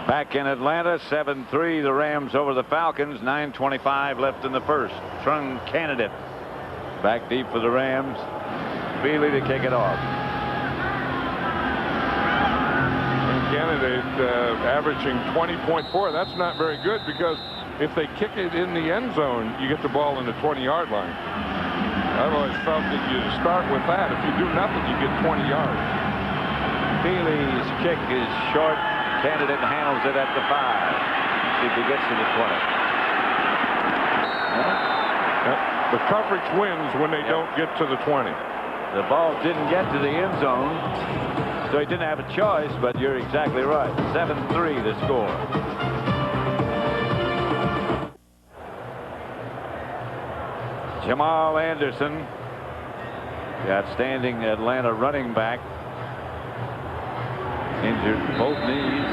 Back in Atlanta, 7-3, the Rams over the Falcons. 9:25 left in the first. Trung candidate back deep for the Rams. Bealey to kick it off. Candidate averaging 20.4. That's not very good, because if they kick it in the end zone, you get the ball in the 20-yard line. I've always felt that you start with that. If you do nothing, you get 20 yards. Bealey's kick is short. Candidate handles it at the 5. See if he gets to the 20. The coverage wins when they don't get to the 20. The ball didn't get to the end zone, so he didn't have a choice, but you're exactly right. 7-3 the score. Jamal Anderson, the outstanding Atlanta running back, injured both knees.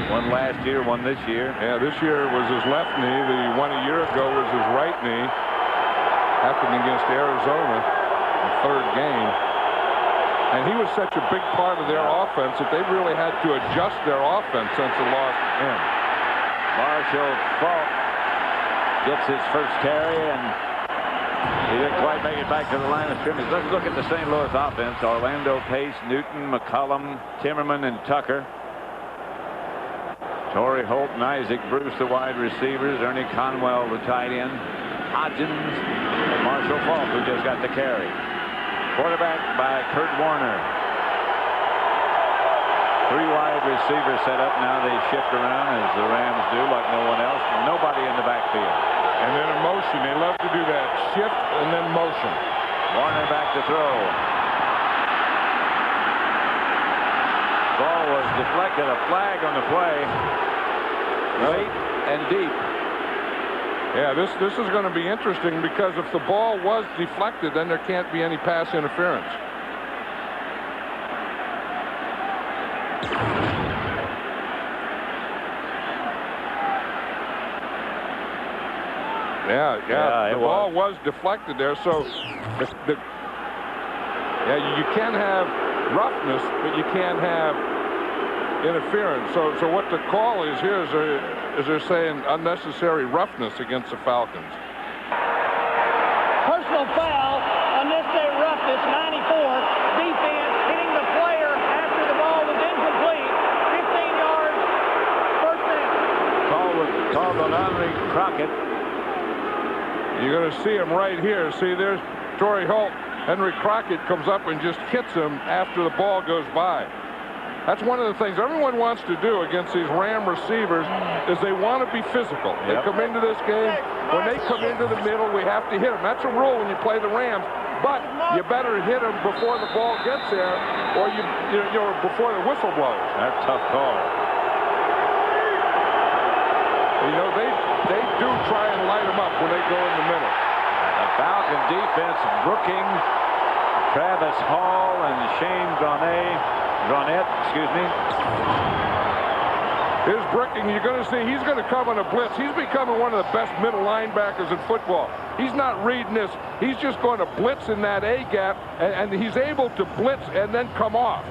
One last year, one this year. Yeah, this year was his left knee. The one a year ago was his right knee. Happened against Arizona, the third game. And he was such a big part of their offense that they really had to adjust their offense since the loss to him. Marshall Faulk gets his first carry, and he didn't quite make it back to the line of scrimmage. Let's look at the St. Louis offense. Orlando Pace, Newton, McCollum, Timmerman, and Tucker. Torrey Holt and Isaac Bruce, the wide receivers. Ernie Conwell, the tight end. Hodgins and Marshall Faulk, who just got the carry. Quarterback by Kurt Warner. 3 wide receivers set up. Now they shift around, as the Rams do, like no one else. Nobody in the backfield. And then in motion. They love to do that. Shift and then motion. Warner back to throw. Ball was deflected. A flag on the play. Late and deep. Yeah, this is going to be interesting, because if the ball was deflected, then there can't be any pass interference. Yeah, the ball was deflected there, so you can have roughness, but you can't have interference. So what the call is here is they're saying unnecessary roughness against the Falcons. Personal foul, unnecessary roughness, 94. Defense hitting the player after the ball was incomplete. 15 yards, first down. Call was called on Henry Crockett. You're going to see him right here. See, there's Torrey Holt. Henry Crockett comes up and just hits him after the ball goes by. That's one of the things everyone wants to do against these Ram receivers, is they want to be physical. They come into this game, when they come into the middle, we have to hit them. That's a rule when you play the Rams. But you better hit them before the ball gets there, or before the whistle blows. That's a tough call. You know, they do try and light them up when they go in the middle. The Falcon defense, Brooking, Travis Hall, and Shane Dronette, excuse me. Here's Brooking. You're going to see he's going to come on a blitz. He's becoming one of the best middle linebackers in football. He's not reading this. He's just going to blitz in that A gap, and he's able to blitz and then come off.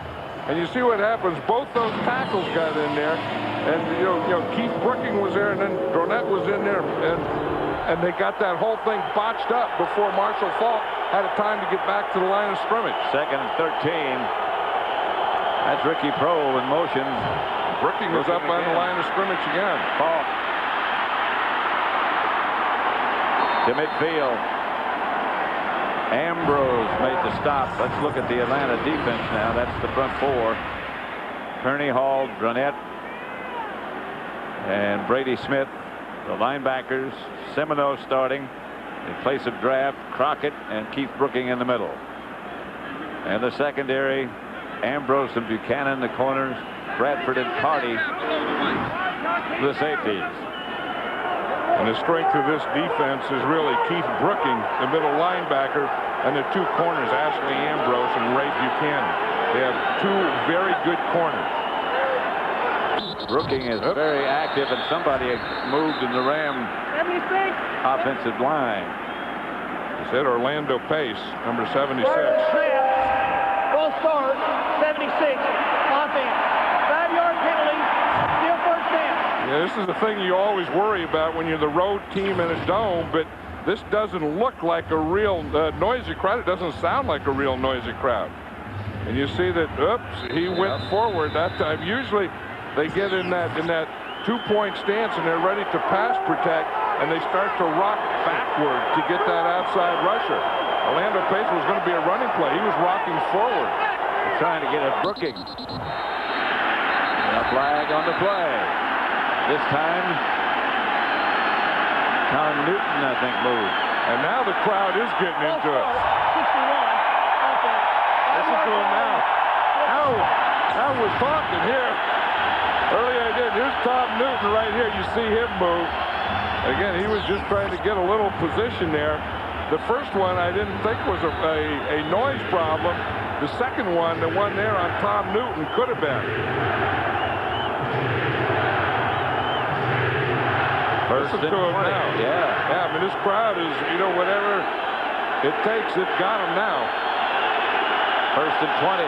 And you see what happens. Both those tackles got in there, and you know Keith Brooking was there, and then Dronette was in there, and they got that whole thing botched up before Marshall Faulk had a time to get back to the line of scrimmage. 2nd and 13. That's Ricky Prohl in motion. Brooking was up on the line of scrimmage again. Faulk to midfield. Ambrose made the stop. Let's look at the Atlanta defense now. That's the front 4. Kearney, Hall, Dronette, and Brady Smith. The linebackers. Semino starting in place of Draft, Crockett, and Keith Brooking in the middle. And the secondary, Ambrose and Buchanan, the corners, Bradford and Carty, the safeties. And the strength of this defense is really Keith Brooking, the middle linebacker, and the 2 corners, Ashley Ambrose and Ray Buchanan. They have 2 very good corners. Brooking is very active, and somebody moved in the Ram offensive line. He said Orlando Pace, number 76. Full start, 76, offense. 5-yard penalty, still first Yeah, this is the thing you always worry about when you're the road team in a dome, but this doesn't look like a real noisy crowd. It doesn't sound like a real noisy crowd. And you see that, oops, he went forward that time. Usually they get in that two-point stance and they're ready to pass protect, and they start to rock backward to get that outside rusher. Orlando Pace was going to be a running play. He was rocking forward. Trying to get a Brooking. And a flag on the play. This time, Tom Newton, I think, moved. And now the crowd is getting into it. 61. Listen to him now. Now we're talking here. Earlier I did. Here's Tom Newton right here. You see him move. Again, he was just trying to get a little position there. The first one I didn't think was a noise problem. The second one, the one there on Tom Newton, could have been. First Listen to him now. Yeah, I mean, this crowd is, you know, whatever it takes, it got him now. First and 20.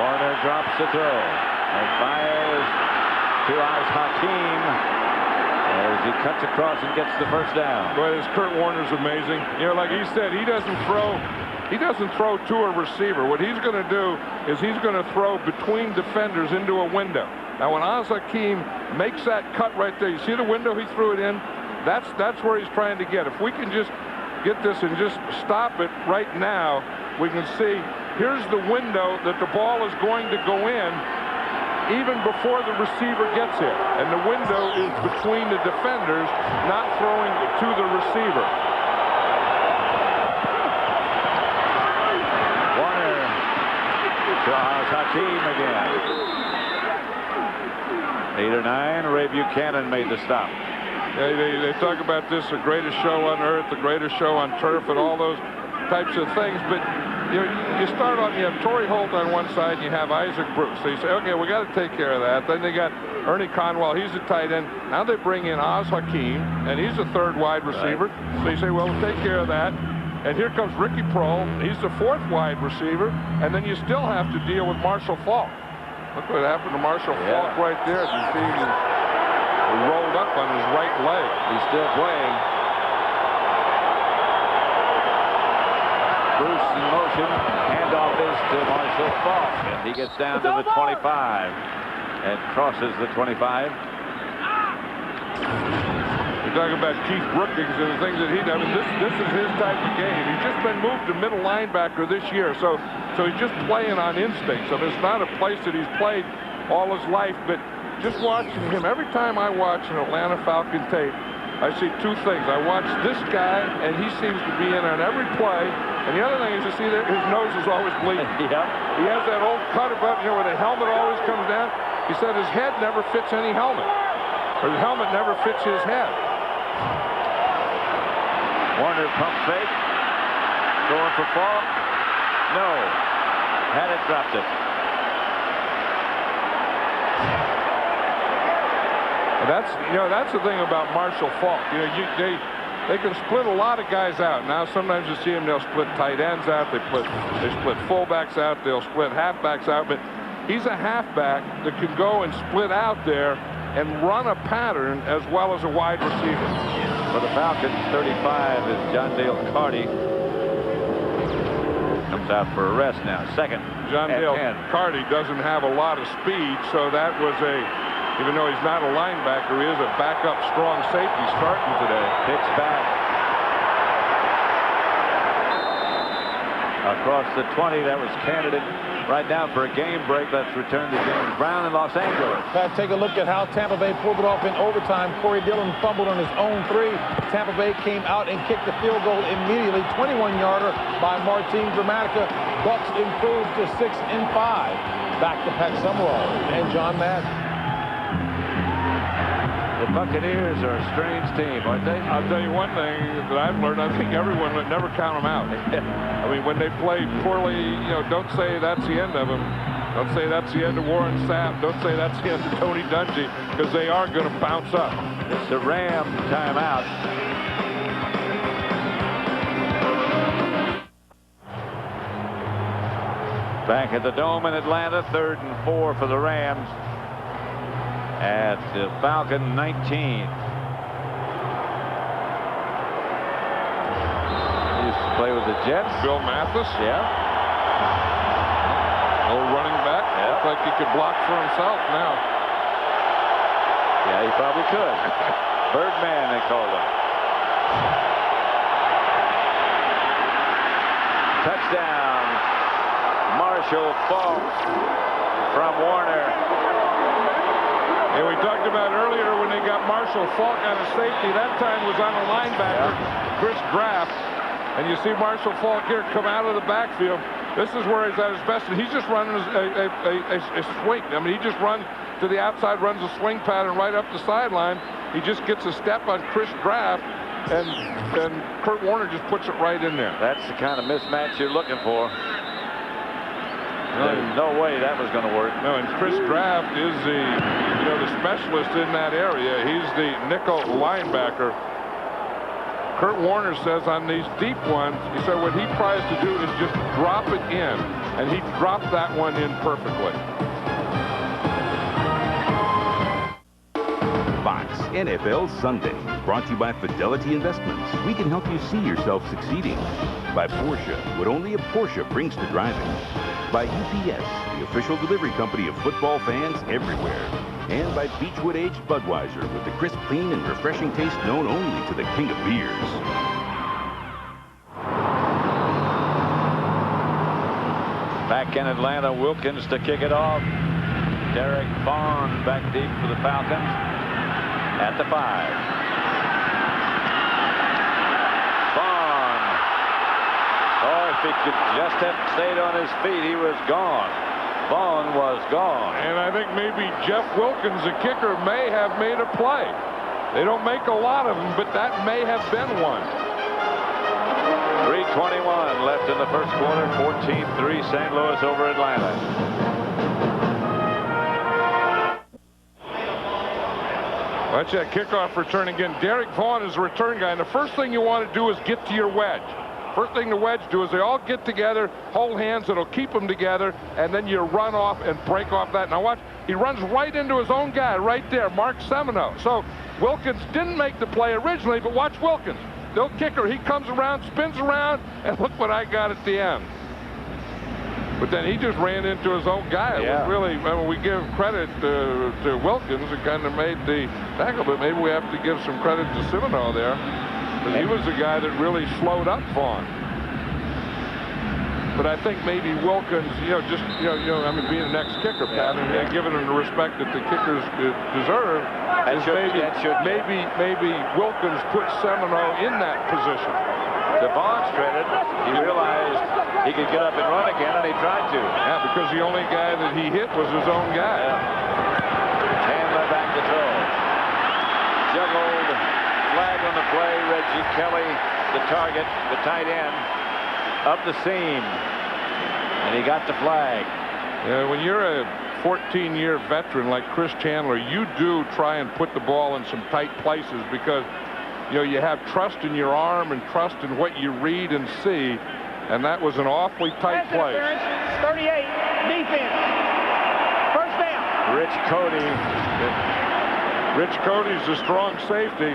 Warner drops the throw and fires to Hakeem as he cuts across and gets the first down. Boy, this Kurt Warner's amazing. You know, like he said, he doesn't throw to a receiver. What he's going to do is he's going to throw between defenders into a window. Now, when Hakeem makes that cut right there, you see the window he threw it in? That's where he's trying to get. If we can just get this and just stop it right now, we can see here's the window that the ball is going to go in even before the receiver gets it. And the window is between the defenders, not throwing to the receiver. Warner to Hakeem again. 8 or 9, Ray Buchanan made the stop. They talk about this, the greatest show on earth, the greatest show on turf, and all those types of things. But you start on, you have Torrey Holt on one side, and you have Isaac Bruce. So you say, okay, we got to take care of that. Then they got Ernie Conwell, he's a tight end. Now they bring in Hakeem, and he's a third wide receiver. Right. So you say, well, we'll take care of that. And here comes Ricky Prohl. He's the fourth wide receiver. And then you still have to deal with Marshall Faulk. Look what happened to Marshall Faulk right there. You see he rolled up on his right leg. He's still playing. Bruce in motion. Handoff is to Marshall Faulk. And he gets down to the 25 and crosses the 25. You're talking about Keith Brookings and the things that he does. I mean, this is his type of game. He's just been moved to middle linebacker this year, so he's just playing on instincts. I mean, it's not a place that he's played all his life, but just watching him, every time I watch an Atlanta Falcon tape, I see two things. I watch this guy, and he seems to be in on every play. And the other thing is, you see that his nose is always bleeding. Yeah. He has that old cut above, you know, where the helmet always comes down. He said his head never fits any helmet, or the helmet never fits his head. Warner pump fake. Going for Faulk. No. Had it, dropped it. That's the thing about Marshall Faulk. You know, they can split a lot of guys out. Now sometimes you see them, they'll split tight ends out, they split fullbacks out, they'll split halfbacks out, but he's a halfback that can go and split out there and run a pattern as well as a wide receiver. For the Falcons, 35 is John Dale Carty. Comes out for a rest now. Second. John Dale Carty doesn't have a lot of speed, so that was even though he's not a linebacker, he is a backup strong safety starting today. Picks back. Across the 20, that was candidate right now for a game break. Let's return to James Brown in Los Angeles. Pat, take a look at how Tampa Bay pulled it off in overtime. Corey Dillon fumbled on his own 3. Tampa Bay came out and kicked the field goal immediately. 21-yarder by Martin Gramatica. Bucks improved to 6-5. Back to Pat Summerall and John Madden. The Buccaneers are a strange team, aren't they? I'll tell you one thing that I've learned. I think everyone would never count them out. I mean, when they play poorly, you know, don't say that's the end of them. Don't say that's the end of Warren Sapp. Don't say that's the end of Tony Dungy, because they are going to bounce up. It's a Ram timeout. Back at the Dome in Atlanta, 3rd and 4 for the Rams at the Falcon 19. He used to play with the Jets. Bill Mathis. Yeah. Old running back. Yeah. Looks like he could block for himself now. Yeah, he probably could. Birdman, they called him. Touchdown, Marshall Falk from Warner. And we talked about earlier when they got Marshall Falk on a safety. That time was on a linebacker, Chris Graff. And you see Marshall Falk here come out of the backfield. This is where he's at his best. And he's just running a swing. I mean, he just runs to the outside, runs a swing pattern right up the sideline. He just gets a step on Chris Graff, and Kurt Warner just puts it right in there. That's the kind of mismatch you're looking for. There's no way that was going to work. No, and Chris Graff is the specialist in that area. He's the nickel linebacker. Kurt Warner says on these deep ones, he said what he tries to do is just drop it in, and he dropped that one in perfectly. Fox NFL Sunday, brought to you by Fidelity Investments. We can help you see yourself succeeding. By Porsche, what only a Porsche brings to driving. By UPS, the official delivery company of football fans everywhere. And by Beechwood Aged Budweiser, with the crisp, clean, and refreshing taste known only to the king of beers. Back in Atlanta, Wilkins to kick it off. Derek Vaughn back deep for the Falcons at the 5. Vaughn. Oh, if he could just have stayed on his feet, he was gone. Vaughn was gone. And I think maybe Jeff Wilkins, the kicker, may have made a play. They don't make a lot of them, but that may have been one. 3:21 left in the first quarter. 14-3 St. Louis over Atlanta. Watch that kickoff return again. Derek Vaughn is a return guy, and the first thing you want to do is get to your wedge. First thing the wedge do is they all get together, hold hands, it'll keep them together, and then you run off and break off that. Now watch, he runs right into his own guy right there, Mark Semino. So Wilkins didn't make the play originally, but watch Wilkins. No kicker, he comes around, spins around, and look what I got at the end. But then he just ran into his own guy. Yeah. It was really, I mean, we give credit to Wilkins, it kind of made the tackle, but maybe we have to give some credit to Semino there. But he was the guy that really slowed up Vaughn. But I think maybe Wilkins, I mean, being the next kicker, Pat, and giving him the respect that the kickers deserve, maybe Wilkins put Semino in that position. To Vaughn's credit, he realized he could get up and run again, and he tried to. Yeah, because the only guy that he hit was his own guy. Yeah. Chandler back to throw. Juggled. Flag on the play. Reggie Kelly, the target, the tight end, up the seam, and he got the flag. Yeah, when you're a 14-year veteran like Chris Chandler, you do try and put the ball in some tight places because you have trust in your arm and trust in what you read and see, and that was an awfully tight place. 38, defense. First down. Rich Cody's a strong safety.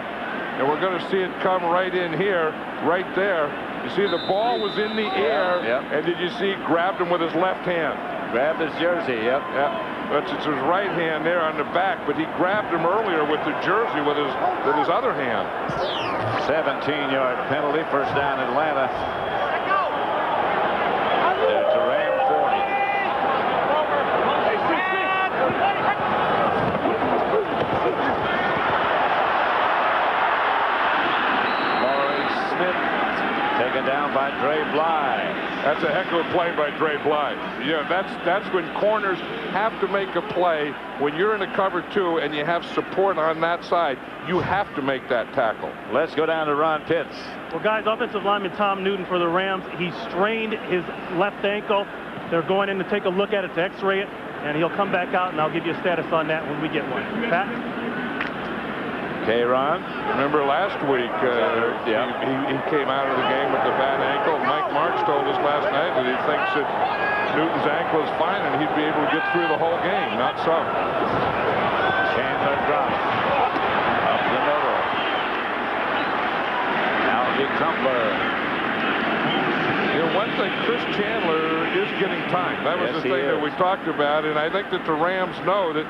And we're going to see it come right in here, right there. You see the ball was in the air, and did you see he grabbed him with his left hand? Grabbed his jersey, yep. But it's his right hand there on the back, but he grabbed him earlier with the jersey with his other hand. 17-yard penalty, first down Atlanta. It's a Ram 40. Taken down by Dre Bly. That's a heck of a play by Dre Bly. Yeah, that's when corners have to make a play. When you're in a cover 2 and you have support on that side, you have to make that tackle. Let's go down to Ron Pitts. Well, guys, offensive lineman Tom Newton for the Rams, he strained his left ankle. They're going in to take a look at it, to x-ray it, and he'll come back out, and I'll give you a status on that when we get one. Pat? K-Ron. Remember last week, he came out of the game with a bad ankle. Mike Marks told us last night that he thinks that Newton's ankle is fine and he'd be able to get through the whole game. Not so. Chandler drops up the middle. Algie Crumpler. You know, one thing, Chris Chandler is getting time. That was the thing that we talked about, and I think that the Rams know that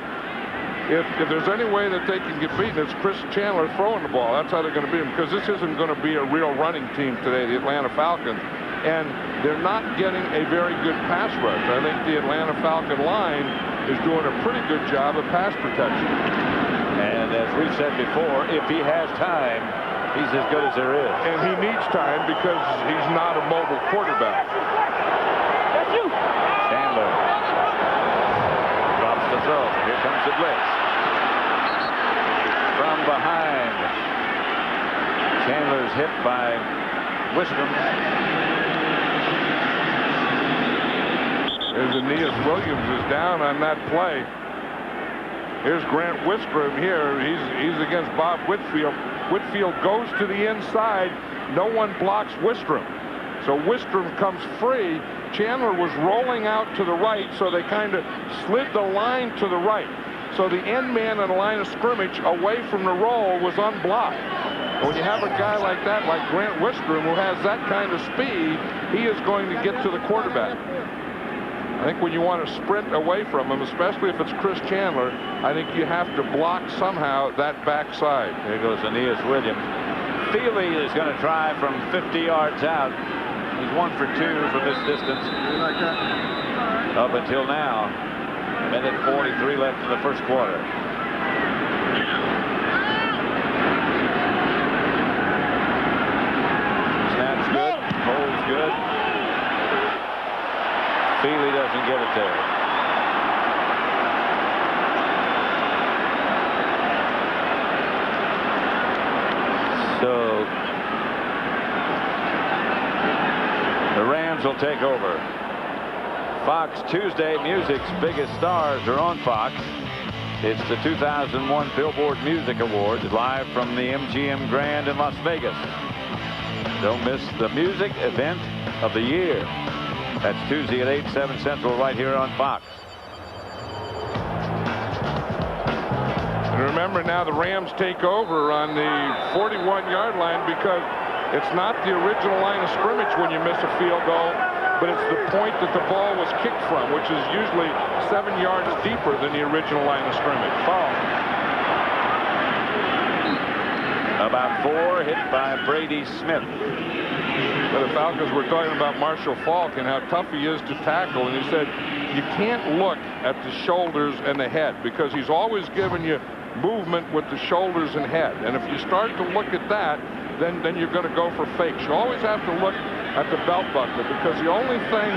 if there's any way that they can get beaten, it's Chris Chandler throwing the ball. That's how they're going to beat him, because this isn't going to be a real running team today, the Atlanta Falcons. And they're not getting a very good pass rush. I think the Atlanta Falcon line is doing a pretty good job of pass protection. And as we've said before, if he has time, he's as good as there is. And he needs time because he's not a mobile quarterback. Chandler drops the throw. Here comes the blitz. From behind. Chandler's hit by Wistrom. There's Aeneas Williams is down on that play. Here's Grant Wistrom here. He's against Bob Whitfield. Whitfield goes to the inside. No one blocks Wistrom. So Wistrom comes free. Chandler was rolling out to the right, so they kind of slid the line to the right. So the end man on the line of scrimmage away from the roll was unblocked. When you have a guy like that, like Grant Wistrom, who has that kind of speed, he is going to get to the quarterback. I think when you want to sprint away from him, especially if it's Chris Chandler, I think you have to block somehow that backside. Here goes Aeneas Williams. Feely is going to try from 50 yards out. He's 1 for 2 from this distance up until now. Minute 43 left in the first quarter. Snap's good. Holds good. Feely doesn't get it there. So the Rams will take over. Fox Tuesday Music's biggest stars are on Fox. It's the 2001 Billboard Music Awards, live from the MGM Grand in Las Vegas. Don't miss the music event of the year. That's Tuesday at 8, 7 Central, right here on Fox. And remember now the Rams take over on the 41-yard line because it's not the original line of scrimmage when you miss a field goal, but it's the point that the ball was kicked from, which is usually 7 yards deeper than the original line of scrimmage. Ball. About 4, hit by Brady Smith. The Falcons were talking about Marshall Faulk and how tough he is to tackle, and he said you can't look at the shoulders and the head because he's always giving you movement with the shoulders and head, and if you start to look at that, then you're going to go for fakes. You always have to look at the belt buckle because the only thing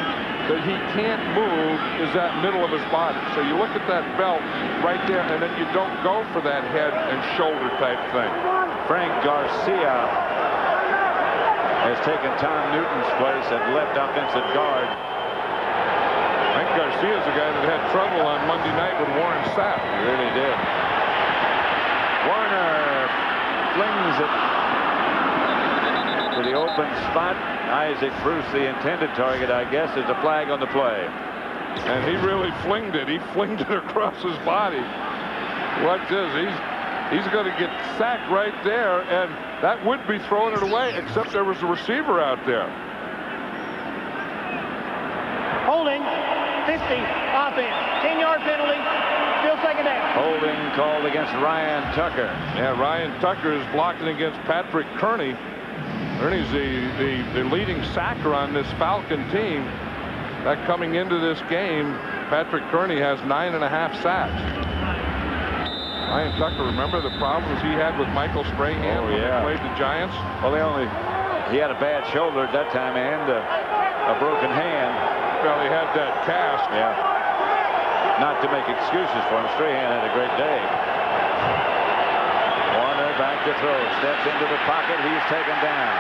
that he can't move is that middle of his body. So you look at that belt right there, and then you don't go for that head and shoulder type thing. Frank Garcia has taken Tom Newton's place at left offensive guard. Frank Garcia is the guy that had trouble on Monday night with Warren Sapp. He really did. Warner flings it to the open spot. Isaac Bruce, the intended target, I guess, is a flag on the play. And he really flinged it. He flinged it across his body. Watch this. He's going to get sacked right there, and that would be throwing it away, except there was a receiver out there. Holding, 50, offense, 10-yard penalty, still second down. Holding called against Ryan Tucker. Yeah, Ryan Tucker is blocking against Patrick Kearney. Kearney's the leading sacker on this Falcon team. That coming into this game, Patrick Kearney has 9.5 sacks. Ryan Tucker, remember the problems he had with Michael Strahan when he played the Giants? Well, he had a bad shoulder at that time and a broken hand. Well, he had that cast. Yeah. Not to make excuses for him. Strahan had a great day. Warner back to throw. Steps into the pocket. He's taken down.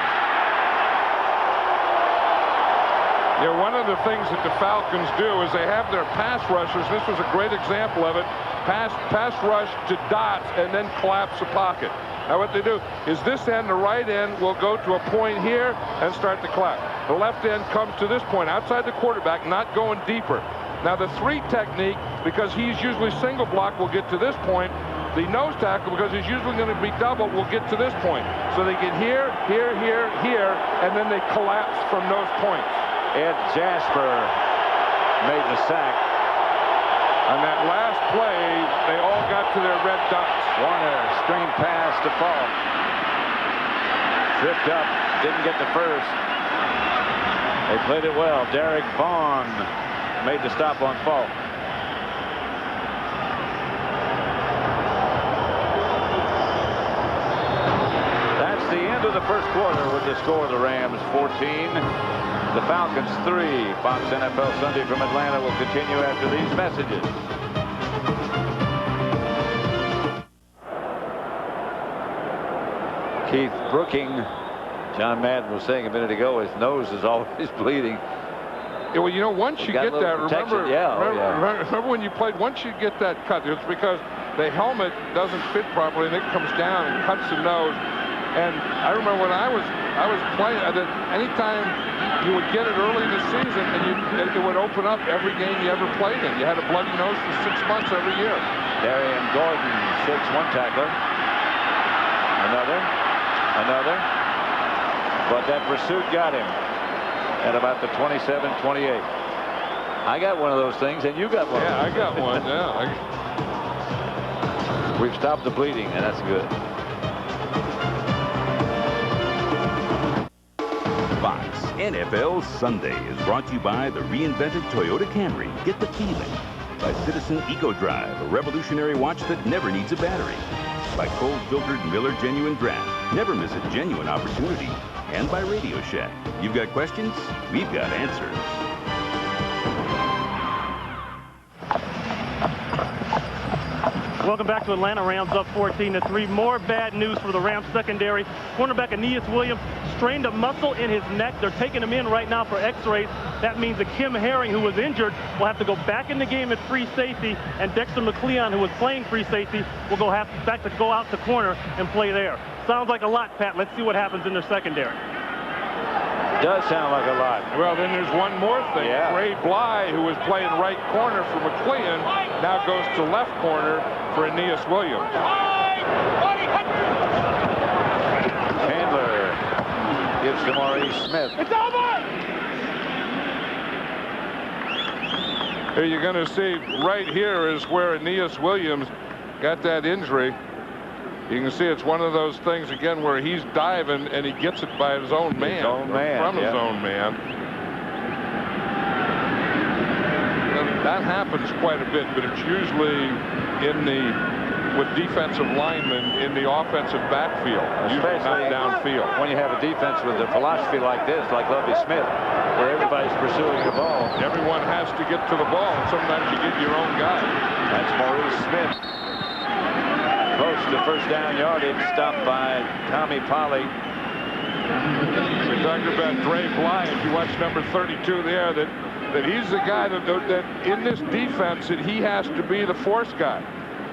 You know, one of the things that the Falcons do is they have their pass rushers. This was a great example of it. Pass rush to dots and then collapse the pocket. Now what they do is this end, the right end, will go to a point here and start the clock. The left end comes to this point, outside the quarterback, not going deeper. Now the 3 technique, because he's usually single block, will get to this point. The nose tackle, because he's usually going to be double, will get to this point. So they get here, here, here, here, and then they collapse from those points. Ed Jasper made the sack. On that last play, they all got to their red dots. Warner, screen pass to Falk. Tripped up, didn't get the first. They played it well. Derek Vaughn made the stop on Falk. The end of the first quarter with the score. The Rams 14, the Falcons 3. Fox NFL Sunday from Atlanta will continue after these messages. Keith Brooking, John Madden was saying a minute ago, his nose is always bleeding. Yeah, well, you know, once you get that, remember when you played, once you get that cut, it's because the helmet doesn't fit properly and it comes down and cuts the nose. And I remember when I was playing, anytime you would get it early in the season, and it would open up every game you ever played in. You had a bloody nose for 6 months every year. Darian Gordon, 6-1 tackler. Another. But that pursuit got him at about the 27-28. I got one of those things, and you got one. Yeah, I got one. Yeah. We've stopped the bleeding, and that's good. Fox NFL Sunday is brought to you by the reinvented Toyota Camry. Get the feeling. By Citizen Eco Drive, a revolutionary watch that never needs a battery. By cold filtered Miller Genuine Draft. Never miss a genuine opportunity. And by Radio Shack. You've got questions? We've got answers. Welcome back to Atlanta. Rams up 14-3. More bad news for the Rams secondary. Cornerback Aeneas Williams strained a muscle in his neck. They're taking him in right now for x-rays. That means that Kim Herring, who was injured, will have to go back in the game at free safety, and Dexter McLeon, who was playing free safety, will have to go out to corner and play there. Sounds like a lot, Pat. Let's see what happens in their secondary. Does sound like a lot. Well, then there's one more thing. Yeah. Ray Bly, who was playing right corner for McLean, now goes to left corner for Aeneas Williams. Chandler gives to Maurice Smith. It's over! Here you're going to see right here is where Aeneas Williams got that injury. You can see it's one of those things, again, where he's diving and he gets it by his own man. From his own man. That happens quite a bit, but it's usually with defensive linemen in the offensive backfield, usually not downfield. When you have a defense with a philosophy like this, like Lovie Smith, where everybody's pursuing the ball. Everyone has to get to the ball, and sometimes you get your own guy. That's Maurice Smith. Close to first down yardage, stopped by Tommy Polley. We're talking about Dre Bly. If you watch number 32 there, that he's the guy that in this defense that he has to be the force guy.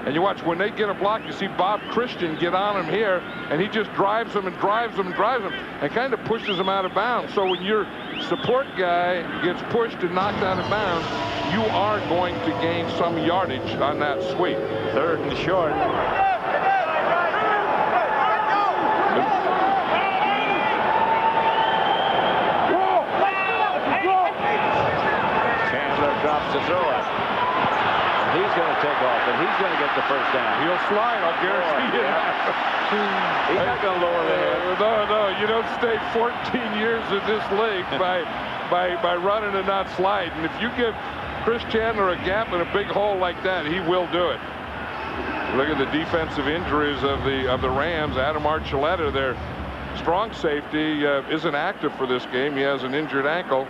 And you watch when they get a block, you see Bob Christian get on him here, and he just drives them and drives them and drives them and kind of pushes them out of bounds. So when your support guy gets pushed and knocked out of bounds, you are going to gain some yardage on that sweep. 3rd and short. Chandler drops the throw up. He's going to take off, and he's going to get the first down. He'll slide, I'll guarantee you that. He's not going to lower the head. No, you don't stay 14 years in this league by running and not sliding. If you give Chris Chandler a gap and a big hole like that, he will do it. Look at the defensive injuries of the Rams. Adam Archuleta, their strong safety, isn't active for this game. He has an injured ankle.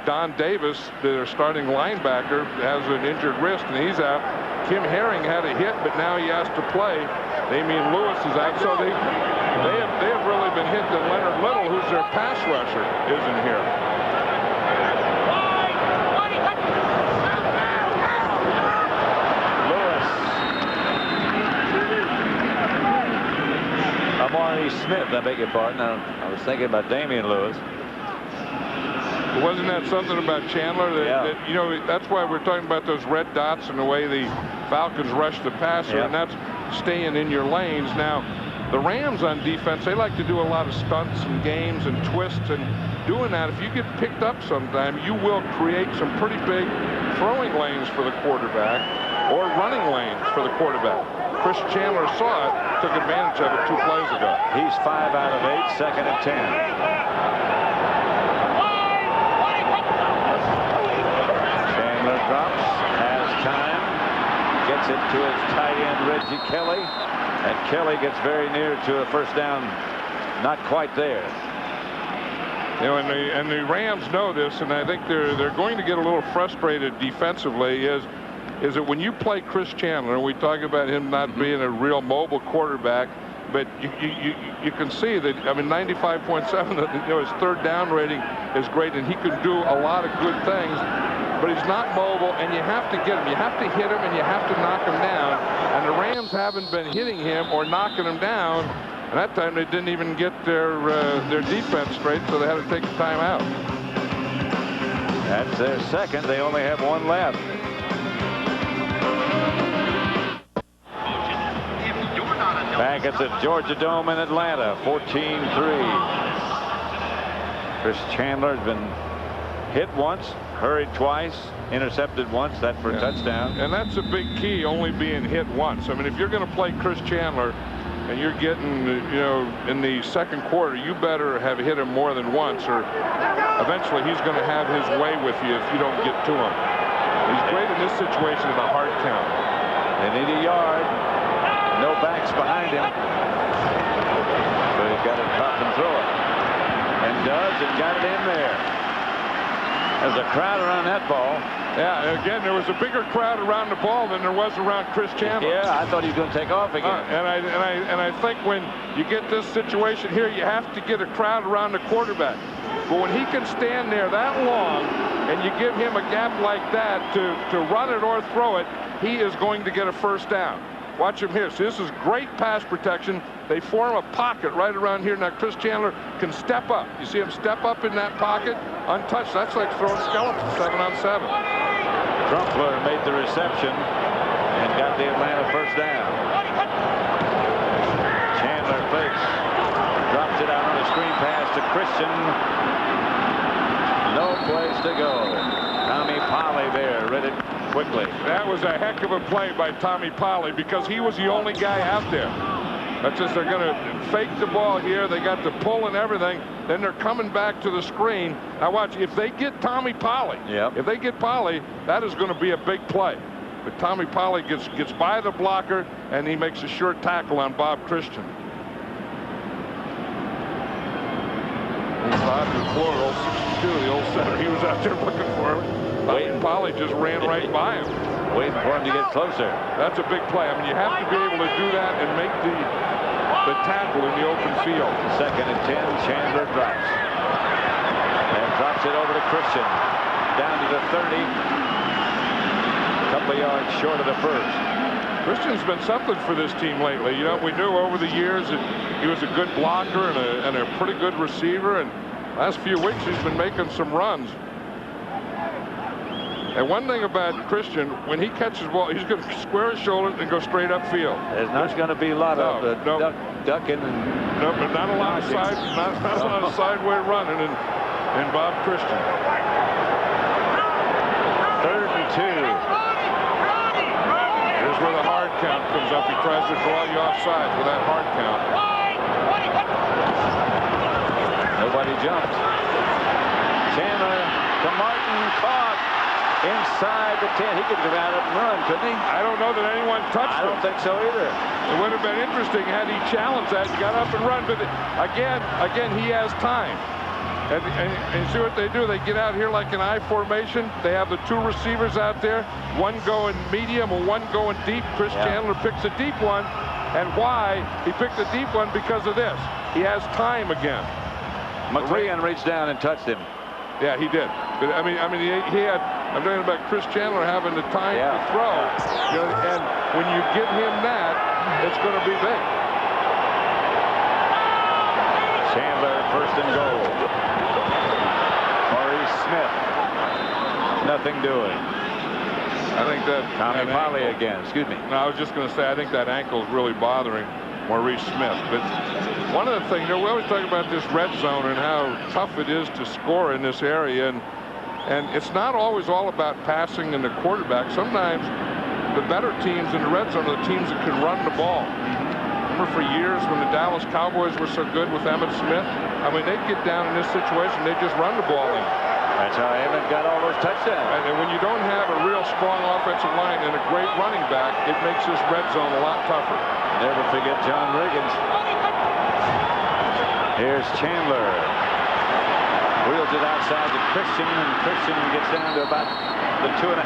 Don Davis, their starting linebacker, has an injured wrist, and he's out. Kim Herring had a hit, but now he has to play. Damian Lewis is out, so they have really been hit. That Leonard Little, who's their pass rusher, isn't here. Smith, I beg your pardon. I was thinking about Damian Lewis. Wasn't that something about Chandler? That, you know, that's why we're talking about those red dots and the way the Falcons rush the passer, and that's staying in your lanes. Now, the Rams on defense, they like to do a lot of stunts and games and twists, and doing that, if you get picked up sometime, you will create some pretty big throwing lanes for the quarterback or running lanes for the quarterback. Chris Chandler saw it, took advantage of it 2 plays ago. He's 5 out of 8, second and 10. Drops, has time, gets it to his tight end Reggie Kelly, and Kelly gets very near to a first down, not quite there. You know, and the Rams know this, and I think they're going to get a little frustrated defensively. Is that when you play Chris Chandler, and we talk about him not being a real mobile quarterback, but you can see that, I mean, 95.7, you know, his third down rating is great, and he can do a lot of good things. But he's not mobile, and you have to get him. You have to hit him, and you have to knock him down. And the Rams haven't been hitting him or knocking him down. And that time they didn't even get their defense straight, so they had to take a timeout. That's their second. They only have one left. Back at the Georgia Dome in Atlanta, 14-3. Chris Chandler has been hit once, hurried twice, intercepted once, that for a touchdown. And that's a big key, only being hit once. I mean, if you're going to play Chris Chandler and you're getting, you know, in the second quarter, you better have hit him more than once, or eventually he's going to have his way with you if you don't get to him. He's great in this situation in a hard count. They need a yard. No backs behind him. So he's got to drop and throw it. And does, and got it in there. There's a crowd around that ball. Yeah, again, there was a bigger crowd around the ball than there was around Chris Chandler. Yeah, I thought he was going to take off again. And I think when you get this situation here, you have to get a crowd around the quarterback. But when he can stand there that long and you give him a gap like that to run it or throw it, he is going to get a first down. Watch him here. See, this is great pass protection. They form a pocket right around here. Now, Chris Chandler can step up. You see him step up in that pocket, untouched. That's like throwing skeleton 7-on-7. Trumpler made the reception and got the Atlanta first down. Chandler fakes, drops it out on a screen pass to Christian. No place to go. Tommy Polley there, read it quickly. That was a heck of a play by Tommy Polley because he was the only guy out there. That's just, they're going to fake the ball here. They got the pull and everything. Then they're coming back to the screen. Now watch, if they get Tommy Polley, if they get Polley, that is going to be a big play. But Tommy Polley gets by the blocker, and he makes a sure tackle on Bob Christian. Bob McClure, old 62, the old center, he was out there looking for him. Wayne Polley just ran right by him. Waiting for him to get closer. That's a big play. I mean, you have to be able to do that and make the tackle in the open field. Second and 10, Chandler drops. And drops it over to Christian. Down to the 30. A couple of yards short of the first. Christian's been something for this team lately. You know, we knew over the years that he was a good blocker and a pretty good receiver. And last few weeks he's been making some runs. And one thing about Christian, when he catches the ball, he's going to square his shoulders and go straight upfield. There's not going to be a lot of ducking and but not a lot of sideway running in Bob Christian. 3rd and 2. Here's where the hard count comes up. He tries to draw you offside with that hard count. Nobody jumps. Chandler to Martin, caught. Inside the 10. He could get out and run, couldn't he? I don't know that anyone touched him. I don't think so either. It would have been interesting had he challenged that and got up and run. But again, he has time. And see what they do? They get out here like an I formation. They have the 2 receivers out there, one going medium and one going deep. Chris Chandler picks a deep one. And why? He picked a deep one because of this. He has time again. McLean reached down and touched him. Yeah, he did. But I mean, he had. I'm talking about Chris Chandler having the time to throw. You know, and when you give him that, it's going to be big. first and goal. Maurice Smith. Nothing doing. I think that Tommy Polly again. Excuse me. No, I was just going to say, I think that ankle is really bothering Maurice Smith. But one of the things, we always talk about this red zone and how tough it is to score in this area. And it's not always all about passing and the quarterback. Sometimes the better teams in the red zone are the teams that can run the ball. Remember for years when the Dallas Cowboys were so good with Emmitt Smith? I mean, they'd get down in this situation, they'd just run the ball in. That's how Emmitt got all those touchdowns. And when you don't have a real strong offensive line and a great running back, it makes this red zone a lot tougher. Never forget John Riggins. Here's Chandler. Wheels it outside to Christian, and Christian gets down to about the 2.5.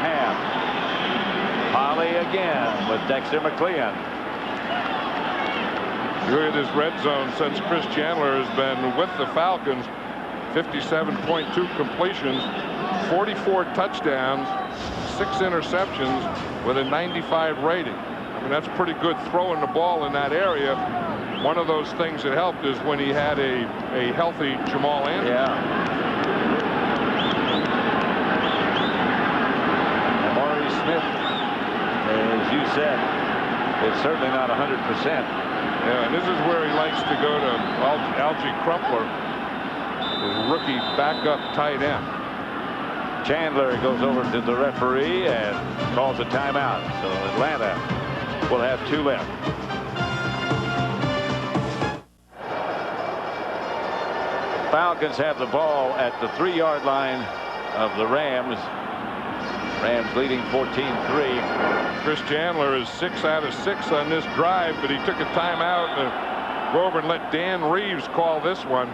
Polly again with Dexter McLean. Look at this red zone since Chris Chandler has been with the Falcons. 57.2 completions, 44 touchdowns, 6 interceptions with a 95 rating. I mean, that's pretty good throwing the ball in that area. One of those things that helped is when he had a healthy Jamal Anderson. Yeah. And Maurice Smith, as you said, is certainly not 100%. Yeah, and this is where he likes to go to Algie Crumpler, his rookie backup tight end. Chandler goes over to the referee and calls a timeout. So Atlanta will have 2 left. Falcons have the ball at the 3-yard line of the Rams. Rams leading 14-3. Chris Chandler is 6 out of 6 on this drive, but he took a timeout to go over and let Dan Reeves call this one.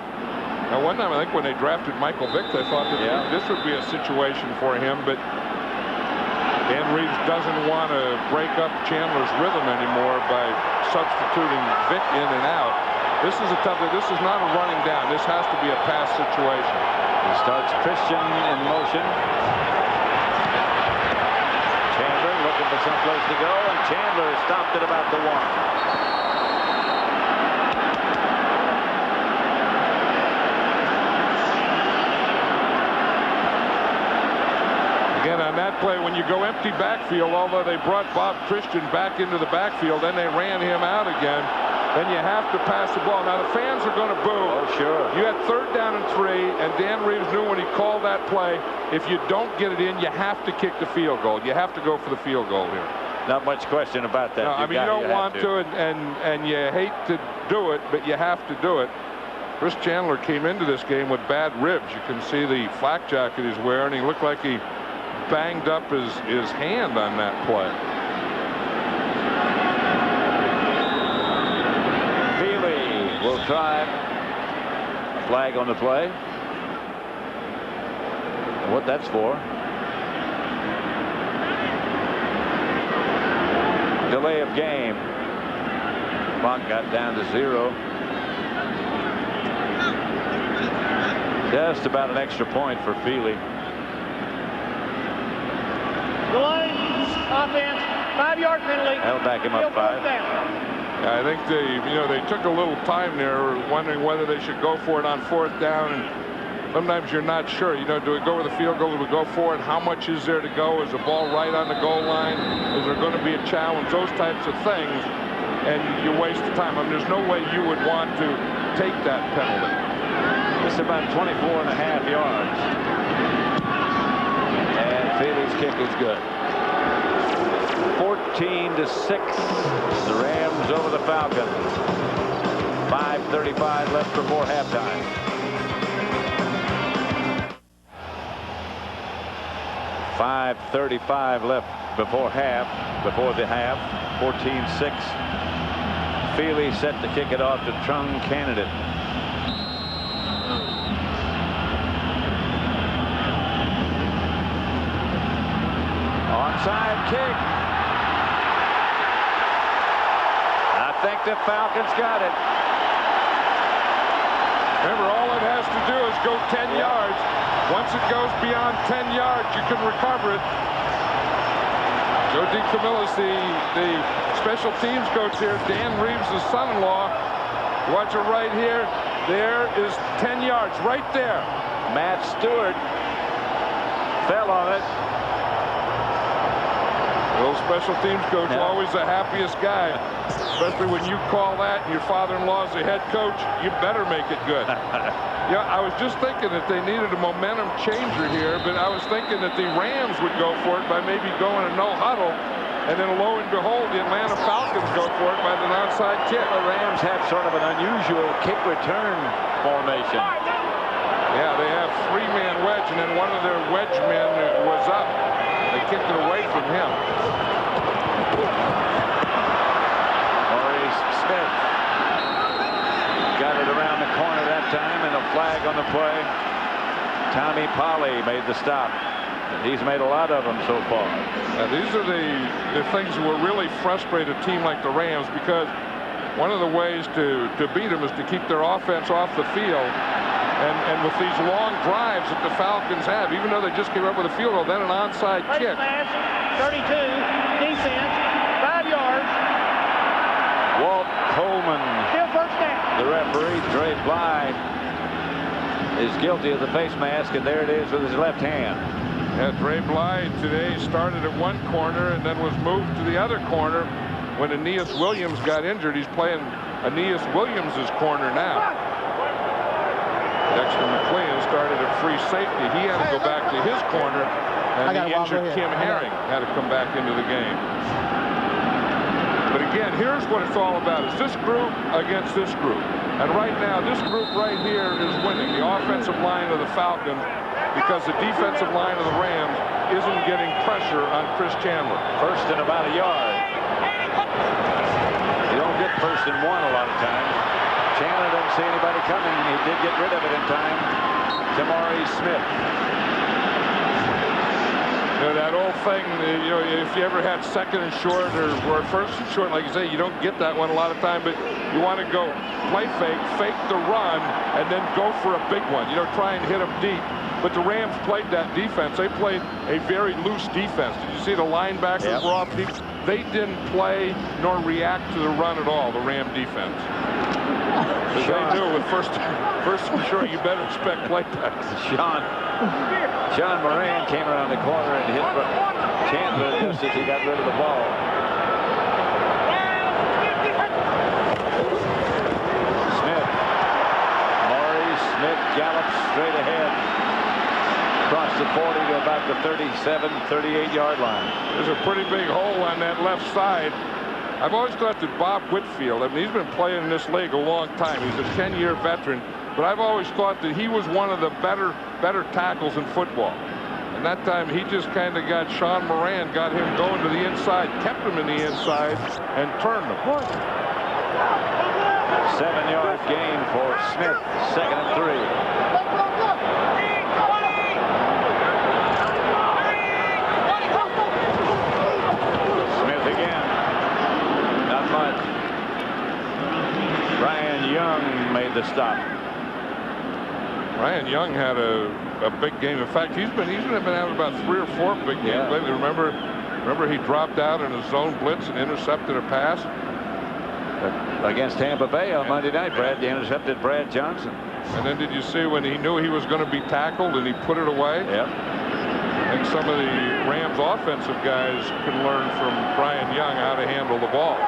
Now, one time, I think when they drafted Michael Vick, they thought that this would be a situation for him, but Dan Reeves doesn't want to break up Chandler's rhythm anymore by substituting Vick in and out. This is a tough, this is not a running down. This has to be a pass situation. He starts Christian in motion. Chandler looking for someplace to go, and Chandler stopped at about the 1. Again, on that play, when you go empty backfield, although they brought Bob Christian back into the backfield, then they ran him out again, then you have to pass the ball. Now, the fans are going to boo. Oh, sure. You had 3rd down and 3, and Dan Reeves knew when he called that play, if you don't get it in, you have to kick the field goal. You have to go for the field goal here. Not much question about that. No, I mean, you don't want to, and you hate to do it, but you have to do it. Chris Chandler came into this game with bad ribs. You can see the flak jacket he's wearing. He looked like he banged up his hand on that play. Feely will try. Flag on the play. What that's for? Delay of game. Clock got down to 0. Just about an extra point for Feely. Delay, offense, 5-yard penalty. That'll back him up 5. I think they took a little time there, wondering whether they should go for it on 4th down. And sometimes you're not sure. Do we go with a field goal? Do we go for it? How much is there to go? Is the ball right on the goal line? Is there going to be a challenge? Those types of things. And you waste the time. I mean, there's no way you would want to take that penalty. Just about 24.5 yards. And Feely's kick is good. 14-6. The Rams over the Falcons. 5:35 left before halftime. .535 left before the half. 14-6. Feely set to kick it off to Trung Candidate. Onside kick. I think the Falcons got it. Remember, all it has to do is go 10 yards. Once it goes beyond 10 yards, you can recover it. Joe DeCamillis, the special teams coach here, Dan Reeves' son-in-law. Watch it right here. There is 10 yards right there. Matt Stewart fell on it. The old special teams coach, always the happiest guy, especially when you call that and your father-in-law is the head coach. You better make it good. Yeah, I was just thinking that they needed a momentum changer here, but I was thinking that the Rams would go for it by maybe going a no huddle, and then lo and behold, the Atlanta Falcons go for it by the onside kick. The Rams have sort of an unusual kick return formation. Yeah, they have three-man wedge, and then one of their wedge men was up. They kicked it away from him. Maurice Smith got it around the corner that time, and a flag on the play. Tommy Polley made the stop. He's made a lot of them so far. Now, these are the things that will really frustrate a team like the Rams, because one of the ways to beat them is to keep their offense off the field. And with these long drives that the Falcons have, even though they just came up with a field goal, then an onside kick. 32, defense, 5 yards. Walt Coleman, Still first down. the referee. Dre Bly is guilty of the face mask, and there it is with his left hand. Yeah, Dre Bly today started at one corner and then was moved to the other corner when Aeneas Williams got injured. He's playing Aeneas Williams' corner now. Dexter McLean started at free safety. He had to go back to his corner, and the injured Kim Herring had to come back into the game. But again, here's what it's all about. It's this group against this group. And right now, this group right here is winning. The offensive line of the Falcons, because the defensive line of the Rams isn't getting pressure on Chris Chandler. First and about a yard. You don't get first and one a lot of times. Chandler didn't see anybody coming. He did get rid of it in time to Maurice Smith. You know, that old thing, you know, if you ever had second and short or first and short, like you say, you don't get that one a lot of time, but you want to go play fake the run, and then go for a big one. You know, try and hit them deep. But the Rams played that defense. They played a very loose defense. Did you see the linebackers were off deep? They didn't play nor react to the run at all, the Ram defense. They knew with first and short, you better expect playbacks. John Moran came around the corner and hit Chandler just as he got rid of the ball. Smith. Maurice Smith gallops straight ahead. Across the 40 to about the 37, 38-yard line. There's a pretty big hole on that left side. I've always thought that Bob Whitfield, I mean, he's been playing in this league a long time. He's a 10-year veteran. But I've always thought that he was one of the better tackles in football. And that time he just kind of got Sean Moran, got him going to the inside, kept him in the inside, and turned him. 7-yard gain for Smith, 2nd and 3. Ryan Young made the stop. Ryan Young had a big game. In fact, he's been having about 3 or 4 big games lately. Remember he dropped out in a zone blitz and intercepted a pass against Tampa Bay on Monday night. He intercepted Brad Johnson. And then did you see when he knew he was going to be tackled and he put it away? Yep. I think some of the Rams offensive guys can learn from Ryan Young how to handle the ball.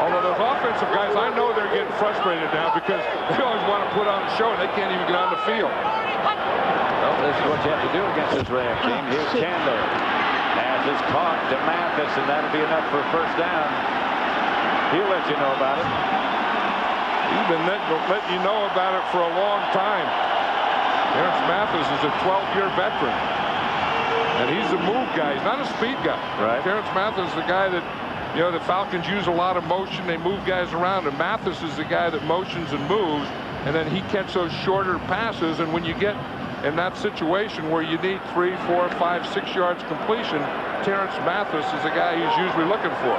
Although those offensive guys, I know they're getting frustrated now because they always want to put on a show and they can't even get on the field. Well, this is what you have to do against this Ram team. Here's Chandler. Pass is caught to Mathis, and that'll be enough for a first down. He'll let you know about it. He's been letting you know about it for a long time. Terrence Mathis is a 12-year veteran. And he's a move guy. He's not a speed guy. Right. Terrence Mathis is the guy that, you know, the Falcons use a lot of motion. They move guys around. And Mathis is the guy that motions and moves. And then he catches those shorter passes. And when you get in that situation where you need 3, 4, 5, 6 yards completion, Terrence Mathis is the guy he's usually looking for.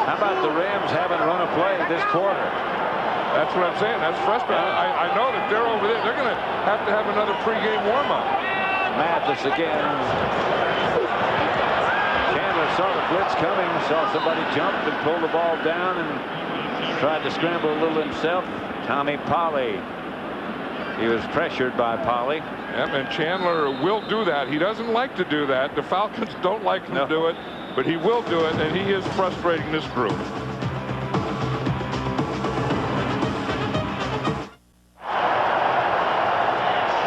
How about the Rams haven't run a play this quarter? That's what I'm saying. That's frustrating. I know that they're over there. They're going to have another pregame warm-up. Mathis again. Chandler saw the blitz coming, saw somebody jump and pull the ball down, and Tried to scramble a little himself. Tommy Polley. He was pressured by Polley. Yep, and Chandler will do that. He doesn't like to do that. The Falcons don't like him to do it, but he will do it, and he is frustrating this group.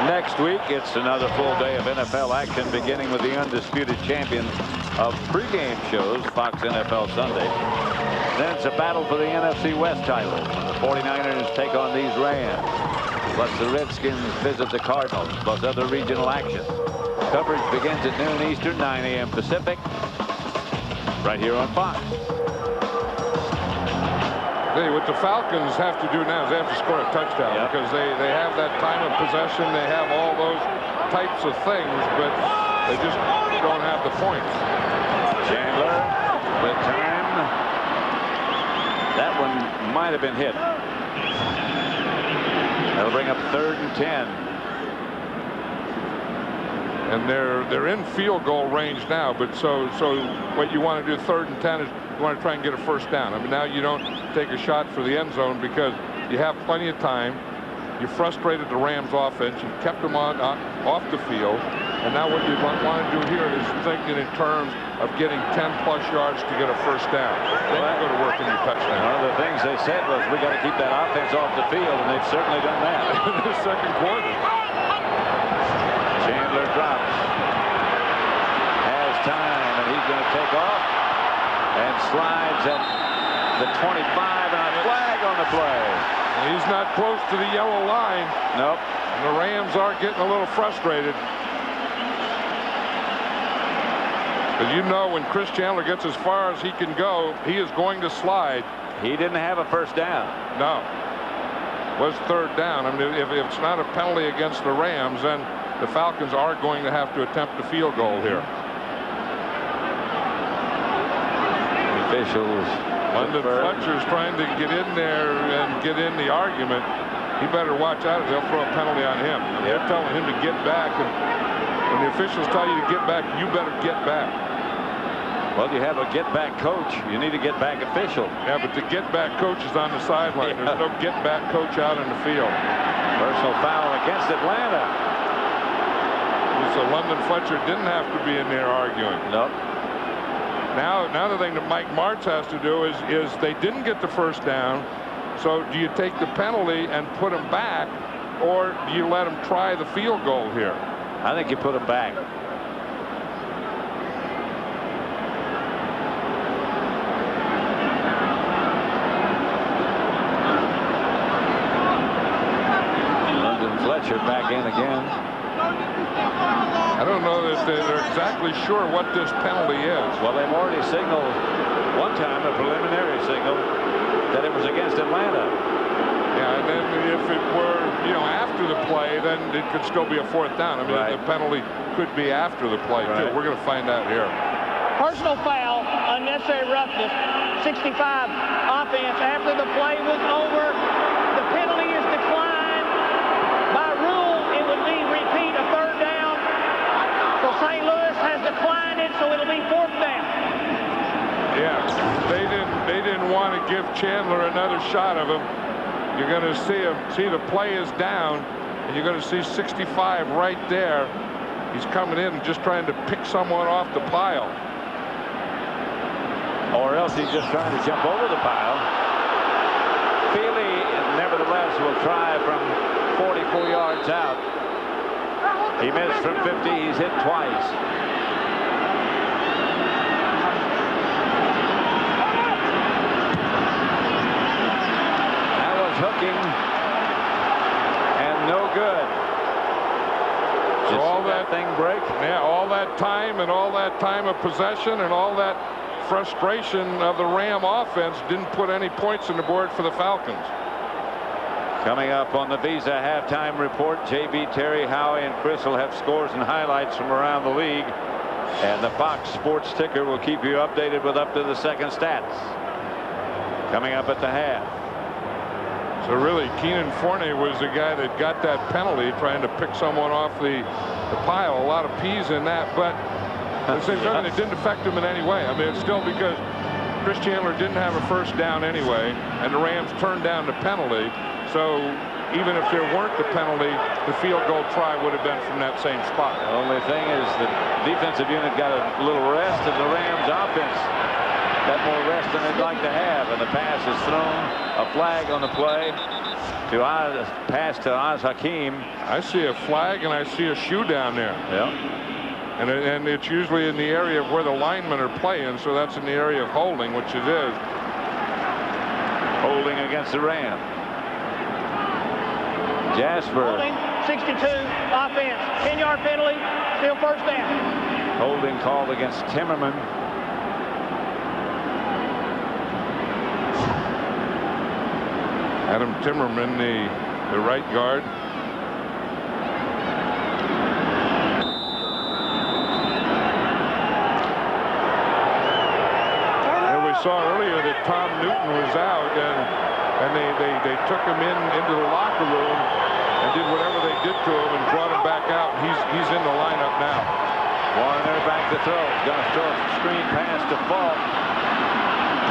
Next week, it's another full day of NFL action, beginning with the undisputed champions of pregame shows, Fox NFL Sunday. Then it's a battle for the NFC West title. The 49ers take on these Rams. Plus the Redskins visit the Cardinals, plus other regional action. Coverage begins at noon Eastern, 9 a.m. Pacific, right here on Fox. Hey, what the Falcons have to do now is they have to score a touchdown because they have that time of possession. They have all those types of things, but they just don't have the points. Chandler, the time. That one might have been hit. That'll bring up 3rd and 10. And they're in field goal range now, but so what you want to do 3rd and 10 is you want to try and get a first down. I mean, now you don't take a shot for the end zone because you have plenty of time. You frustrated the Rams offense. You kept them off the field. And now what you want to do here is thinking in terms of getting 10-plus yards to get a first down. Then you go to work in your touchdown. One of the things they said was we got to keep that offense off the field, and they've certainly done that. In the second quarter. Chandler drops. Has time, and he's going to take off and slides at the 25, and a flag on the play. And he's not close to the yellow line. Nope. And the Rams are getting a little frustrated. But you know, when Chris Chandler gets as far as he can go, he is going to slide. He didn't have a first down. No. Was 3rd down. I mean, if it's not a penalty against the Rams, then the Falcons are going to have to attempt a field goal here. Officials. London Fletcher's trying to get in there and get in the argument. He better watch out. They'll throw a penalty on him. They're telling him to get back. And when the officials tell you to get back, you better get back. Well, you have a get-back coach. You need a get-back official. Yeah, but the get-back coach is on the sideline. There's no get-back coach out in the field. Personal foul against Atlanta. So London Fletcher didn't have to be in there arguing. Nope. Now the thing that Mike Martz has to do is they didn't get the first down. So do you take the penalty and put them back, or do you let them try the field goal here? I think you put them back. London Fletcher back in again. I don't know that they're exactly sure what this penalty is. Well, they've already signaled one time, a preliminary signal, that it was against Atlanta. Yeah, and then if it were, after the play, then it could still be a 4th down. I mean, the penalty could be after the play, too. We're going to find out here. Personal foul, unnecessary roughness, 65 offense. After the play was over, the penalty is declined. By rule, it would be repeat a 3rd down. So St. Louis has declined it, so it'll be 4th down. Yeah, they didn't want to give Chandler another shot of him. You're going to see the play is down, and you're going to see 65 right there. He's coming in and just trying to pick someone off the pile. Or else he's just trying to jump over the pile. Feely, nevertheless, will try from 44 yards out. He missed from 50. He's hit twice. That was hooking and no good. So all that thing break? Yeah, all that time and all that time of possession and all that frustration of the Ram offense didn't put any points on the board for the Falcons. Coming up on the Visa halftime report, JB, Terry, Howie, and Chris will have scores and highlights from around the league. And the Fox Sports ticker will keep you updated with up to the second stats. Coming up at the half. So really, Keenan Fournette was the guy that got that penalty, trying to pick someone off the pile. A lot of P's in that, but at the same time, it didn't affect him in any way. I mean, it's still because Chris Chandler didn't have a first down anyway, and the Rams turned down the penalty. So even if there weren't the penalty, the field goal try would have been from that same spot. The only thing is the defensive unit got a little rest, and the Rams offense got more rest than they'd like to have. And the pass is thrown. A flag on the play. Pass to Oz Hakeem. I see a flag and I see a shoe down there. Yeah. And it's usually in the area of where the linemen are playing, so that's in the area of holding, which it is. Holding against the Rams. Jasper. Holding, 62, offense. 10-yard penalty, still first down. Holding called against Timmerman. Adam Timmerman, the right guard. And we saw earlier that Tom Newton was out, and they took him into the locker room and did whatever they did to him and brought him back out. He's in the lineup now. Warner back to throw. Going to throw a screen pass to Falk.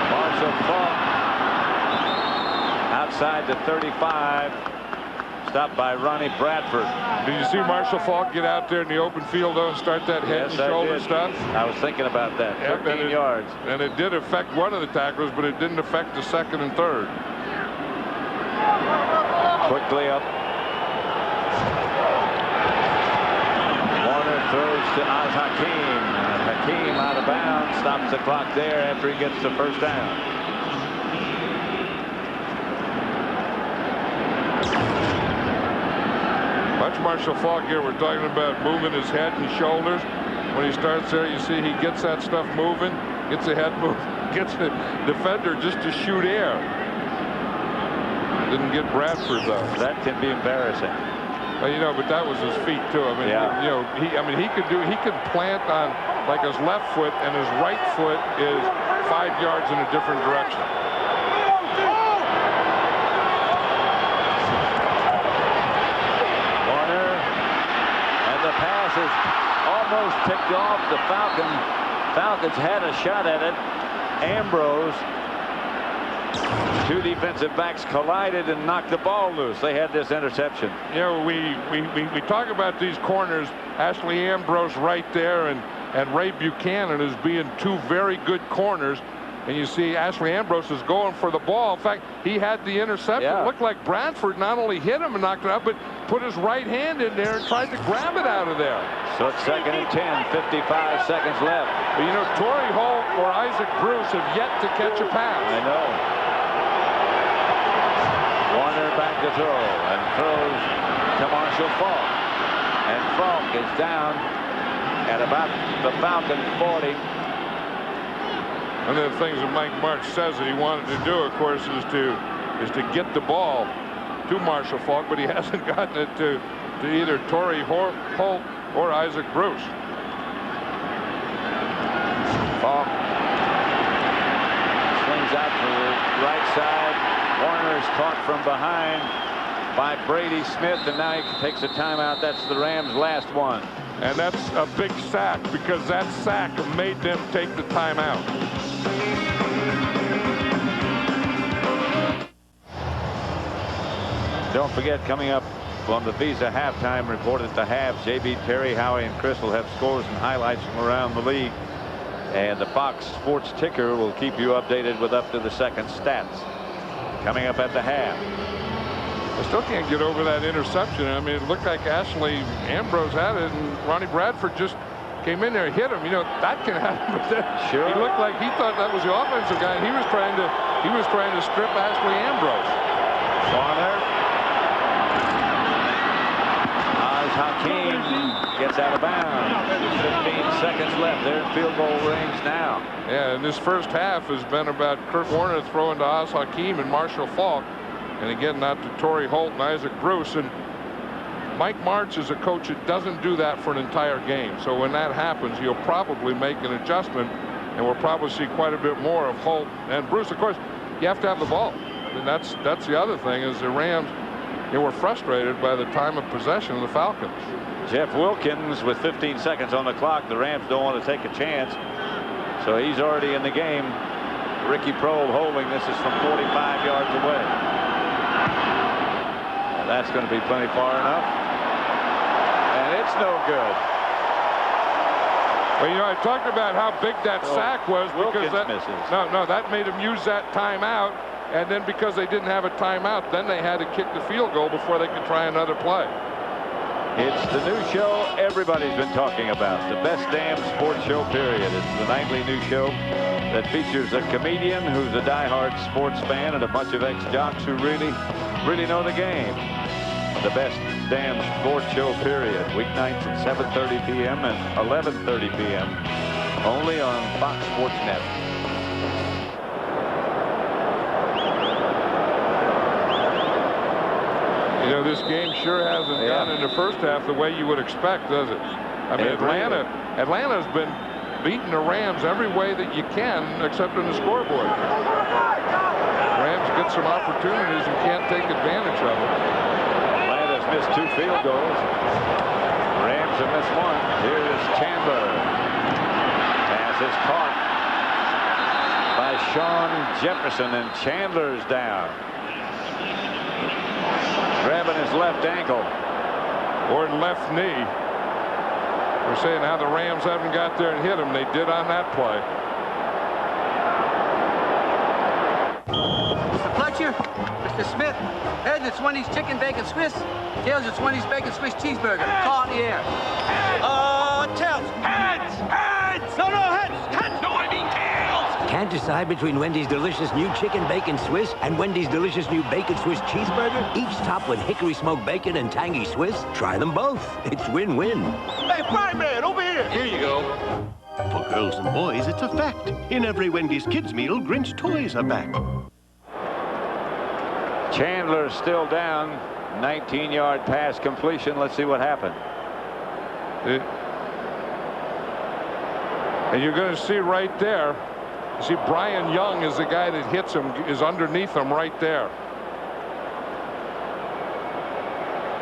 Marshall Falk. Outside the 35. Stopped by Ronnie Bradford. Did you see Marshall Falk get out there in the open field though and start that head and shoulder stuff? I was thinking about that. 13 yards. And it did affect one of the tacklers, but it didn't affect the second and third. Quickly up. Warner throws to Oz Hakeem. Hakeem out of bounds. Stops the clock there after he gets the first down. Watch Marshall Falk here. We're talking about moving his head and shoulders. When he starts there, you see he gets that stuff moving, gets the head moving, gets the defender just to shoot air. Didn't get Bradford though. That can be embarrassing. Well, you know, but that was his feet too. I mean, yeah. You know, he could plant on like his left foot, and his right foot is 5 yards in a different direction. Is almost picked off. The Falcons had a shot at it. Ambrose, two defensive backs collided and knocked the ball loose. They had this interception. You know, we talk about these corners, Ashley Ambrose right there and Ray Buchanan as being two very good corners. And you see Ashley Ambrose is going for the ball. In fact, he had the interception. Yeah. It looked like Bradford not only hit him and knocked it out, but put his right hand in there and tried to grab it out of there. So it's 2nd and 10, 55 seconds left. But you know, Torrey Holt or Isaac Bruce have yet to catch a pass. I know. Warner back to throw and throws to Marshall Falk. And Falk is down at about the Falcon 40. One of the things that Mike Martz says that he wanted to do, of course, is to get the ball to Marshall Falk, but he hasn't gotten it to either Torrey Holt or Isaac Bruce. Falk swings out to the right side. Warner is caught from behind by Brady Smith, and now he takes a timeout. That's the Rams' last one. And that's a big sack, because that sack made them take the timeout. Don't forget, coming up on the Visa halftime report at the halves, J.B. Terry, Howie, and Chris will have scores and highlights from around the league. And the Fox Sports Ticker will keep you updated with up to the second stats. Coming up at the half. I still can't get over that interception. I mean, it looked like Ashley Ambrose had it, and Ronnie Bradford just came in there and hit him. You know, that can happen. Sure. He looked like he thought that was the offensive guy, and he was trying to strip Ashley Ambrose. Warner. Hakeem gets out of bounds. 15 seconds left. They're in field goal range now. Yeah, and this first half has been about Kurt Warner throwing to Oz Hakeem and Marshall Falk. And again, not to Torrey Holt and Isaac Bruce. And Mike Martz is a coach that doesn't do that for an entire game. So when that happens, he'll probably make an adjustment, and we'll probably see quite a bit more of Holt and Bruce. Of course, you have to have the ball. And that's the other thing, is the Rams, they were frustrated by the time of possession of the Falcons. Jeff Wilkins with 15 seconds on the clock. The Rams don't want to take a chance, so he's already in the game. Ricky Prohl holding. This is from 45 yards away. And that's going to be plenty far enough. And it's no good. Well, you know, I talked about how big that sack was because that that made them use that timeout, and then because they didn't have a timeout, then they had to kick the field goal before they could try another play. It's the new show everybody's been talking about, the best damn sports show period. It's the nightly new show that features a comedian who's a diehard sports fan and a bunch of ex-jocks who really know the game. The best damn sports show period, weeknights at 7:30 p.m. and 11:30 p.m. only on Fox Sports Net. You know, this game sure hasn't gone in the first half the way you would expect, does it? I mean, Atlanta's been beating the Rams every way that you can except in the scoreboard. Rams get some opportunities and can't take advantage of them. Missed 2 field goals. Rams have missed 1. Here is Chandler. Pass is caught by Sean Jefferson, and Chandler's down. Grabbing his left ankle. Or left knee. We're saying how the Rams haven't got there and hit him. They did on that play. Mr. Fletcher, Mr. Smith, heads it's Wendy's chicken bacon Swiss. Tails it's Wendy's bacon Swiss cheeseburger. Call in the air. Tails. Heads! Heads! No, heads. Heads! No, I mean tails! Can't decide between Wendy's delicious new chicken bacon Swiss and Wendy's delicious new bacon Swiss cheeseburger? Each topped with hickory smoked bacon and tangy Swiss? Try them both. It's win-win. Hey, Fry Man, over here. Here you go. For girls and boys, it's a fact. In every Wendy's kids meal, Grinch toys are back. Chandler still down. 19-yard pass completion. Let's see what happened. And you're going to see right there, you see Brian Young is the guy that hits him, is underneath him right there.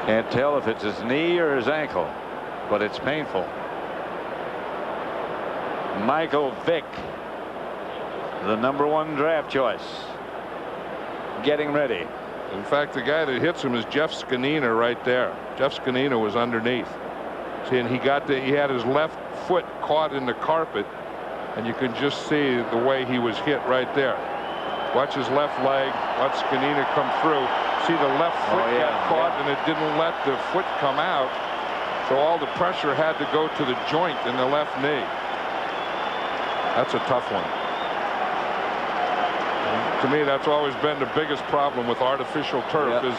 Can't tell if it's his knee or his ankle, but it's painful. Michael Vick, the #1 draft choice, getting ready. In fact, the guy that hits him is Jeff Skanina right there. Jeff Skanina was underneath. See, and he had his left foot caught in the carpet, and you can just see the way he was hit right there. Watch his left leg. Watch Skanina come through. See, the left foot got caught, and it didn't let the foot come out. So all the pressure had to go to the joint in the left knee. That's a tough one. To me, that's always been the biggest problem with artificial turf, is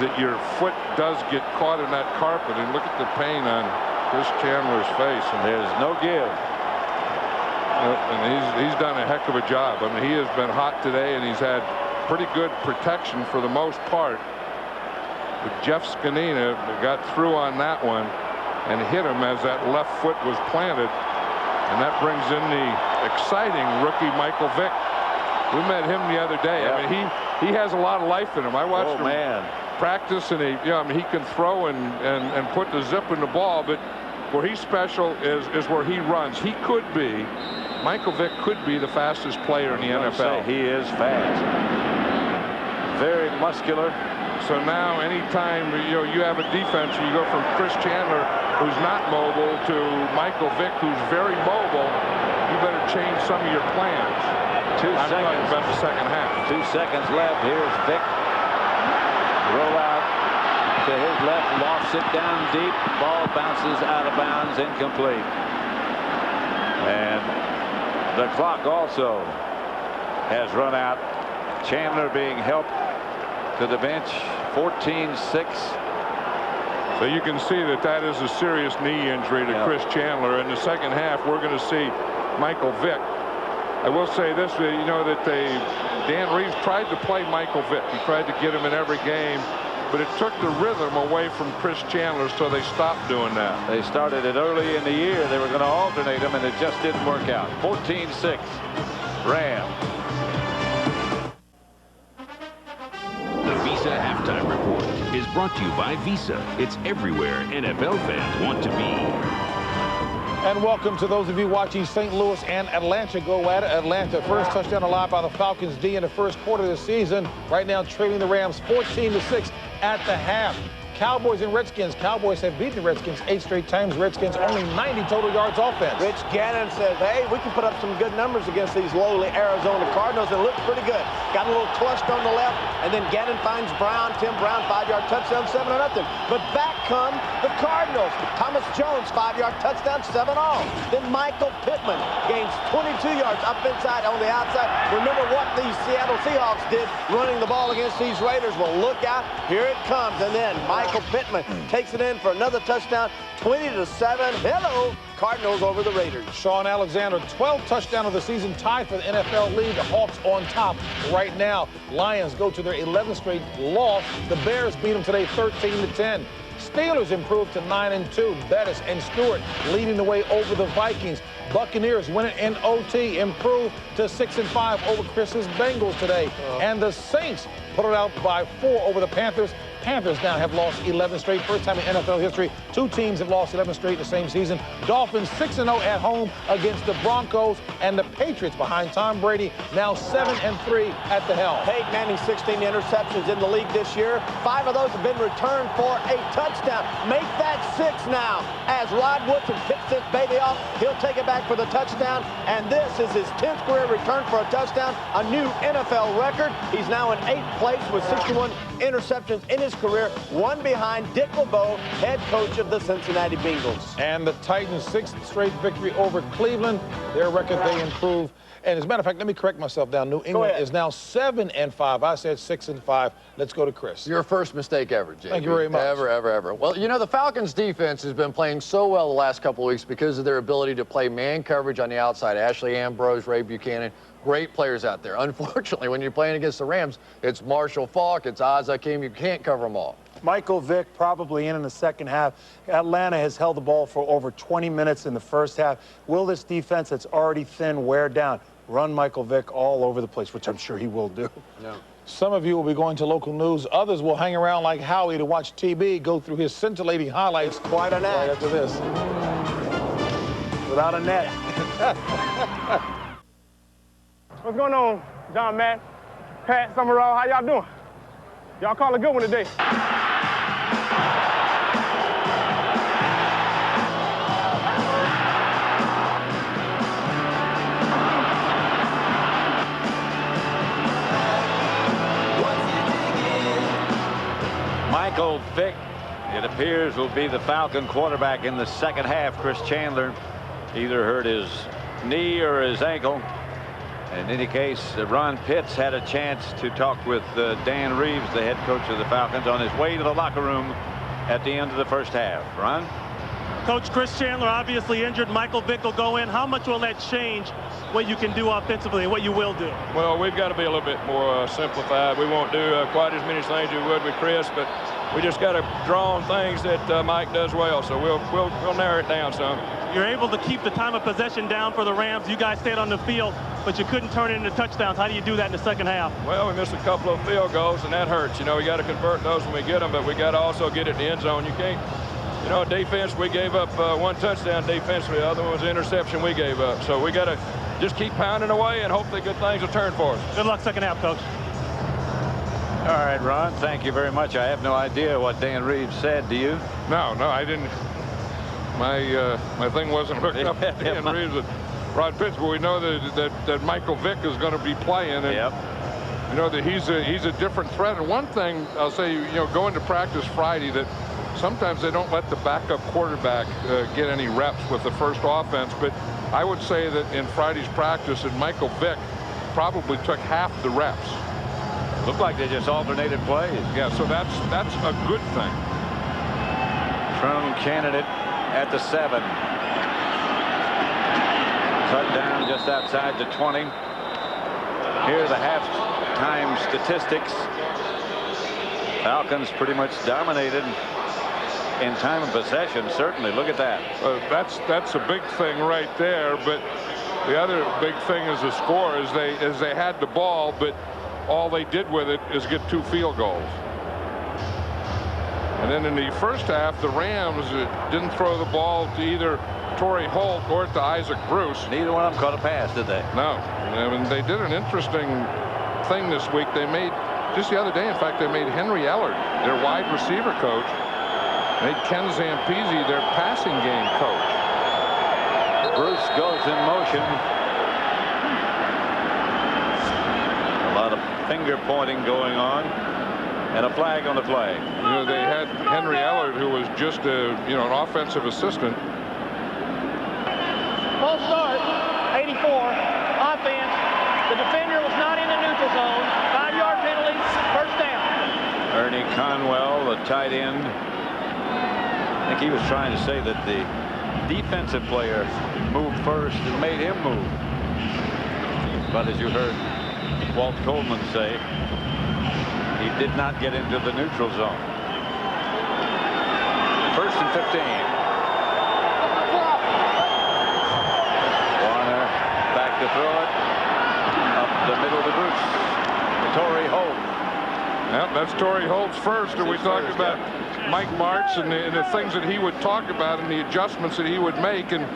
that your foot does get caught in that carpet. And look at the pain on Chris Chandler's face. And there's no give. And he's done a heck of a job. I mean, he has been hot today, and he's had pretty good protection for the most part. But Jeff Skanina got through on that one and hit him as that left foot was planted. And that brings in the exciting rookie Michael Vick. We met him the other day. I mean, he has a lot of life in him. I watched him practice, and I mean, he can throw and put the zip in the ball, but where he's special is where he runs. He could be, Michael Vick could be the fastest player in the NFL. He is fast. Very muscular. So now anytime you have a defense, you go from Chris Chandler, who's not mobile, to Michael Vick, who's very mobile, you better change some of your plans. I'm talking about the second half. 2 seconds left. Here's Vick. Roll out to his left, lofts it down deep. Ball bounces out of bounds, incomplete. And the clock also has run out. Chandler being helped to the bench. 14-6. So you can see that is a serious knee injury to Chris Chandler. In the second half, we're going to see Michael Vick. I will say this, you know, that Dan Reeves tried to play Michael Vick. He tried to get him in every game, but it took the rhythm away from Chris Chandler, so they stopped doing that. They started it early in the year. They were going to alternate him, and it just didn't work out. 14-6, Rams. The Visa Halftime Report is brought to you by Visa. It's everywhere NFL fans want to be. And welcome to those of you watching St. Louis and Atlanta go at it. Atlanta, first touchdown allowed by the Falcons D in the first quarter of the season. Right now trailing the Rams 14-6 at the half. Cowboys and Redskins. Cowboys have beaten the Redskins 8 straight times. Redskins only 90 total yards offense. Rich Gannon says, hey, we can put up some good numbers against these lowly Arizona Cardinals. It looks pretty good. Got a little clutched on the left, and then Gannon finds Brown. Tim Brown, 5-yard touchdown, 7-0. But back come the Cardinals. Thomas Jones, 5-yard touchdown, 7-0. Then Michael Pittman gains 22 yards up inside on the outside. Remember what the Seattle Seahawks did running the ball against these Raiders. Well, look out. Here it comes. And then Michael Pittman takes it in for another touchdown, 20-7. Hello, Cardinals over the Raiders. Sean Alexander, 12th touchdown of the season, tied for the NFL lead. The Hawks on top right now. Lions go to their 11th straight loss. The Bears beat them today 13-10. Steelers improved to 9-2. Bettis and Stewart leading the way over the Vikings. Buccaneers winning in OT, improved to 6-5 over Chris's Bengals today. And the Saints put it out by 4 over the Panthers. Panthers now have lost 11 straight. First time in NFL history, 2 teams have lost 11 straight in the same season. Dolphins 6-0 at home against the Broncos, and the Patriots behind Tom Brady now 7-3 at the helm. Peyton Manning, 16 interceptions in the league this year. 5 of those have been returned for a touchdown. Make that 6 now. As Rod Woodson picks this baby off, he'll take it back for the touchdown, and this is his 10th career return for a touchdown, a new NFL record. He's now in 8th place with 61 interceptions in his career, 1 behind Dick LeBeau, head coach of the Cincinnati Bengals. And the Titans' 6th straight victory over Cleveland. Their record, they improve. And as a matter of fact, let me correct myself now. New England is now 7-5. I said 6-5. Let's go to Chris. Your first mistake ever, JB. Thank you very much. Ever. Well, you know, the Falcons' defense has been playing so well the last couple of weeks because of their ability to play man coverage on the outside. Ashley Ambrose, Ray Buchanan, great players out there. Unfortunately, when you're playing against the Rams, it's Marshall Faulk, it's Oz Hakeem. You can't cover them all. Michael Vick probably in the second half. Atlanta has held the ball for over 20 minutes in the first half. Will this defense that's already thin wear down? Run Michael Vick all over the place, which I'm sure he will do. No. Some of you will be going to local news. Others will hang around like Howie to watch TB go through his scintillating highlights. It's quite an act. Right after this. Without a net. What's going on, John, Matt, Pat, Summerall? How y'all doing? Y'all call a good one today. Michael Vick, it appears, will be the Falcon quarterback in the second half. Chris Chandler either hurt his knee or his ankle. In any case, Ron Pitts had a chance to talk with Dan Reeves, the head coach of the Falcons, on his way to the locker room at the end of the first half. Ron? Coach, Chris Chandler obviously injured. Michael Vick will go in. How much will that change what you can do offensively and what you will do? Well, we've got to be a little bit more simplified. We won't do quite as many things we would with Chris, but we just got to draw on things that Mike does well. So we'll narrow it down some. You're able to keep the time of possession down for the Rams. You guys stayed on the field, but you couldn't turn it into touchdowns. How do you do that in the second half? Well, we missed a couple of field goals, and that hurts. You know, we got to convert those when we get them, but we got to also get it in the end zone. You can't, you know, defense, we gave up 1 touchdown defensively. The other one was an interception we gave up. So we got to just keep pounding away and hope that good things will turn for us. Good luck second half, Coach. All right, Ron, thank you very much. I have no idea what Dan Reeves said. Do you? No, I didn't. My thing wasn't hooked up to Dan Reeves and Rod Pitts, but we know that Michael Vick is going to be playing, and you know that he's a different threat. And one thing I'll say, you know, going to practice Friday, that sometimes they don't let the backup quarterback get any reps with the first offense, but I would say that in Friday's practice, and Michael Vick probably took half the reps. Looked like they just alternated plays. Yeah, so that's a good thing. Trump candidate at the 7. Cut down just outside the 20. Here are the halftime statistics. Falcons pretty much dominated in time of possession, certainly. Look at that. That's a big thing right there, but the other big thing is the score is they had the ball, but all they did with it is get 2 field goals. And then in the first half, the Rams didn't throw the ball to either Torrey Holt or to Isaac Bruce. Neither one of them caught a pass, did they? No. I mean, they did an interesting thing this week. They made, just the other day, in fact, they made Henry Ellard, their wide receiver coach, made Ken Zampese their passing game coach. Bruce goes in motion. A lot of finger pointing going on, and a flag on the play. You know, they had Henry Ellard, who was just an offensive assistant. False start, 84, offense. The defender was not in the neutral zone. 5-yard penalty, first down. Ernie Conwell, the tight end. I think he was trying to say that the defensive player moved first and made him move. But as you heard Walt Coleman say, he did not get into the neutral zone. First and 15. Warner back to throw it. Up the middle to Bruce. Torrey Holt. Yep, that's Torrey Holt's first. And we talked about Mike Martz and the things that he would talk about and the adjustments that he would make. And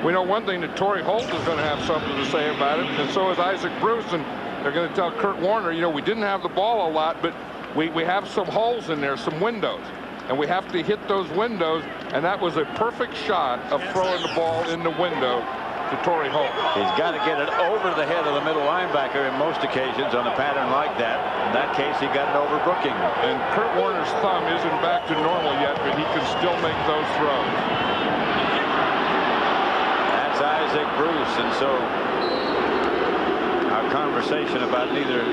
we know one thing, that Torrey Holt is going to have something to say about it. And so is Isaac Bruce. And they're going to tell Kurt Warner, you know, we didn't have the ball a lot, but we have some holes in there, some windows. And we have to hit those windows. And that was a perfect shot of throwing the ball in the window to Torrey Holt. He's got to get it over the head of the middle linebacker in most occasions on a pattern like that. In that case, he got it over Brooking. And Kurt Warner's thumb isn't back to normal yet, but he can still make those throws. That's Isaac Bruce. And so our conversation about neither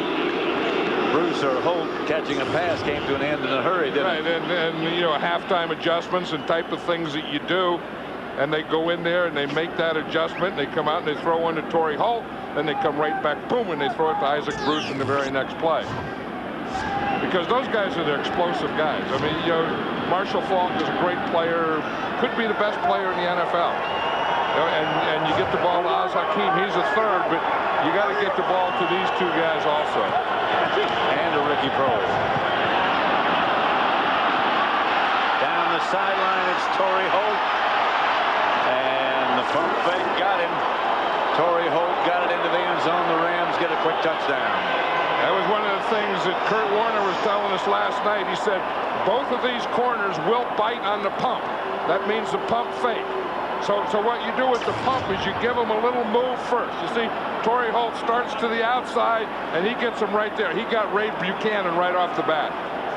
Bruce or Holt catching a pass came to an end in a hurry, didn't it? Right, and you know, halftime adjustments and type of things that you do. And they go in there and they make that adjustment. They come out and they throw one to Torrey Holt. Then they come right back, boom, and they throw it to Isaac Bruce in the very next play. Because those guys are the explosive guys. I mean, you know, Marshall Faulk is a great player, could be the best player in the NFL. You know, and you get the ball to Oz Hakeem, he's a third, but you got to get the ball to these two guys also. And to Ricky Proehl. Down the sideline, it's Torrey Holt. And the pump fake got him. Torrey Holt got it into the end zone. The Rams get a quick touchdown. That was one of the things that Kurt Warner was telling us last night. He said, both of these corners will bite on the pump. That means the pump fake. So what you do with the pump is you give them a little move first. You see, Torrey Holt starts to the outside, and he gets him right there. He got Ray Buchanan right off the bat.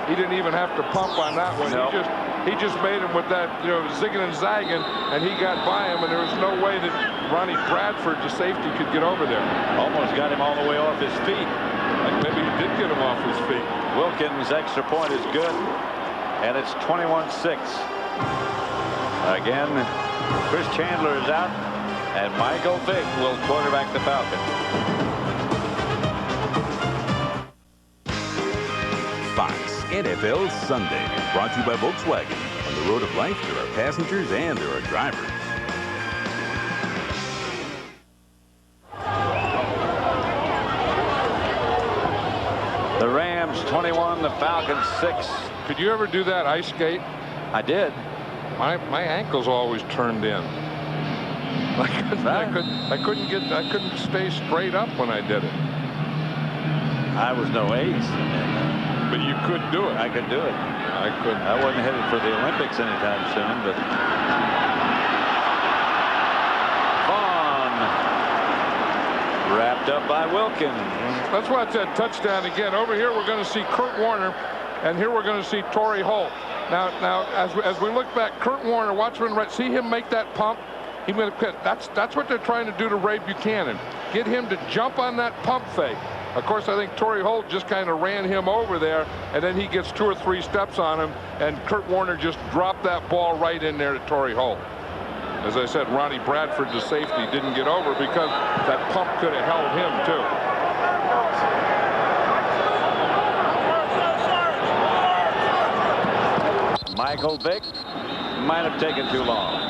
He didn't even have to pump on that one. No. He just made him with that, you know, zigging and zagging, and he got by him, and there was no way that Ronnie Bradford, the safety, could get over there. Almost got him all the way off his feet. Like maybe he did get him off his feet. Wilkins' extra point is good, and it's 21-6. Again, Chris Chandler is out, and Michael Vick will quarterback the Falcons. Fox NFL Sunday, brought to you by Volkswagen. On the road of life, there are passengers and there are drivers. The Rams 21, the Falcons 6. Could you ever do that ice skate? I did. My ankles always turned in. I couldn't stay straight up when I did it. I was no ace. But you could do it. I could do it. I couldn't. I wasn't headed for the Olympics anytime soon, but Vaughn wrapped up by Wilkins. That's why it's that touchdown again. Over here we're going to see Kurt Warner, and here we're going to see Torrey Holt. Now as we look back, Kurt Warner, watch him right. See him make that pump. That's what they're trying to do to Ray Buchanan. Get him to jump on that pump fake. Of course, I think Torrey Holt just kind of ran him over there, and then he gets 2 or 3 steps on him, and Kurt Warner just dropped that ball right in there to Torrey Holt. As I said, Ronnie Bradford, the safety, didn't get over because that pump could have held him, too. Michael Vick might have taken too long.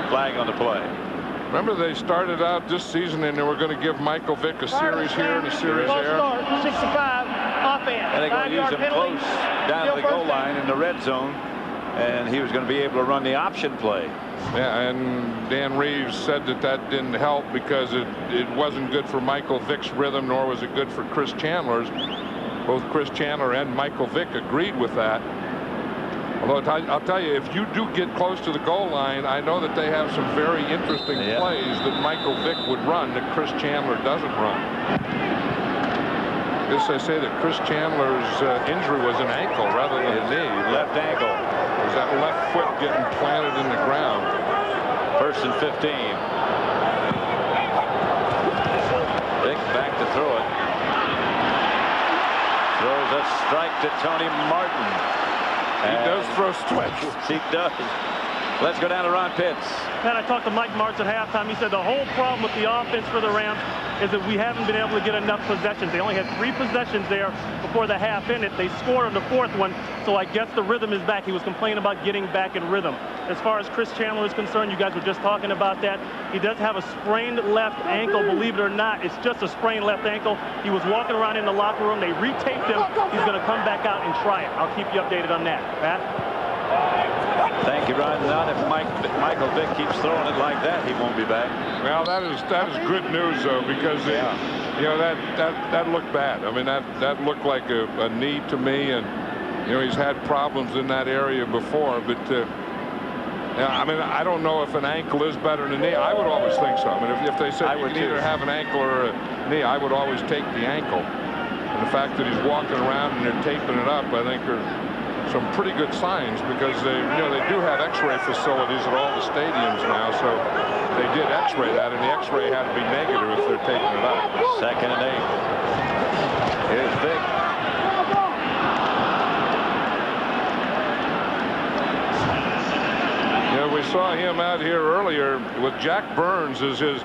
Flag on the play. Remember, they started out this season and they were going to give Michael Vick a series here and a series there. 65, offense. And they're going to use him close down to the goal line in the red zone. and he was going to be able to run the option play. Yeah, and Dan Reeves said that that didn't help because it wasn't good for Michael Vick's rhythm, nor was it good for Chris Chandler's. Both Chris Chandler and Michael Vick agreed with that. Although I'll tell you, if you do get close to the goal line, I know that they have some very interesting plays that Michael Vick would run that Chris Chandler doesn't run. I guess I say that Chris Chandler's injury was an ankle rather than a knee. Left ankle. Was that left foot getting planted in the ground? 1st and 15. Vick back to throw it. Throws a strike to Tony Martin. He does throw strikes. He does. Let's go down to Ron Pitts. Pat, I talked to Mike Martz at halftime. He said the whole problem with the offense for the Rams is that we haven't been able to get enough possessions. They only had 3 possessions there before the half ended. They scored on the 4th one, so I guess the rhythm is back. He was complaining about getting back in rhythm. As far as Chris Chandler is concerned, you guys were just talking about that. He does have a sprained left ankle, believe it or not. It's just a sprained left ankle. He was walking around in the locker room. They retaped him. He's going to come back out and try it. I'll keep you updated on that. Pat? Thank you, Ron. Not if Michael Vick keeps throwing it like that, he won't be back. Well, that is good news, though, because you know that looked bad. I mean, that looked like a knee to me, and you know he's had problems in that area before. But yeah, I mean, I don't know if an ankle is better than a knee. I would always think so. I mean, if they said you can either have an ankle or a knee, I would always take the ankle. And the fact that he's walking around and they're taping it up, I think are some pretty good signs, because they do have X-ray facilities at all the stadiums now, so they did X-ray that, and the X-ray had to be negative if they're taking it up. 2nd and 8. Here's Vick. You know, we saw him out here earlier with Jack Burns as his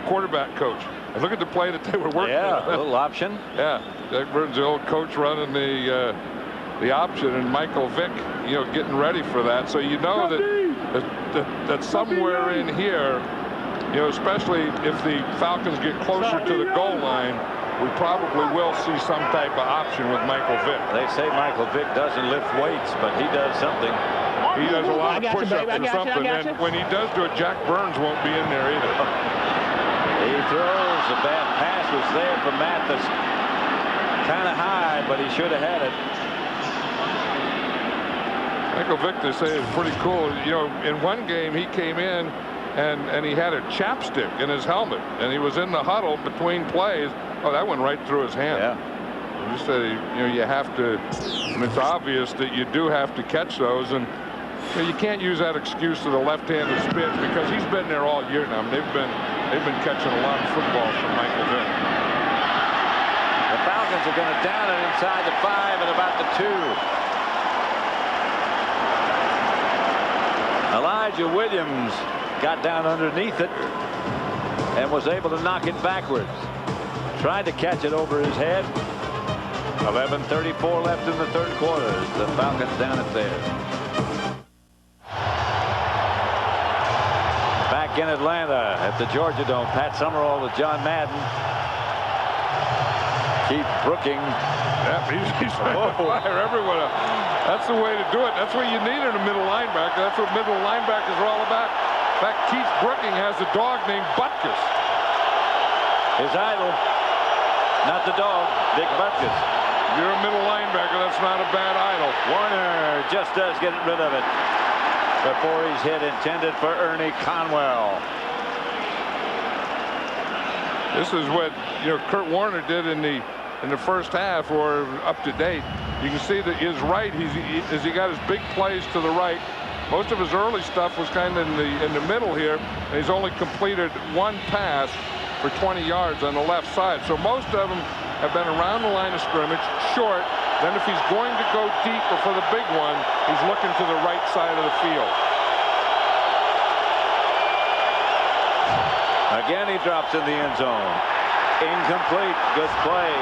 quarterback coach. And look at the play that they were working. Yeah, a little option. Yeah, Jack Burns, the old coach, running the option, and Michael Vick, you know, getting ready for that. So you know that somewhere in here, you know, especially if the Falcons get closer to the goal line, we probably will see some type of option with Michael Vick. They say Michael Vick doesn't lift weights, but he does something. He does a lot of push-ups or something, and when he does do it, Jack Burns won't be in there either. He throws. A bad pass was there for Mathis. Kind of high, but he should have had it. Michael Vick, they say, is pretty cool. You know, in one game he came in and he had a chapstick in his helmet, and he was in the huddle between plays. Oh, that went right through his hand. Yeah. You said, you know, you have to, and it's obvious that you do have to catch those, and you know, you can't use that excuse to the left-handed spins, because he's been there all year now. I mean, they've been catching a lot of footballs from Michael Vick. The Falcons are going to down it inside the 5 and about the 2. Elijah Williams got down underneath it and was able to knock it backwards. Tried to catch it over his head. 11:34 left in the 3rd quarter. The Falcons down it there. Back in Atlanta at the Georgia Dome. Pat Summerall with John Madden. Keith Brooking. Yep, he's fire everyone. That's the way to do it. That's what you need in a middle linebacker. That's what middle linebackers are all about. In fact, Keith Brooking has a dog named Butkus. His idol, not the dog, Dick Butkus. You're a middle linebacker. That's not a bad idol. Warner just does get rid of it before he's hit, intended for Ernie Conwell. This is what, you know, Kurt Warner did in the first half, or up to date. You can see that his right, he got his big plays to the right. Most of his early stuff was kind of in the middle here, and he's only completed 1 pass for 20 yards on the left side. So most of them have been around the line of scrimmage, short. Then if he's going to go deep or for the big one, he's looking to the right side of the field. Again, he drops in the end zone. Incomplete. Good play.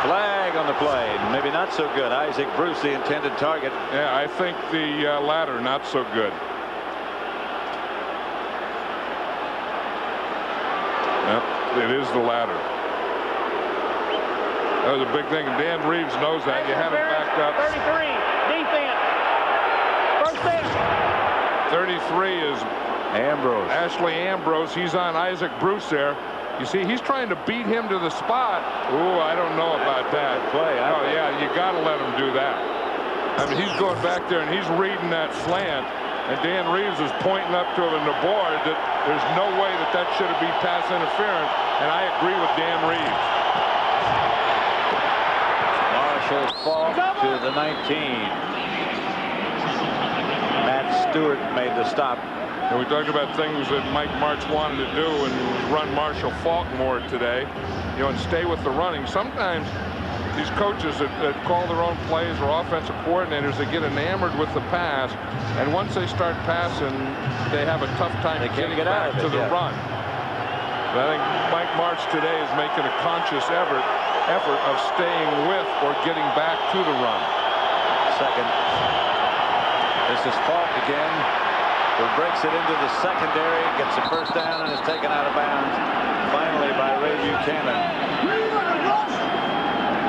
Flag on the play. Maybe not so good. Isaac Bruce, the intended target. Yeah, I think the latter, not so good. Yep, it is the latter. That was a big thing, and Dan Reeves knows that. You have it backed up. 33, defense. there. 33 is Ambrose. Ashley Ambrose. He's on Isaac Bruce there. You see, he's trying to beat him to the spot. Ooh, I don't know about that. Play. Oh, yeah, you got to let him do that. I mean, he's going back there, and he's reading that slant. And Dan Reeves is pointing up to him in the board that there's no way that that should have been pass interference. And I agree with Dan Reeves. Marshall Falk to the 19. Matt Stewart made the stop. And we talked about things that Mike Martz wanted to do and run Marshall Falk more today, you know, and stay with the running. Sometimes these coaches that call their own plays or offensive coordinators, they get enamored with the pass, and once they start passing, they have a tough time getting back to the run. But I think Mike Martz today is making a conscious effort of staying with or getting back to the run. Second. This is Falk again, who breaks it into the secondary, gets the first down, and is taken out of bounds finally by Ray Buchanan.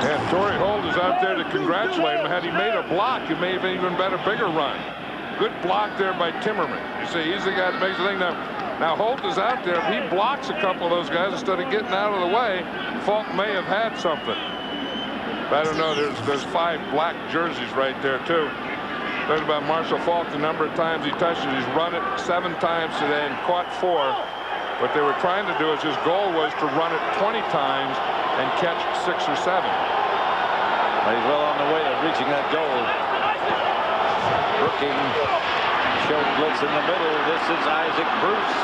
And Torrey Holt is out there to congratulate him. Had he made a block, he may have even been a bigger run. Good block there by Timmerman. You see, he's the guy that makes the thing. Now Holt is out there. If he blocks a couple of those guys instead of getting out of the way, Falk may have had something. But I don't know. There's 5 black jerseys right there, too. Talking about Marshall Falk, the number of times he touched it. He's run it 7 times today and caught 4. What they were trying to do is his goal was to run it 20 times and catch 6 or 7. Well, he's well on the way to reaching that goal. Brooking showed blitz in the middle. This is Isaac Bruce.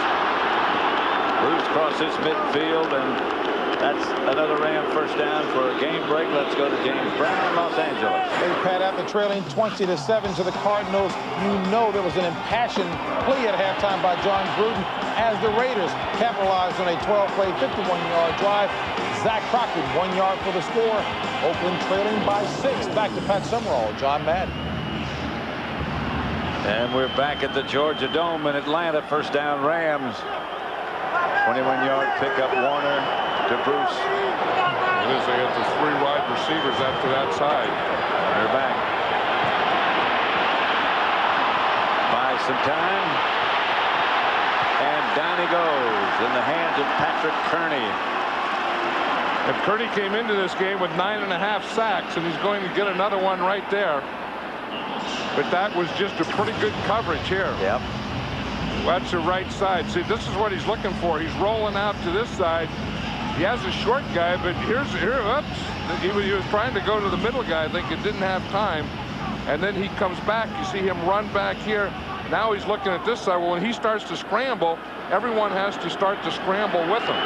Bruce crosses midfield, and that's another Ram first down for a game break. Let's go to James Brown, Los Angeles. They pad out the trailing 20-7 to the Cardinals. You know there was an impassioned plea at halftime by John Gruden as the Raiders capitalized on a 12-play, 51-yard drive. Zach Crockett, 1 yard for the score. Oakland trailing by 6. Back to Pat Summerall, John Madden. And we're back at the Georgia Dome in Atlanta. First down Rams. 21-yard pickup, Warner to Bruce. It is. They got the 3 wide receivers out to that side. They're back. Buy some time. And down he goes in the hands of Patrick Kearney. And Kearney came into this game with 9.5 sacks, and he's going to get another one right there. But that was just a pretty good coverage here. Yep. That's the right side. See, this is what he's looking for. He's rolling out to this side. He has a short guy, but oops. He was trying to go to the middle guy. I think it didn't have time. And then he comes back. You see him run back here. Now he's looking at this side. Well, when he starts to scramble, everyone has to start to scramble with him.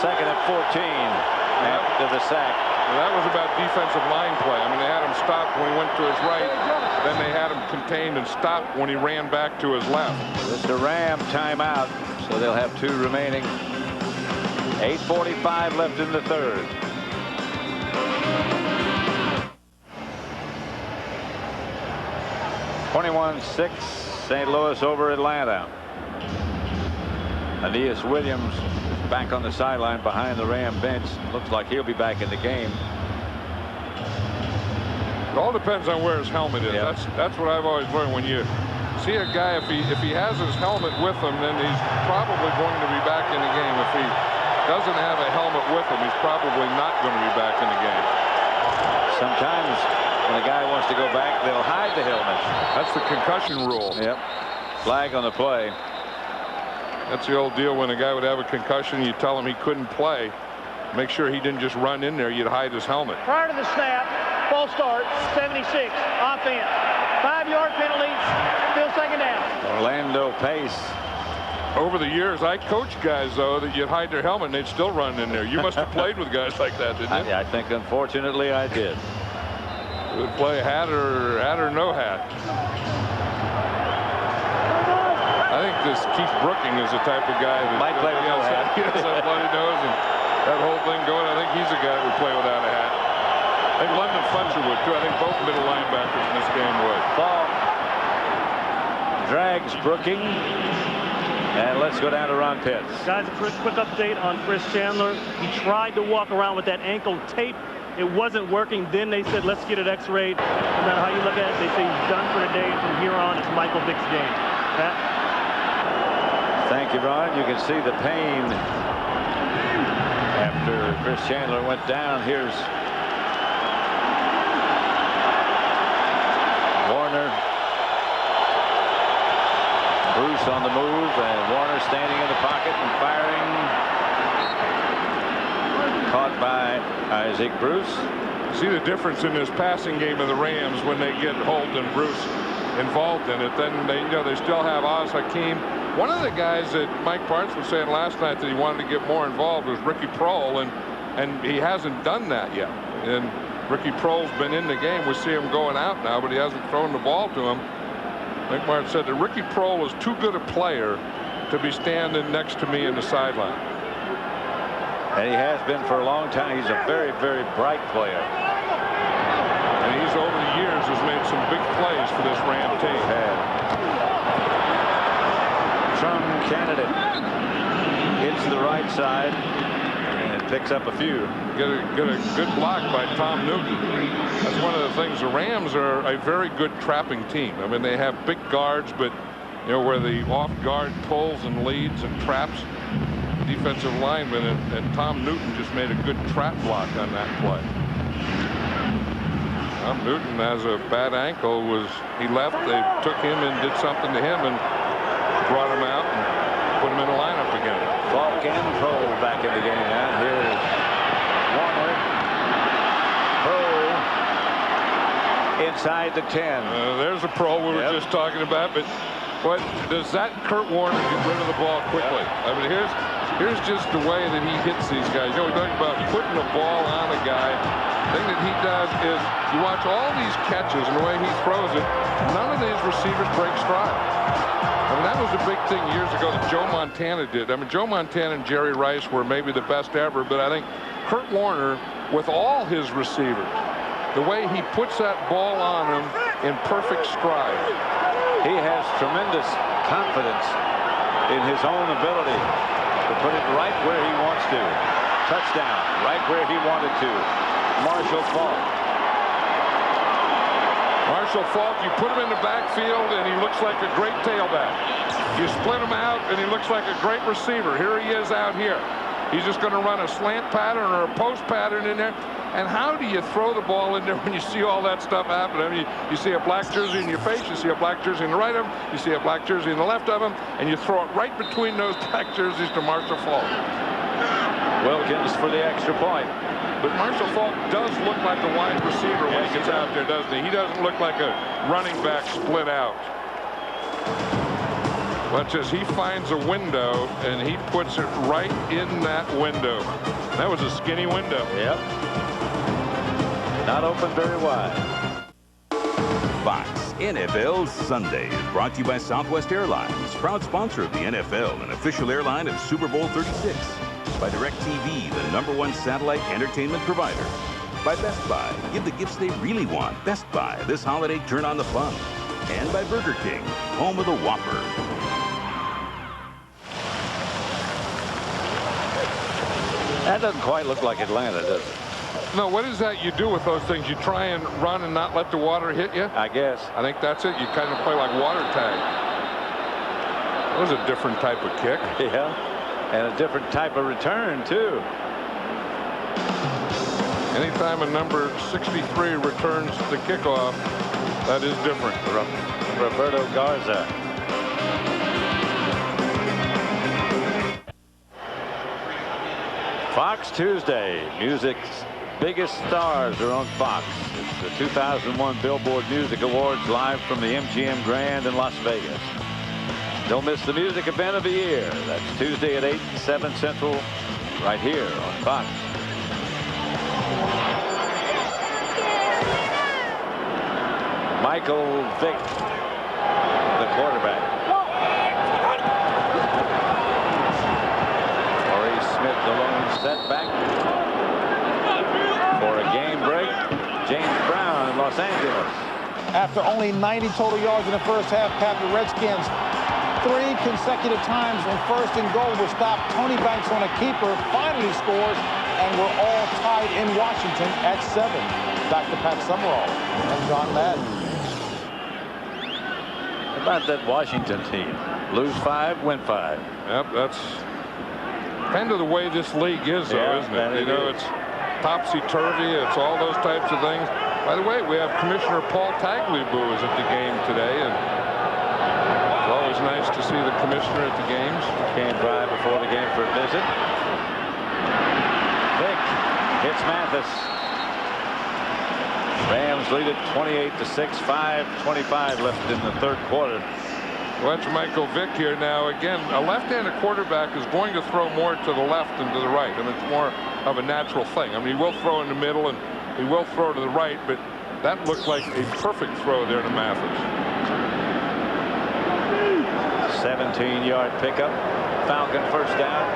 Second at 14 after the sack. Well, that was about defensive line play. I mean, they had him stopped when he went to his right. Then they had him contained and stopped when he ran back to his left. This is the Ram timeout, so they'll have 2 remaining. 8:45 left in the third. (21-6) St. Louis over Atlanta. Aeneas Williams is back on the sideline behind the Ram bench. Looks like he'll be back in the game. It all depends on where his helmet is. Yep. That's what I've always learned. When you see a guy, if he has his helmet with him, then he's probably going to be back in the game. If he doesn't have a helmet with him, he's probably not going to be back in the game. Sometimes when a guy wants to go back, they'll hide the helmet. That's the concussion rule. Yep. Flag on the play. That's the old deal. When a guy would have a concussion, you tell him he couldn't play. Make sure he didn't just run in there. You'd hide his helmet. Prior to the snap, false start, 76, offense. 5-yard penalty, still second down. Orlando Pace. Over the years, I coached guys, though, that you'd hide their helmet and they'd still run in there. You must have played with guys like that, didn't you? I think, unfortunately, I did. Would play hat or no hat. I think this Keith Brooking is the type of guy that might play with no hat. He has that bloody nose and that whole thing going. I think he's a guy that would play without a hat. I think London Fletcher would, too. I think both middle linebackers in this game would. Ball drags Brooking. And let's go down to Ron Pitts. Guys, a quick update on Chris Chandler. He tried to walk around with that ankle tape. It wasn't working. Then they said, let's get it x-rayed. No matter how you look at it, they say he's done for the day. And from here on, it's Michael Vick's game. Pat? Thank you, Ron. You can see the pain after Chris Chandler went down. Here's Warner. Bruce on the move, and Warner standing in the pocket and firing. Caught by Isaac Bruce. See the difference in this passing game of the Rams when they get Holt and Bruce involved in it. Then they still have Oz Hakeem. One of the guys that Mike Parks was saying last night that he wanted to get more involved was Ricky Prohl, and he hasn't done that yet. And Ricky Prohl's been in the game. We see him going out now, but he hasn't thrown the ball to him. Mike Martin said that Ricky Prohl is too good a player to be standing next to me in the sideline. And he has been for a long time. He's a very, very bright player. And he's over the years has made some big plays for this Ram team. Trump candidate hits the right side and picks up a few. Get a good block by Tom Newton. That's one of the things. The Rams are a very good trapping team. I mean, they have big guards, but where the off guard pulls and leads and traps defensive linemen, and Tom Newton just made a good trap block on that play. Tom Newton has a bad ankle. He left, they took him and did something to him and brought him out and put him in the lineup again. Falk and Prohl back in the game now. Here's Warner. Prohl inside the 10. There's a Prohl we were just talking about, but does that Kurt Warner get rid of the ball quickly? I mean, here's just the way that he hits these guys. We're talking about putting the ball on a guy. The thing that he does is you watch all these catches and the way he throws it, none of these receivers break stride. I mean, that was a big thing years ago that Joe Montana did. I mean, Joe Montana and Jerry Rice were maybe the best ever, but I think Kurt Warner, with all his receivers, the way he puts that ball on them in perfect stride. He has tremendous confidence in his own ability to put it right where he wants to. Touchdown, right where he wanted to. Marshall Faulk. Marshall Faulk, you put him in the backfield and he looks like a great tailback. You split him out and he looks like a great receiver. Here he is out here. He's just going to run a slant pattern or a post pattern in there. And how do you throw the ball in there when you see all that stuff happen? I mean, you see a black jersey in your face, you see a black jersey in the right of him, you see a black jersey in the left of him, and you throw it right between those black jerseys to Marshall Faulk. Wilkins for the extra point. But Marshall Faulk does look like a wide receiver when he gets out there, doesn't he? He doesn't look like a running back split out. Watch as he finds a window, and he puts it right in that window. That was a skinny window. Yep. Not open very wide. Fox NFL Sunday is brought to you by Southwest Airlines, proud sponsor of the NFL and official airline of Super Bowl 36. By DirecTV, the #1 satellite entertainment provider. By Best Buy, give the gifts they really want. Best Buy, this holiday, turn on the fun. And by Burger King, home of the Whopper. That doesn't quite look like Atlanta, does it? No, what is that you do with those things? You try and run and not let the water hit you? I guess. I think that's it. You kind of play like water tag. That was a different type of kick. Yeah, and a different type of return, too. Anytime a number 63 returns the kickoff, that is different. Roberto Garza. Fox Tuesday. Music's biggest stars are on Fox. It's the 2001 Billboard Music Awards live from the MGM Grand in Las Vegas. Don't miss the music event of the year. That's Tuesday at 8, 7 Central, right here on Fox. Michael Vick, the quarterback. The lone setback for a game break. James Brown in Los Angeles. After only 90 total yards in the first half, Pat, the Redskins 3 consecutive times when first and goal will stop. Tony Banks on a keeper finally scores and we're all tied in Washington at 7. Back to Pat Summerall and John Madden. About that Washington team. Lose 5, win 5. Yep, that's kind of the way this league is, though, isn't it? You know, it's topsy-turvy. It's all those types of things. By the way, we have Commissioner Paul Tagliabue is at the game today, and it's always nice to see the commissioner at the games. Came by before the game for a visit. Vick hits Mathis. Rams lead it 28-6. 5:25 left in the third quarter. Watch Michael Vick here now. Again, a left-handed quarterback is going to throw more to the left than to the right. I mean, it's more of a natural thing. I mean, he will throw in the middle and he will throw to the right, but that looked like a perfect throw there to Mathis. 17-yard pickup. Falcon first down.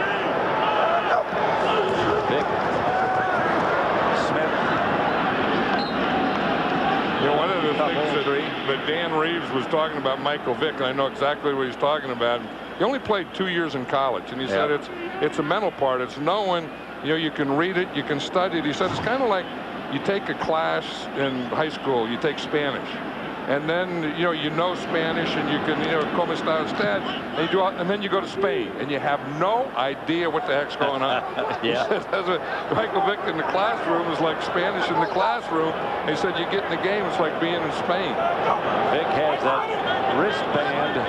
Vick. Smith. You know, one of the things that Dan Reeves was talking about Michael Vick, and I know exactly what he's talking about. He only played 2 years in college, and he said it's a mental part. It's knowing, you know, you can read it, you can study it. He said it's kind of like you take a class in high school, you take Spanish, and then you know Spanish, and you can como está usted, and then you go to Spain, and you have no idea what the heck's going on. Yeah. Michael Vick in the classroom is like Spanish in the classroom. He said you get in the game, it's like being in Spain. Vick has that wristband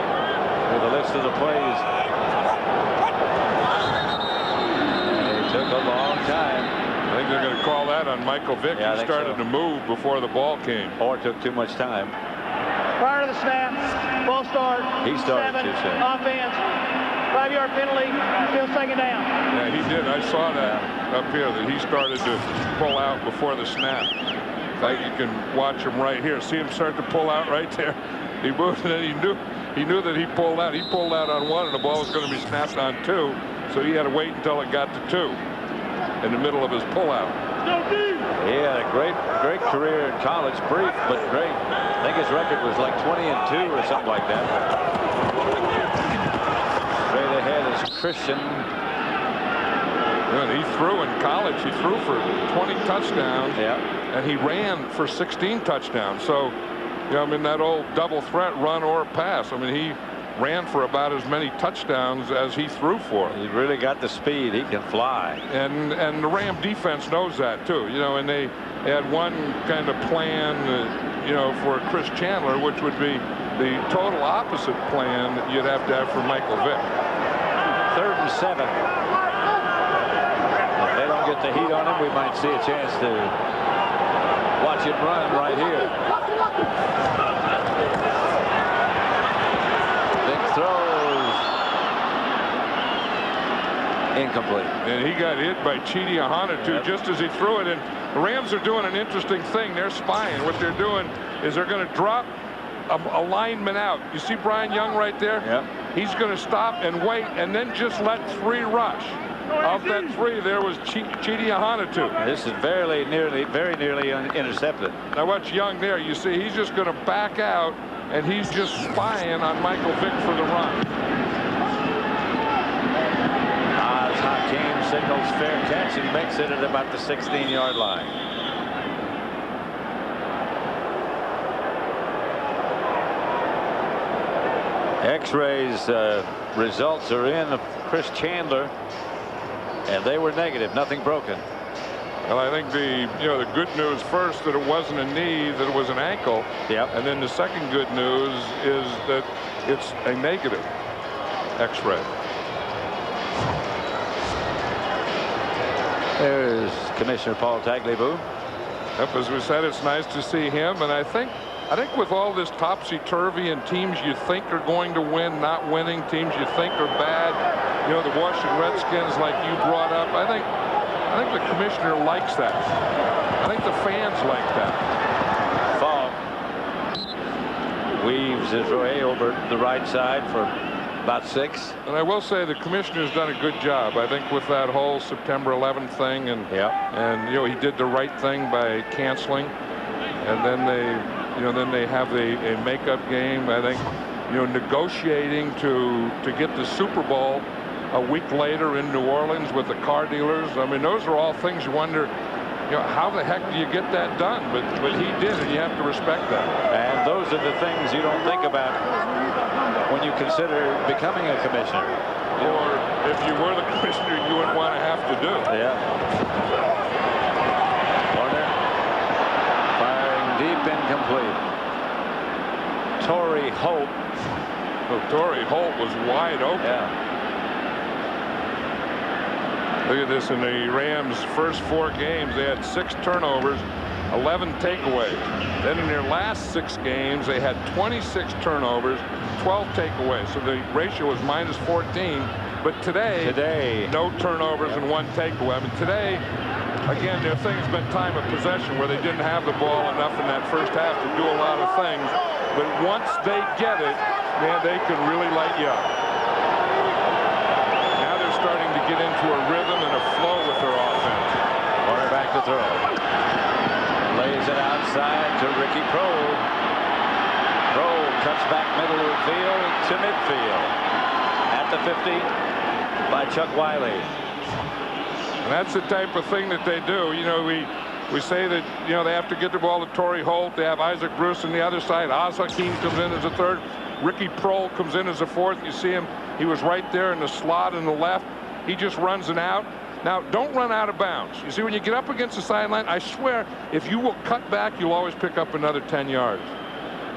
with a list of the plays. It took a long time. I think they're going to call that on Michael Vick. Yeah, he started to move before the ball came. Or took too much time. Prior to the snap, ball start. He started 7, too soon. offense. 5-yard penalty. Still second down. Yeah, he did. I saw that up here, that he started to pull out before the snap. In fact, you can watch him right here. See him start to pull out right there. He moved, and then he knew that he pulled out. He pulled out on 1, and the ball was going to be snapped on 2. So he had to wait until it got to 2 in the middle of his pullout. He had a great career in college, brief but great. I think his record was like 20-2 or something like that. Straight ahead is Christian. Yeah, he threw in college. He threw for 20 touchdowns. Yeah. And he ran for 16 touchdowns. So, I mean, that old double threat, run or pass. I mean, he ran for about as many touchdowns as he threw for. He really got the speed. He can fly. And the Ram defense knows that too. And they had one kind of plan, for Chris Chandler, which would be the total opposite plan that you'd have to have for Michael Vick. 3rd and 7. If they don't get the heat on him, we might see a chance to watch him run right here. Throws incomplete. And he got hit by Chidi Ahana just as he threw it. And the Rams are doing an interesting thing. They're spying. What they're doing is they're going to drop a lineman out. You see Brian Young right there? Yep. He's going to stop and wait and then just let 3 rush. Of that 3, there was Chidi Ahana. This is very nearly intercepted. Now watch Young there. You see he's just going to back out, and he's just spying on Michael Vick for the run. Oz Hakeem signals fair catch and makes it at about the 16-yard line. X-rays results are in of Chris Chandler, and they were negative. Nothing broken. Well, I think the good news first, that it wasn't a knee, that it was an ankle. Yep. And then the second good news is that it's a negative X-ray. There's Commissioner Paul Tagliabue. Yep, as we said, it's nice to see him. And I think with all this topsy-turvy and teams you think are going to win, not winning, teams you think are bad, the Washington Redskins, like you brought up, I think the commissioner likes that. I think the fans like that. Fall weaves his way over the right side for about 6. And I will say the commissioner's done a good job, I think, with that whole September 11th thing. And he did the right thing by canceling. And then they have a makeup game. I think, negotiating to get the Super Bowl a week later in New Orleans with the car dealers. I mean, those are all things you wonder, you know, how the heck do you get that done? But he did, and you have to respect that. And those are the things you don't think about when you consider becoming a commissioner. Or if you were the commissioner, you wouldn't want to have to do it. Yeah. Warner firing deep, incomplete. Torrey Holt. Oh, Torrey Holt was wide open. Yeah. Look at this. In the Rams' first 4 games, they had 6 turnovers, 11 takeaways. Then in their last 6 games, they had 26 turnovers, 12 takeaways. So the ratio was -14. But today, no turnovers and 1 takeaway. I mean, today, again, their thing's been time of possession where they didn't have the ball enough in that first half to do a lot of things. But once they get it, man, they can really light you up. Now they're starting to get into a rhythm and a flow with their offense. Warner back to throw. Lays it outside to Ricky Prohl. Prohl cuts back middle of the field to midfield. At the 50 by Chuck Wiley. And that's the type of thing that they do. You know, we say that, you know, they have to get the ball to Torrey Holt. They have Isaac Bruce on the other side. Oz Hakeem comes in as a third. Ricky Prohl comes in as a fourth. You see him. He was right there in the slot in the left. He just runs an out. Now, don't run out of bounds. You see, when you get up against the sideline, I swear, if you will cut back, you'll always pick up another 10 yards.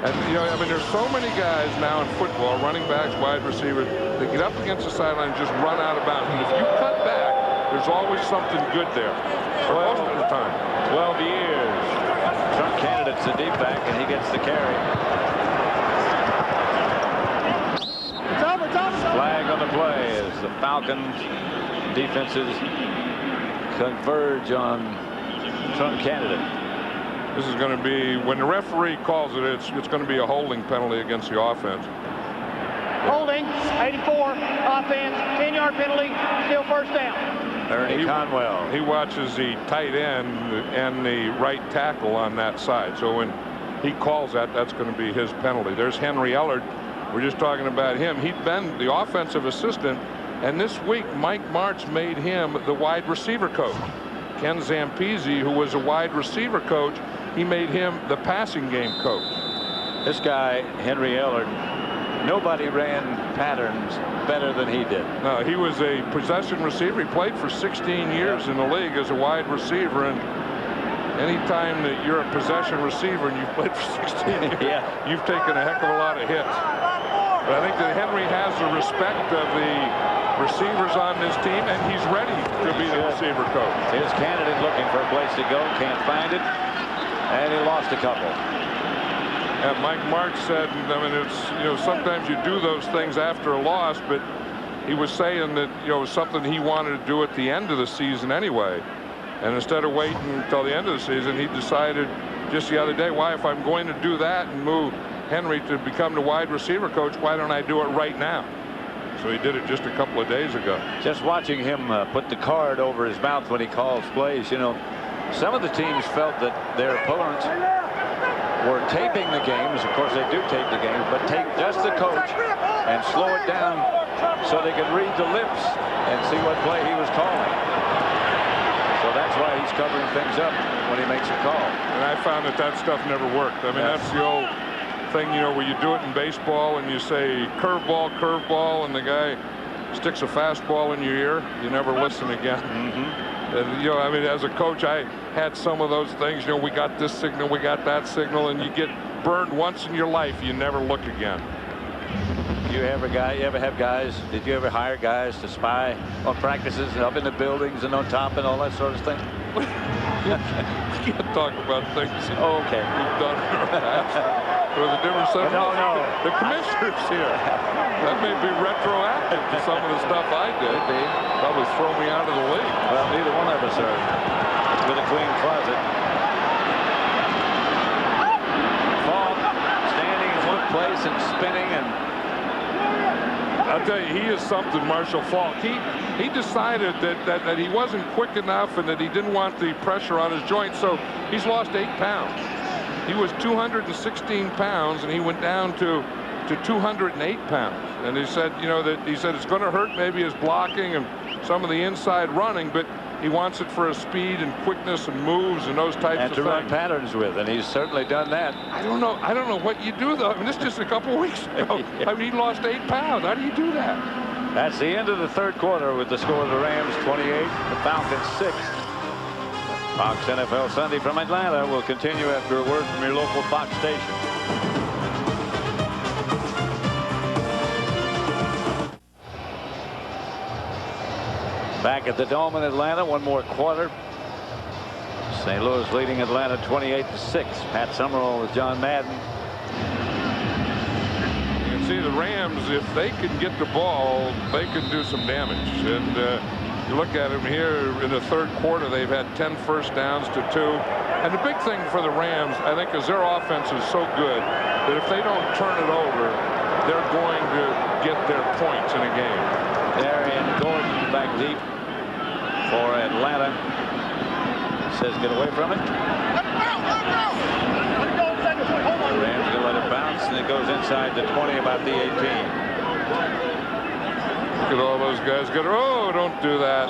And, you know, I mean, there's so many guys now in football, running backs, wide receivers, they get up against the sideline and just run out of bounds. And if you cut back, there's always something good there. Most of the time. 12 years. Trump candidate's the deep back, and he gets the carry. Flag on the play as the Falcons defenses converge on Trump candidate. This is going to be, when the referee calls it, it's going to be a holding penalty against the offense. Holding, 84, offense, 10-yard penalty, still first down. Ernie Conwell. He watches the tight end and the right tackle on that side. So when he calls that, that's going to be his penalty. There's Henry Ellard. We're just talking about him. He'd been the offensive assistant, and this week Mike Martz made him the wide receiver coach. Ken Zampese, who was a wide receiver coach, he made him the passing game coach. This guy, Henry Ellard, nobody ran patterns better than he did. No, he was a possession receiver. He played for 16 years in the league as a wide receiver, and anytime that you're a possession receiver and you've played for 16 years, you've taken a heck of a lot of hits. But I think that Henry has the respect of the receivers on this team, and he's ready to be the receiver coach. His candidate looking for a place to go, can't find it, and he lost a couple. And Mike Martz said, I mean, it's, you know, sometimes you do those things after a loss, but he was saying that, you know, it was something he wanted to do at the end of the season anyway. And instead of waiting until the end of the season, he decided just the other day, why, if I'm going to do that and move Henry to become the wide receiver coach, why don't I do it right now? So he did it just a couple of days ago. Just watching him put the card over his mouth when he calls plays, you know, some of the teams felt that their opponents were taping the games. Of course, they do tape the games, but tape just the coach and slow it down so they could read the lips and see what play he was calling. So that's why he's covering things up when he makes a call. And I found that that stuff never worked. I mean, that's the old thing, you know, where you do it in baseball and you say curveball, curveball, and the guy sticks a fastball in your ear. You never listen again. And, you know, I mean, as a coach, I had some of those things. You know, we got this signal, we got that signal, and you get burned once in your life. You never look again. You ever have guys, did you ever hire guys to spy on practices and up in the buildings and on top and all that sort of thing? We can't talk about things. Oh, okay. We've done in our past. There was a different set. No. The commissioner's here. That may be retroactive to some of the stuff I did. Probably throw me out of the league. Well, neither one of us are with a clean closet. Falk standing in one place and spinning, and I'll tell you, he is something, Marshall Falk. He decided that he wasn't quick enough and that he didn't want the pressure on his joints, so he's lost 8 pounds. He was 216 pounds, and he went down to to 208 pounds. And he said, you know, that he said it's going to hurt maybe his blocking and some of the inside running, but he wants it for his speed and quickness and moves and those types of things. And to run patterns with, and he's certainly done that. I don't know what you do, though. I mean, this is just a couple of weeks ago. Yeah. I mean, he lost 8 pounds. How do you do that? That's the end of the third quarter with the score of the Rams 28, the Falcons 6. Fox NFL Sunday from Atlanta will continue after a word from your local Fox station. Back at the Dome in Atlanta, one more quarter. St. Louis leading Atlanta 28-6. Pat Summerall with John Madden. You can see the Rams, if they can get the ball, they can do some damage. And you look at them here in the third quarter, they've had 10 first downs to 2. And the big thing for the Rams, I think, is their offense is so good that if they don't turn it over, they're going to get their points in a game. Darian Gordon back deep for Atlanta. Says get away from it. Rams gonna let it bounce, and it goes inside the 20, about the 18. Look at all those guys go, oh, don't do that.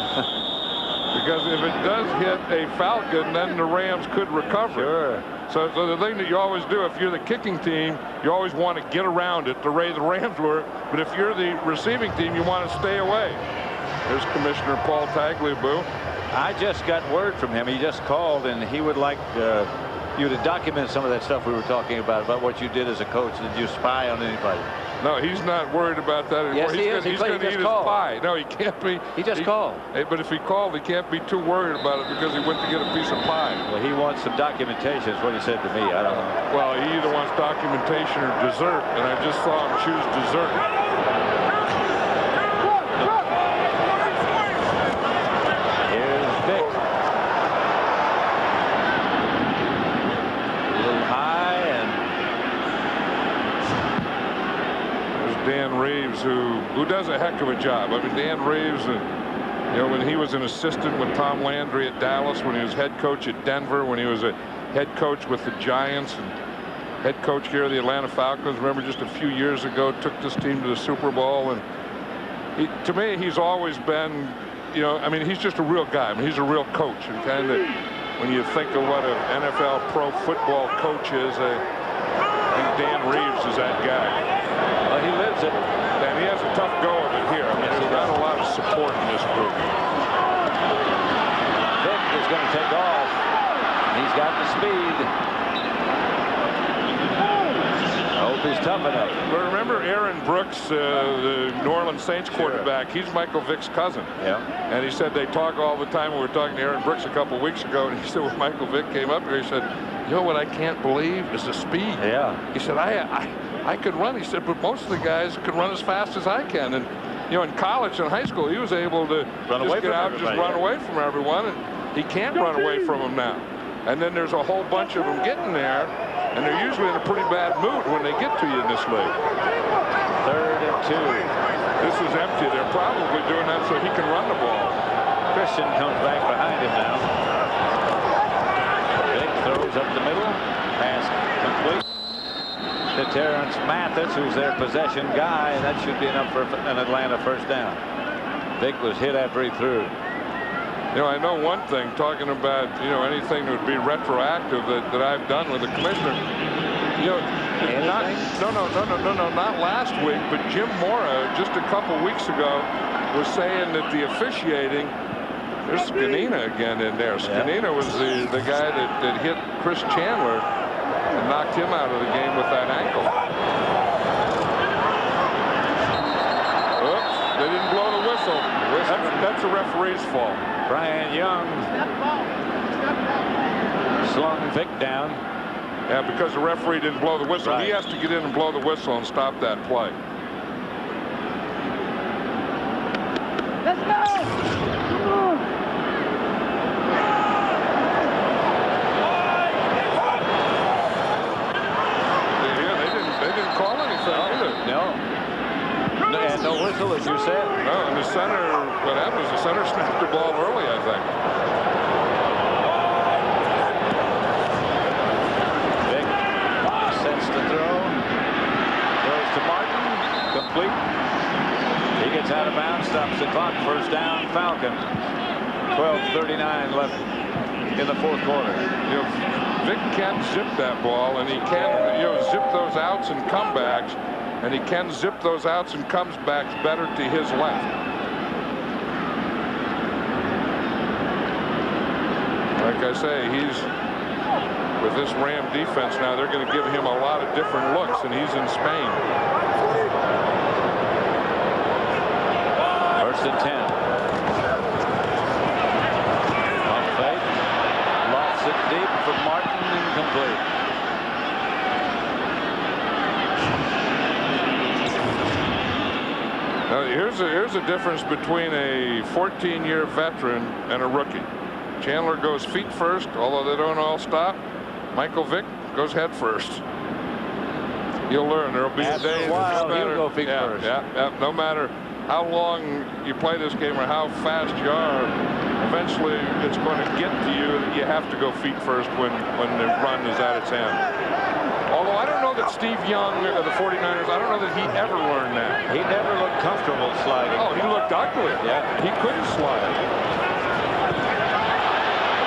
Because if it does hit a Falcon, then the Rams could recover. Sure. So the thing that you always do, if you're the kicking team, you always want to get around it the way the Rams were. But if you're the receiving team, you want to stay away. There's Commissioner Paul Tagliabue. I just got word from him. He just called, and he would like you to document some of that stuff we were talking about what you did as a coach. Did you spy on anybody? No, he's not worried about that anymore. Yes, he is. He's going to eat his pie. No, he can't be. He just called. But if he called, he can't be too worried about it because he went to get a piece of pie. Well, he wants some documentation, is what he said to me. I don't know. Well, he either wants documentation or dessert, and I just saw him choose dessert. Here's Vic. A little high, and Dan Reeves, who does a heck of a job. I mean, Dan Reeves, you know, when he was an assistant with Tom Landry at Dallas, when he was head coach at Denver, when he was a head coach with the Giants and head coach here of the Atlanta Falcons, remember just a few years ago, took this team to the Super Bowl. And to me, he's always been, you know, I mean, he's just a real guy. I mean, he's a real coach. And kind of, when you think of what an NFL pro football coach is, I think Dan Reeves is that guy. Well, he lives it. And he has a tough go of it here. I mean, there's not a lot of support in this group. Vic is going to take off. He's got the speed. I hope he's tough enough. But remember Aaron Brooks, the New Orleans Saints quarterback, he's Michael Vick's cousin. Yeah. And he said they talk all the time. We were talking to Aaron Brooks a couple of weeks ago, and he said when Michael Vick came up here, he said, you know what I can't believe is the speed. Yeah. He said, I could run. He said, but most of the guys could run as fast as I can. And, you know, in college and high school, he was able to just get out and just run away from everyone. And he can't run away from them now. And then there's a whole bunch of them getting there, and they're usually in a pretty bad mood when they get to you in this league. 3rd and 2. This is empty. They're probably doing that so he can run the ball. Christian comes back behind him now. Vic throws up the middle. Pass complete to Terrence Mathis, who's their possession guy, and that should be enough for an Atlanta first down. Vic was hit after he threw. You know, I know one thing, talking about, you know, anything that would be retroactive that I've done with the commissioner. You know, not last week, but Jim Mora just a couple weeks ago was saying that the officiating, there's Scanina again in there. Scanina was the guy that hit Chris Chandler and knocked him out of the game with that ankle. Oops, they didn't blow the whistle. That's a referee's fault. Brian Young slung Vic down. Yeah, because the referee didn't blow the whistle. Right. He has to get in and blow the whistle and stop that play. Let's go! They didn't call anything either. No, and no whistle, as you said. No, and the center, what happened is the center snapped the ball early, I think. Vic sets the throw. Throws to Mark. incomplete. He gets out of bounds, stops the clock. First down, Falcons. 12:39 left in the fourth quarter. You know, Vic can zip that ball, and he can, you know, zip those outs and comebacks, and he can zip those outs and comebacks better to his left. Like I say, he's with this Ram defense now. They're going to give him a lot of different looks, and he's in Spain. First and 10. Off fake. Lofts it deep for Martin. Incomplete. Now, here's a difference between a 14-year veteran and a rookie. Chandler goes feet first, although they don't all stop. Michael Vick goes head first. You'll learn. There'll be After a day. a while, he'll go feet first. Yeah. No matter how long you play this game or how fast you are, eventually it's going to get to you that you have to go feet first when the run is at its end. Although I don't know that Steve Young of the 49ers, I don't know that he ever learned that. He never looked comfortable sliding. Oh, he looked ugly. Yeah. He couldn't slide.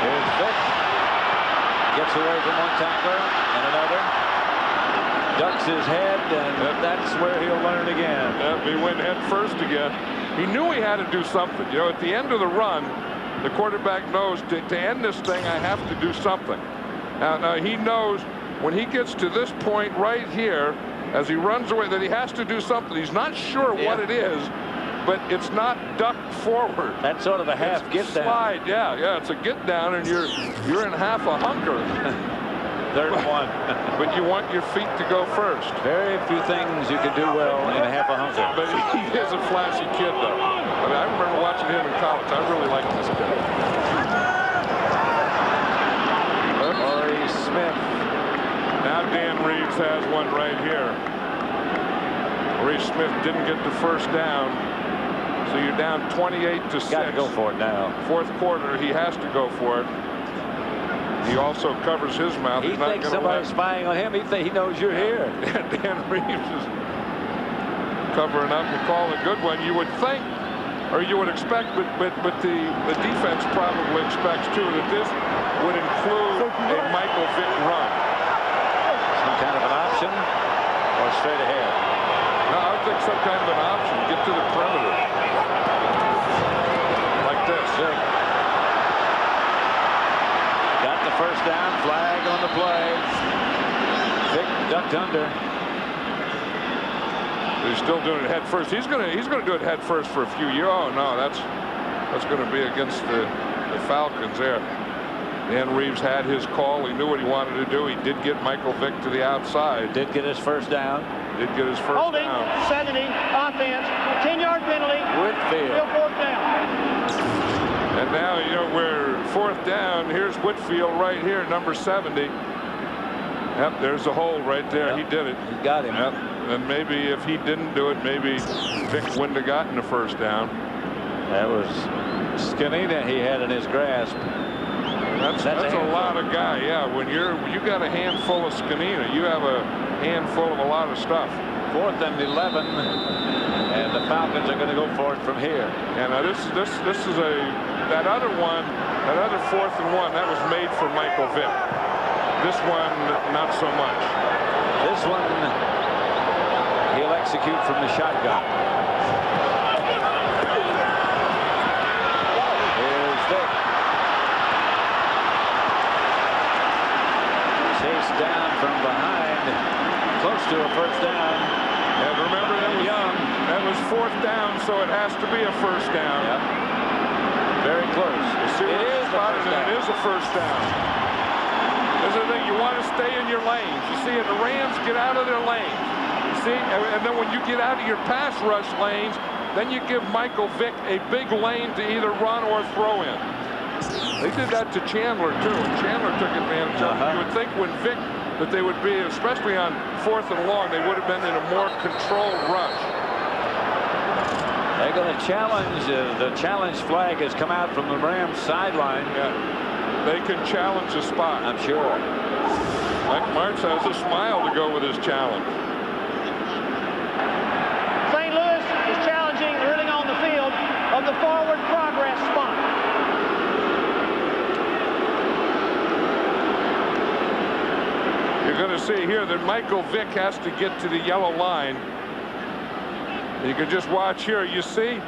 Here's Vick. Gets away from one tackler and another. Ducks his head, and that's where he'll learn again. He went head first again. He knew he had to do something. You know, at the end of the run, the quarterback knows to end this thing, I have to do something. Now he knows when he gets to this point right here, as he runs away, that he has to do something. He's not sure what it is, but it's not ducked forward. That's sort of a half get down. Slide, yeah, it's a get down, and you're in half a hunker. Third and 1. But you want your feet to go first. Very few things you can do well in a half a hunker. But he is a flashy kid, though. I mean, I remember watching him in college. I really liked this kid. Corey Smith. Now Dan Reeves has one right here. Reeves Smith didn't get the first down. So you're down 28-6. Got to go for it now. Fourth quarter, he has to go for it. He also covers his mouth. He thinks somebody's spying on him. He knows you're here. Dan Reeves is covering up and calling a good one. You would think, or you would expect, but the defense probably expects too that this would include a Michael Vick run. Some kind of an option or straight ahead? No, I would think some kind of an option. Get to the perimeter. Like this. Got the first down, flag on the play. Vick ducked under. He's still doing it head first. He's gonna do it head first for a few years. Oh no, that's going to be against the Falcons there. Dan Reeves had his call. He knew what he wanted to do. He did get Michael Vick to the outside. Did get his first down. Did get his first Holding, down. 70, offense, 10-yard penalty. Whitfield. Still fourth down. And now, you know, we're fourth down. Here's Whitfield right here, number 70. Yep, there's a hole right there. Yep. He did it. He got him. Yep. And maybe if he didn't do it, maybe Vick wouldn't have gotten the first down. That was skinny that he had in his grasp. That's a lot of guy. Yeah, when you got a handful of Scanina, you have a handful of a lot of stuff. 4th and 11, and the Falcons are going to go for it from here. And now this is that other 4th and 1 that was made for Michael Vick. This one, not so much. This one, he'll execute from the shotgun. Here's Vick. Chased down from behind, close to a first down. And remember, that was 4th down, so it has to be a first down. Yep. Very close. It is a first down. This is the thing, you want to stay in your lanes. You see, the Rams get out of their lanes. You see, and then when you get out of your pass rush lanes, then you give Michael Vick a big lane to either run or throw in. They did that to Chandler, too, and Chandler took advantage of it. You would think when Vick, that they would be, especially on 4th and long, they would have been in a more controlled rush. They're going to challenge. The challenge flag has come out from the Rams sideline. Yeah. They can challenge the spot. I'm sure. Mike Martz has a smile to go with his challenge. St. going to see here that Michael Vick has to get to the yellow line. You can just watch here. You see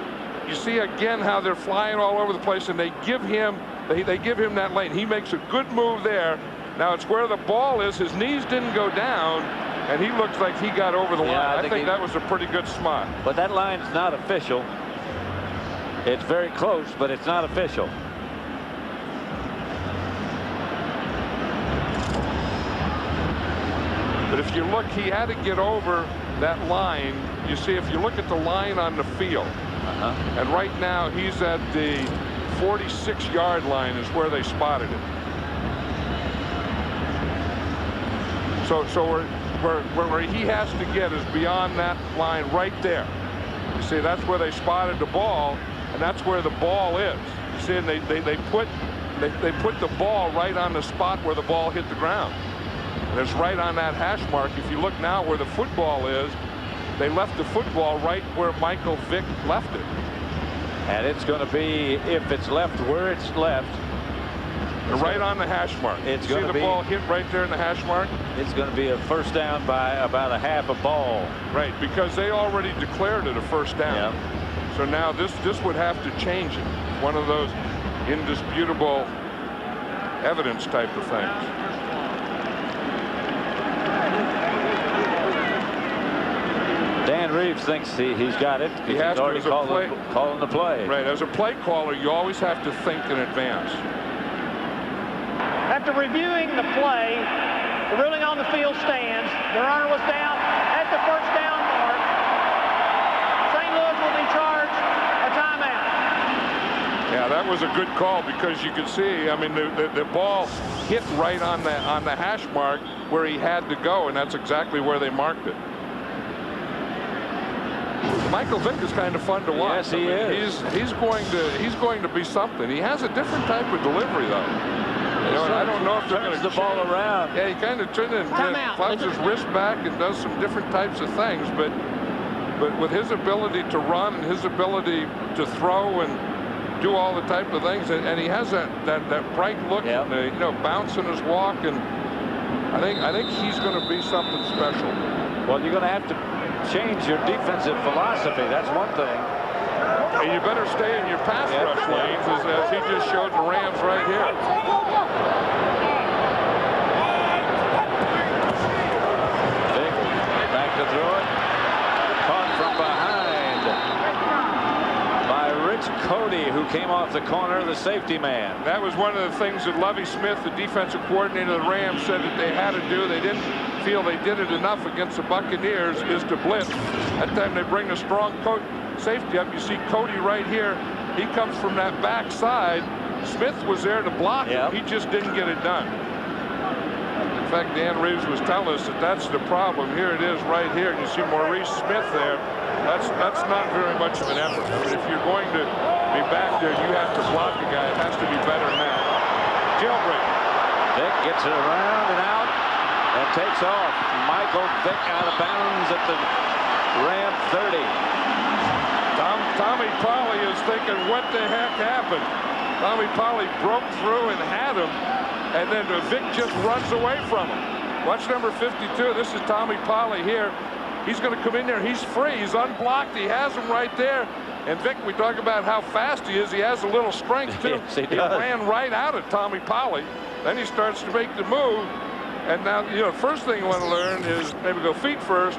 again how they're flying all over the place, and they give him that lane. He makes a good move there. Now it's where the ball is. His knees didn't go down, and he looks like he got over the line. I think that was a pretty good spot. But that line's not official. It's very close, but it's not official. But if you look, he had to get over that line. You see, if you look at the line on the field, and right now he's at the 46-yard line is where they spotted it. So where he has to get is beyond that line right there. You see, that's where they spotted the ball, and that's where the ball is. You see, and they put the ball right on the spot where the ball hit the ground. And it's right on that hash mark. If you look now where the football is, they left the football right where Michael Vick left it. And it's going to be, if it's left where it's left, right on the hash mark. It's going to be the ball hit right there in the hash mark. It's going to be a first down by about a half a ball. Right, because they already declared it a first down. Yep. So now this would have to change it. One of those indisputable evidence type of things. Dan Reeves thinks he's got it. He has he's already calling the play. Right, as a play caller, you always have to think in advance. After reviewing the play, the ruling on the field stands. The runner was down at the first down mark. St. Louis will be charged a timeout. Yeah, that was a good call because you could see, I mean, the ball hit right on the hash mark where he had to go, and that's exactly where they marked it. Michael Vick is kind of fun to watch. Yes, he is. He's going to be something. He has a different type of delivery, though. You know, I don't know if they're going to the ball around. Yeah, he kind of turns it and flaps his wrist back and does some different types of things. But with his ability to run and his ability to throw and do all the type of things, and he has that bright look, and bounce in his walk, and I think he's going to be something special. Well, you're going to have to change your defensive philosophy. That's one thing. And you better stay in your pass rush lanes, as he just showed the Rams right here. Vick back to throw it. Caught from behind by Rich Cody, who came off the corner, the safety man. That was one of the things that Lovie Smith, the defensive coordinator of the Rams, said that they had to do. They didn't feel they did it enough against the Buccaneers, is to blitz. That time they bring a strong safety up. You see Cody right here. He comes from that back side. Smith was there to block him. He just didn't get it done. In fact, Dan Reeves was telling us that that's the problem. Here it is right here. You see Maurice Smith there. That's not very much of an effort. I mean, if you're going to be back there, you have to block a guy. It has to be better than that. Jailbreak. Vick gets it around and out and takes off. Michael Vick out of bounds at the Ram 30. Tommy Polley is thinking, what the heck happened? Tommy Polley broke through and had him, and then Vick just runs away from him. Watch number 52. This is Tommy Polley here. He's going to come in there. He's free. He's unblocked. He has him right there. And Vick, we talk about how fast he is. He has a little strength, too. Yes, he ran right out of Tommy Polley. Then he starts to make the move. And now, first thing you want to learn is maybe go feet first.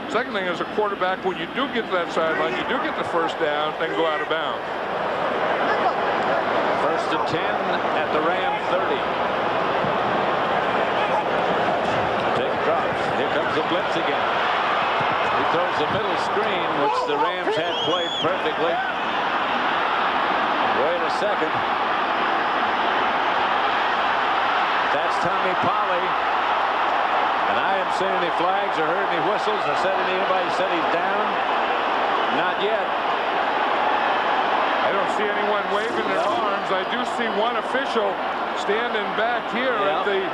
Second thing is a quarterback, when you do get to that sideline, you do get the first down, then go out of bounds. First and 10 at the Ram 30. Vick drops. Here comes the blitz again. He throws the middle screen, which the Rams had played perfectly. Wait a second. That's Tommy Polley. And I haven't seen any flags or heard any whistles or anybody said he's down. Not yet. I don't see anyone waving their arms. I do see one official standing back here at the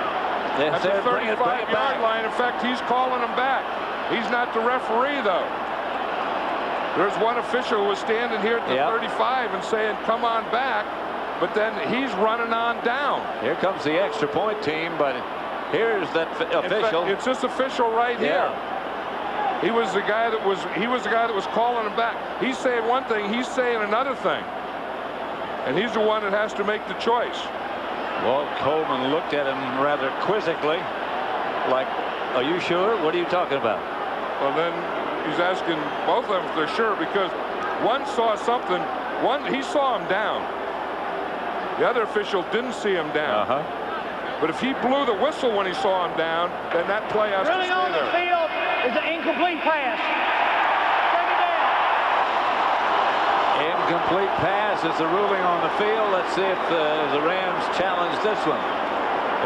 35-yard line. In fact, he's calling them back. He's not the referee, though. There's one official who was standing here at the 35 and saying, come on back. But then he's running on down. Here comes the extra point team, but Here's that official. It's this official right here. He was the guy that was calling him back. He's saying one thing, he's saying another thing. And he's the one that has to make the choice. Walt Coleman looked at him rather quizzically, like, are you sure? What are you talking about? Well, then he's asking both of them if they're sure, because one saw something. One, he saw him down. The other official didn't see him down. But if he blew the whistle when he saw him down, then that play has to stay there. Running on the field is an incomplete pass. Second down. Incomplete pass is the ruling on the field. Let's see if the Rams challenge this one.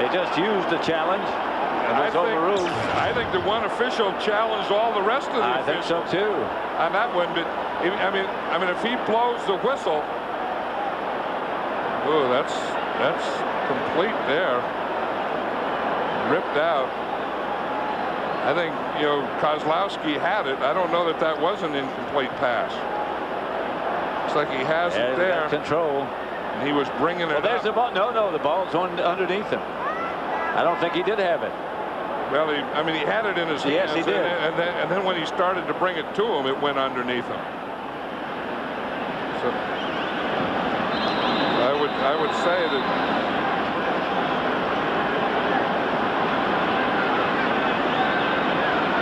They just used the challenge. And it's overruled. I think the one official challenged all the rest of the officials. I think so too. On that one, but I mean, if he blows the whistle, oh, that's complete there, ripped out. I think Kozlowski had it. I don't know that that was an incomplete pass. Looks like he has it there. Control. And he was bringing it. There's the ball. No, the ball's underneath him. I don't think he did have it. Well, he had it in his hands. Yes, he did. And then when he started to bring it to him, it went underneath him. So I would say that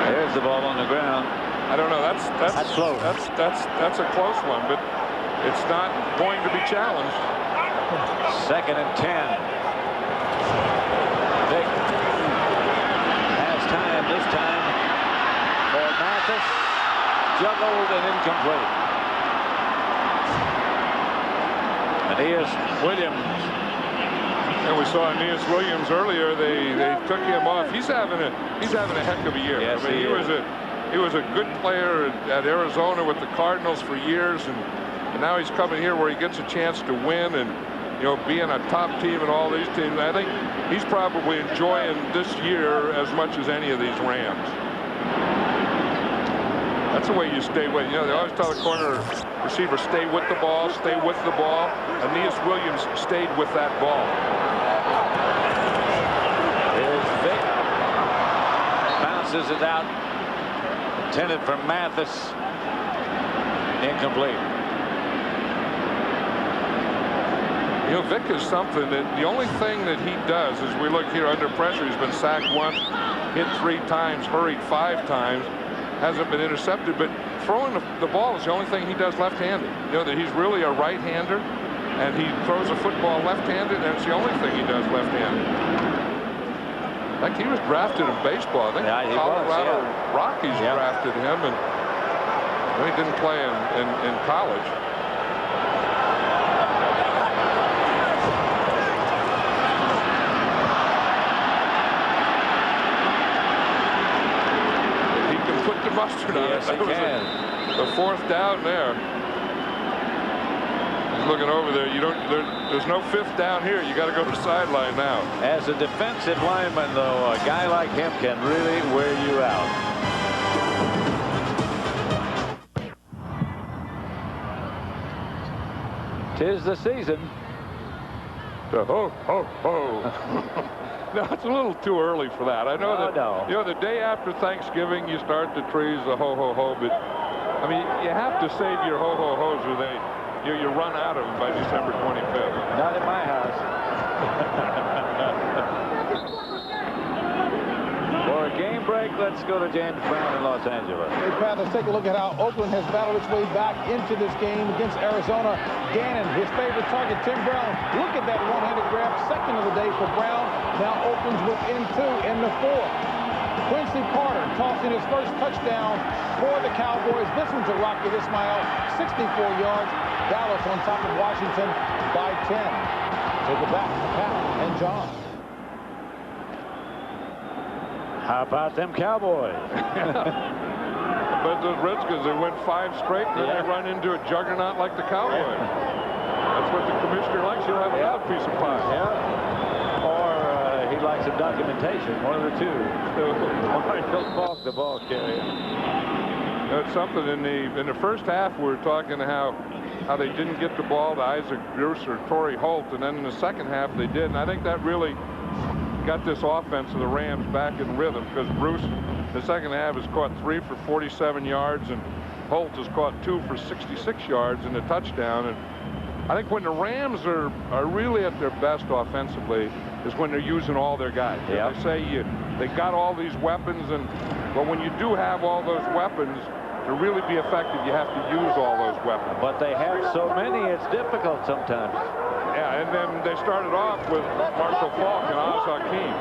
there's the ball on the ground. I don't know. That's close. That's a close one, but it's not going to be challenged. 2nd and 10. Big pass time this time for Mathis. Juggled and incomplete. Aeneas Williams. And we saw Aeneas Williams earlier. They took him off. He's having a heck of a year. Yes, he was a good player at Arizona with the Cardinals for years, and now he's coming here where he gets a chance to win and being a top team and all these teams. I think he's probably enjoying this year as much as any of these Rams. That's the way you stay with. They always tell the corner receiver, stay with the ball, stay with the ball. Aeneas Williams stayed with that ball. Here's Vick. Bounces it out. Intended for Mathis. Incomplete. Vick is something that the only thing that he does is we look here under pressure. He's been sacked once, hit 3 times, hurried 5 times. Hasn't been intercepted, but throwing the ball is the only thing he does left-handed. That he's really a right-hander, and he throws a football left-handed, and it's the only thing he does left-handed. In fact, he was drafted in baseball. I think Colorado Rockies drafted him, and he didn't play in college. Mustard on it. Yes, he can. The 4th down there. He's looking over there. There's no 5th down here. You got to go to the sideline now. As a defensive lineman, though, a guy like him can really wear you out. Tis the season. The ho, ho, ho. No, it's a little too early for that. I know the day after Thanksgiving you start the trees, the ho ho ho, but I mean you have to save your ho ho hos or you run out of them by December 25th. Not in my house. For a game break, let's go to James Brown in Los Angeles. Hey, Pat, let's take a look at how Oakland has battled its way back into this game against Arizona. Gannon, his favorite target, Tim Brown. Look at that one-handed grab, 2nd of the day for Brown. Now Oakland's within 2 in the 4th. Quincy Carter tossing his first touchdown for the Cowboys. This one's a Rocky Ismail, 64 yards. Dallas on top of Washington by 10. Take it back to Pat and John. How about them Cowboys? But those Redskins, they went 5 straight, and then they run into a juggernaut like the Cowboys. That's what the commissioner likes. He'll have another piece of pie. Or he likes some documentation, one of the two. He'll balk the ball carrier. It's something in the first half we were talking how they didn't get the ball to Isaac Bruce or Torrey Holt, and then in the second half they did. And I think that really got this offense of the Rams back in rhythm, because Bruce, the second half, has caught 3 for 47 yards, and Holt has caught 2 for 66 yards and a touchdown. And I think when the Rams are really at their best offensively is when they're using all their guys. Yep. They say they got all these weapons, but when you do have all those weapons, to really be effective, you have to use all those weapons. But they have so many, it's difficult sometimes. Yeah, and then they started off with Marshall Faulk and Oz Hakeem.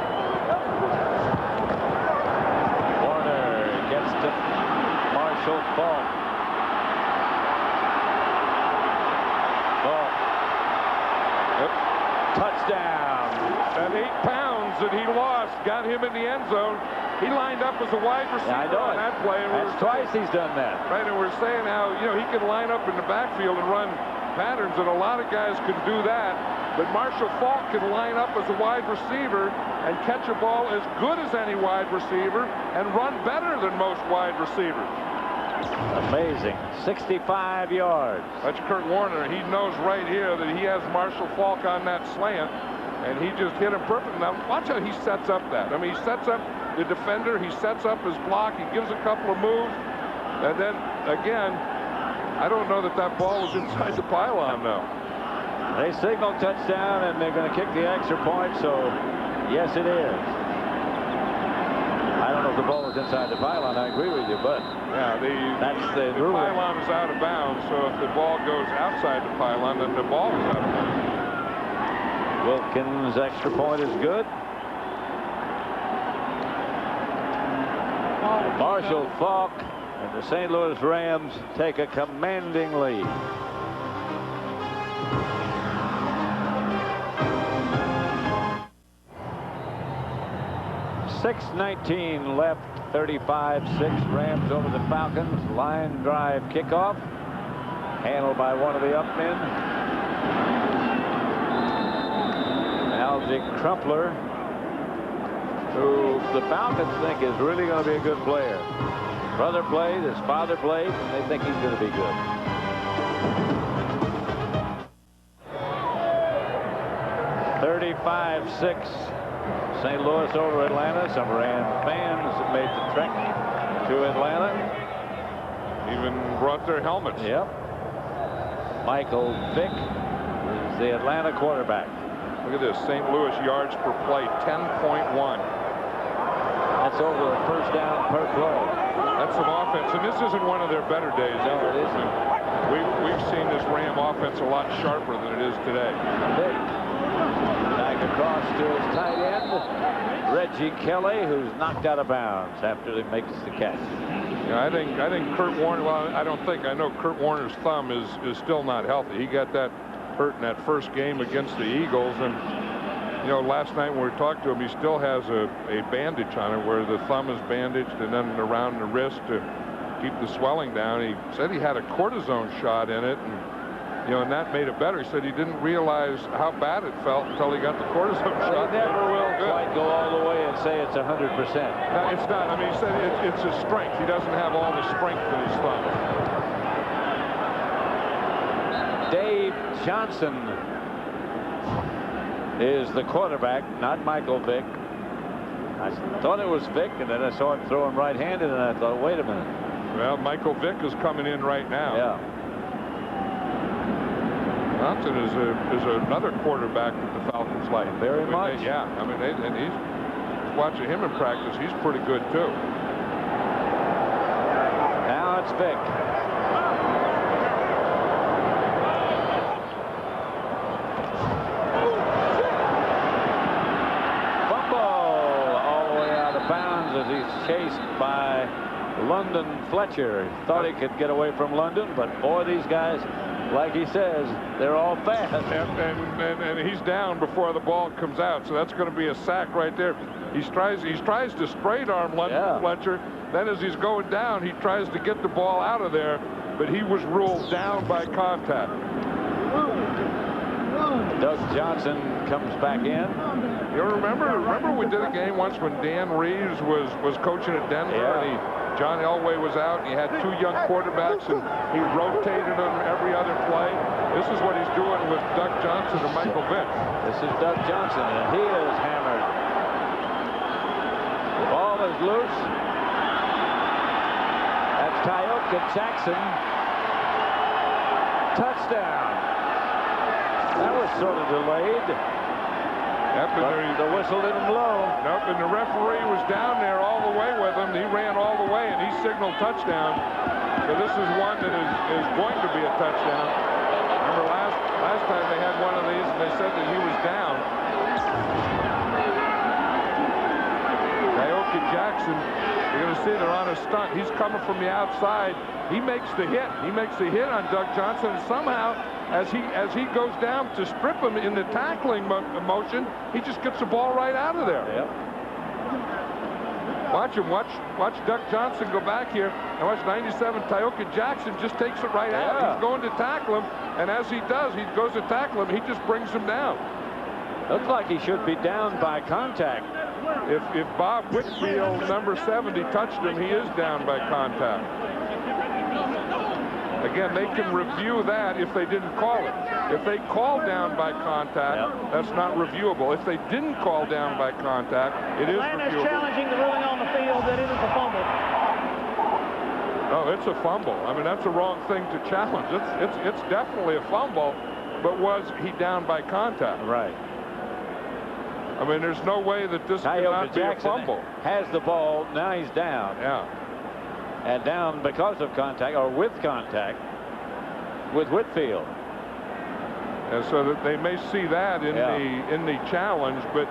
Warner gets to Marshall Faulk. Touchdown. That 8 pounds that he lost got him in the end zone. He lined up as a wide receiver on that play. And that's twice he's done that. Right, and we're saying how, he can line up in the backfield and run patterns, and a lot of guys can do that. But Marshall Faulk can line up as a wide receiver and catch a ball as good as any wide receiver and run better than most wide receivers. Amazing. 65 yards. That's Kurt Warner. He knows right here that he has Marshall Faulk on that slant, and he just hit him perfect. Now, watch how he sets up that. I mean, he sets up the defender. He sets up his block. He gives a couple of moves. And then, again, I don't know that ball was inside the pylon, though. They signal touchdown, and they're going to kick the extra point, so yes, it is. I don't know if the ball was inside the pylon. I agree with you, but yeah, that's the rule. The ruling. pylon is out of bounds, so if the ball goes outside the pylon, then the ball is out of bounds. Wilkins' extra point is good. Marshall Faulk and the St. Louis Rams take a commanding lead. .6:19 left, 35-6 Rams over the Falcons. Line drive kickoff, handled by one of the up men, Algie Crumpler, who the Falcons think is really going to be a good player. His brother played, his father played, and they think he's going to be good. .35-6 St. Louis over Atlanta. Some Ram fans have made the trek to Atlanta. Even brought their helmets. Yep. Michael Vick is the Atlanta quarterback. Look at this. St. Louis yards per play, 10.1. That's over a first down per play. That's some offense, and this isn't one of their better days. No, it isn't. We've seen this Ram offense a lot sharper than it is today. Vick. Back across to his tight end, Reggie Kelly, who's knocked out of bounds after he makes the catch. Yeah, I think Kurt Warner, well, I know Kurt Warner's thumb is still not healthy. He got that hurt in that first game against the Eagles, and last night when we talked to him, he still has a bandage on it where the thumb is bandaged and then around the wrist to keep the swelling down. He said he had a cortisone shot in it, and and that made it better. He said he didn't realize how bad it felt until he got the cortisone shot. He never will quite go all the way and say it's 100%. No, it's not. I mean, he said it's his strength. He doesn't have all the strength in his thumb. Dave Johnson is the quarterback, not Michael Vick. I thought it was Vick, and then I saw him throwing right-handed, and I thought, wait a minute. Well, Michael Vick is coming in right now. Yeah. Johnson is another quarterback that the Falcons like. Very much. Yeah, I mean, and he's watching him in practice. He's pretty good too. Now it's Vick. Fumble all the way out of bounds as he's chased by London Fletcher. He thought he could get away from London, but boy, these guys, like he says, they're all fast. And he's down before the ball comes out, so that's going to be a sack right there. He tries to straight arm London Fletcher. Then as he's going down, he tries to get the ball out of there, but he was ruled down by contact. Doug Johnson comes back in. You remember we did a game once when Dan Reeves was coaching at Denver, and John Elway was out, and he had two young quarterbacks, and he rotated them every other play. This is what he's doing with Doug Johnson and Michael Vick. This is Doug Johnson, and he is hammered is loose. That's Tyoka Jackson. Touchdown. That was sort of delayed. Yep, and the whistle didn't blow. Nope, and the referee was down there all the way with him. He ran all the way, and he signaled touchdown. So this is one that is going to be a touchdown. Remember last time they had one of these, and they said that he was down. Tyoka Jackson, you're going to see they're on a stunt. He's coming from the outside. He makes the hit. He makes the hit on Doug Johnson, and somehow, as he goes down to strip him in the tackling motion, he just gets the ball right out of there. Yep. Watch him. Watch Doug Johnson go back here, and watch 97 Tyoka Jackson just takes it right out. He's going to tackle him, and as he does, he goes to tackle him. He just brings him down. Looks like he should be down by contact. If Bob Whitfield, number 70, touched him, he is down by contact. Again, they can review that if they didn't call it. If they call down by contact, that's not reviewable. If they didn't call down by contact, it is Atlanta's reviewable. challenging the ruling on the field that it is a fumble. No, it's a fumble. I mean, that's a wrong thing to challenge. It's definitely a fumble, but was he down by contact? Right. I mean, there's no way that this cannot be a fumble. Has the ball, now he's down. Yeah. And down because of contact, or with contact, with Whitfield. And so that they may see that in the challenge, but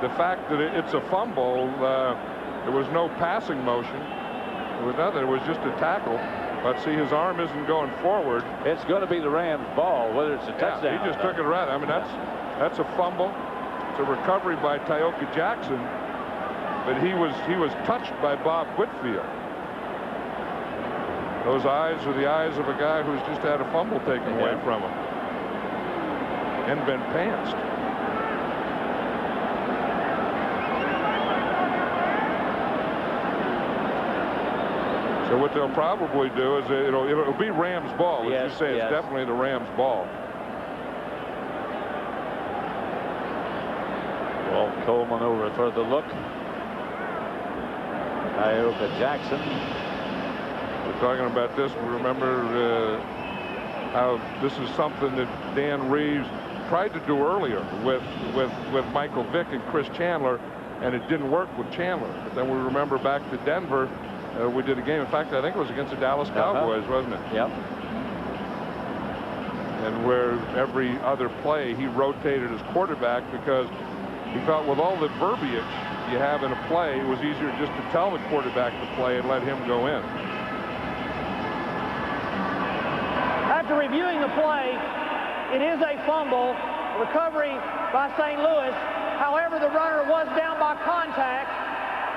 the fact that it's a fumble, there was no passing motion. There was nothing. It was just a tackle. But see, his arm isn't going forward. It's going to be the Rams' ball, whether it's a touchdown. He just took it right. I mean, that's a fumble. It's a recovery by Tyoka Jackson, but he was touched by Bob Whitfield. Those eyes are the eyes of a guy who's just had a fumble taken away from him and been pantsed. So what they'll probably do is it'll be Rams' ball. As you say, it's definitely the Rams' ball. Walt Coleman over for the look. Tyoka Jackson. We're talking about this. Remember how this is something that Dan Reeves tried to do earlier with Michael Vick and Chris Chandler, and it didn't work with Chandler. But then we remember back to Denver, we did a game. In fact, I think it was against the Dallas Cowboys, wasn't it? Yep. And where every other play he rotated his quarterback because he felt with all the verbiage you have in a play, it was easier just to tell the quarterback to play and let him go in. After reviewing the play, it is a fumble, recovery by St. Louis. However, the runner was down by contact,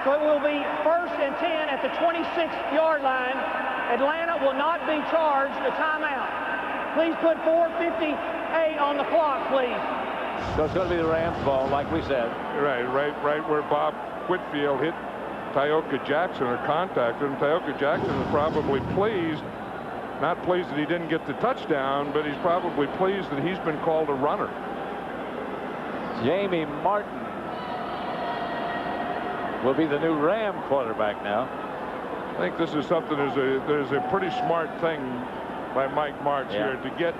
so it will be 1st and 10 at the 26-yard line. Atlanta will not be charged a timeout. Please put 4:58 on the clock, please. So it's going to be the Rams' ball, like we said. Right where Bob Whitfield hit Tyoka Jackson or contacted him. Tyoka Jackson is probably pleased. Not pleased that he didn't get the touchdown, but he's probably pleased that he's been called a runner. Jamie Martin will be the new Ram quarterback now. I think this is something, there's a pretty smart thing by Mike Martz here to get,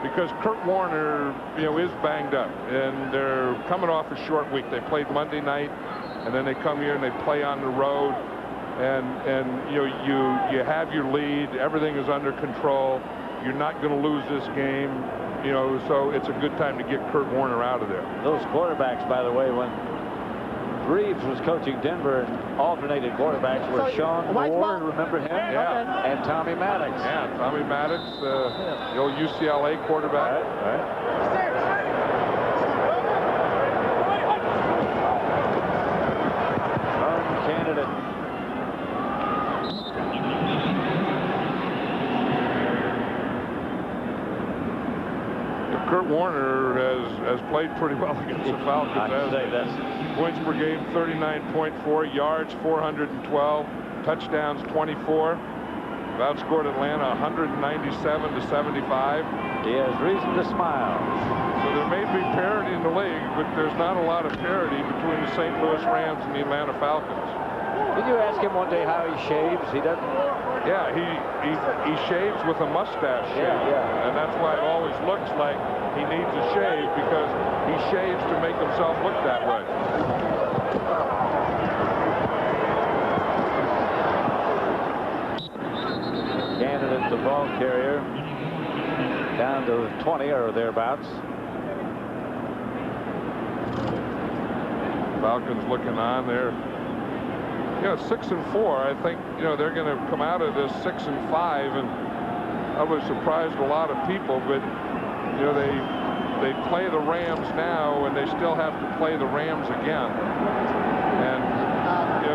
because Kurt Warner, is banged up, and they're coming off a short week. They played Monday night, and then they come here and they play on the road. And you have your lead. Everything is under control. You're not going to lose this game. So it's a good time to get Kurt Warner out of there. Those quarterbacks, by the way, when Reeves was coaching Denver, and alternated quarterbacks were Sean Ward, remember him? Yeah. And Tommy Maddox. Yeah, Tommy Maddox, the old UCLA quarterback. Right. Candidate. Kurt Warner has played pretty well against the Falcons. I'd say that's points per game, 39.4, yards, 412, touchdowns, 24. Outscored Atlanta 197 to 75. He has reason to smile. So there may be parity in the league, but there's not a lot of parity between the St. Louis Rams and the Atlanta Falcons. Did you ask him one day how he shaves? He doesn't. Yeah, he shaves with a mustache shave. Yeah. And that's why it always looks like he needs a shave, because he shaves to make himself look that way. Candidate, the ball carrier, down to 20 or thereabouts. Falcons looking on there. 6-4. I think, they're going to come out of this 6-5, and I was surprised a lot of people, but, they play the Rams now, and they still have to play the Rams again. And,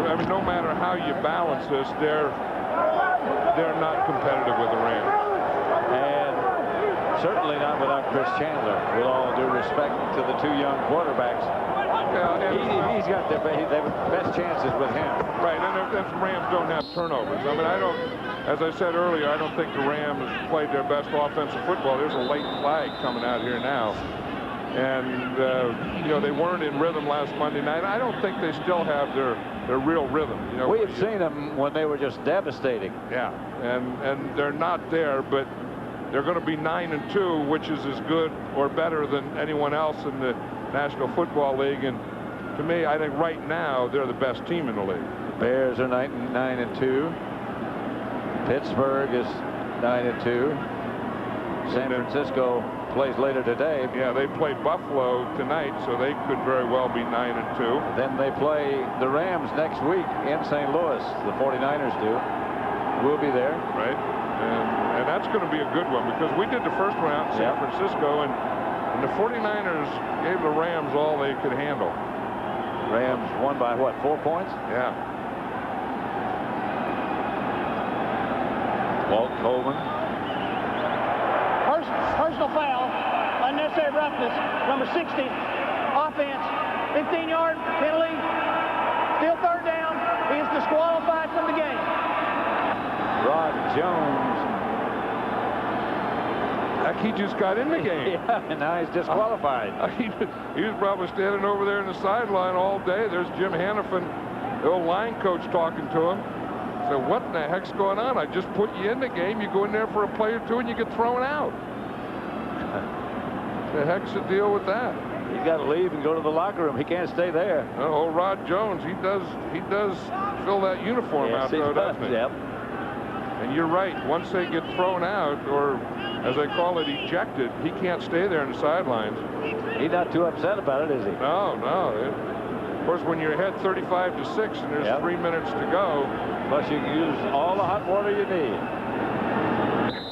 I mean, no matter how you balance this, they're not competitive with the Rams. And certainly not without Chris Chandler, with all due respect to the two young quarterbacks. Yeah, he's got the best chances with him. Right, and if the Rams don't have turnovers. I mean, as I said earlier, I don't think the Rams played their best offensive football. There's a late flag coming out here now. And, they weren't in rhythm last Monday night. I don't think they still have their real rhythm. We have seen them when they were just devastating. Yeah, and they're not there, but they're going to be 9-2, which is as good or better than anyone else in the National Football League. And to me, I think right now they're the best team in the league. The Bears are 9-2. Pittsburgh is 9-2. San Francisco plays later today. Yeah, they play Buffalo tonight, so they could very well be 9-2. Then they play the Rams next week in St. Louis. The 49ers do. We'll be there. Right. And that's going to be a good one, because we did the first round in San Francisco, and the 49ers gave the Rams all they could handle. Rams won by what, 4 points? Yeah. Walt Coleman. Personal foul, unnecessary roughness, number 60, offense, 15-yard penalty, still third down. He is disqualified from the game. Rod Jones. Like he just got in the game. Yeah, and now he's disqualified. He was probably standing over there in the sideline all day. There's Jim Hannafin, the old line coach, talking to him. So what in the heck's going on? I just put you in the game. You go in there for a play or two and you get thrown out. The heck's the deal with that? He's got to leave and go to the locker room. He can't stay there. Oh, Rod Jones, he does fill that uniform out, though, doesn't he? Yep. And you're right. Once they get thrown out, or as they call it, ejected, he can't stay there in the sidelines. He's not too upset about it, is he? No. Of course, when you're ahead 35-6 and there's 3 minutes to go, plus you can use all the hot water you need.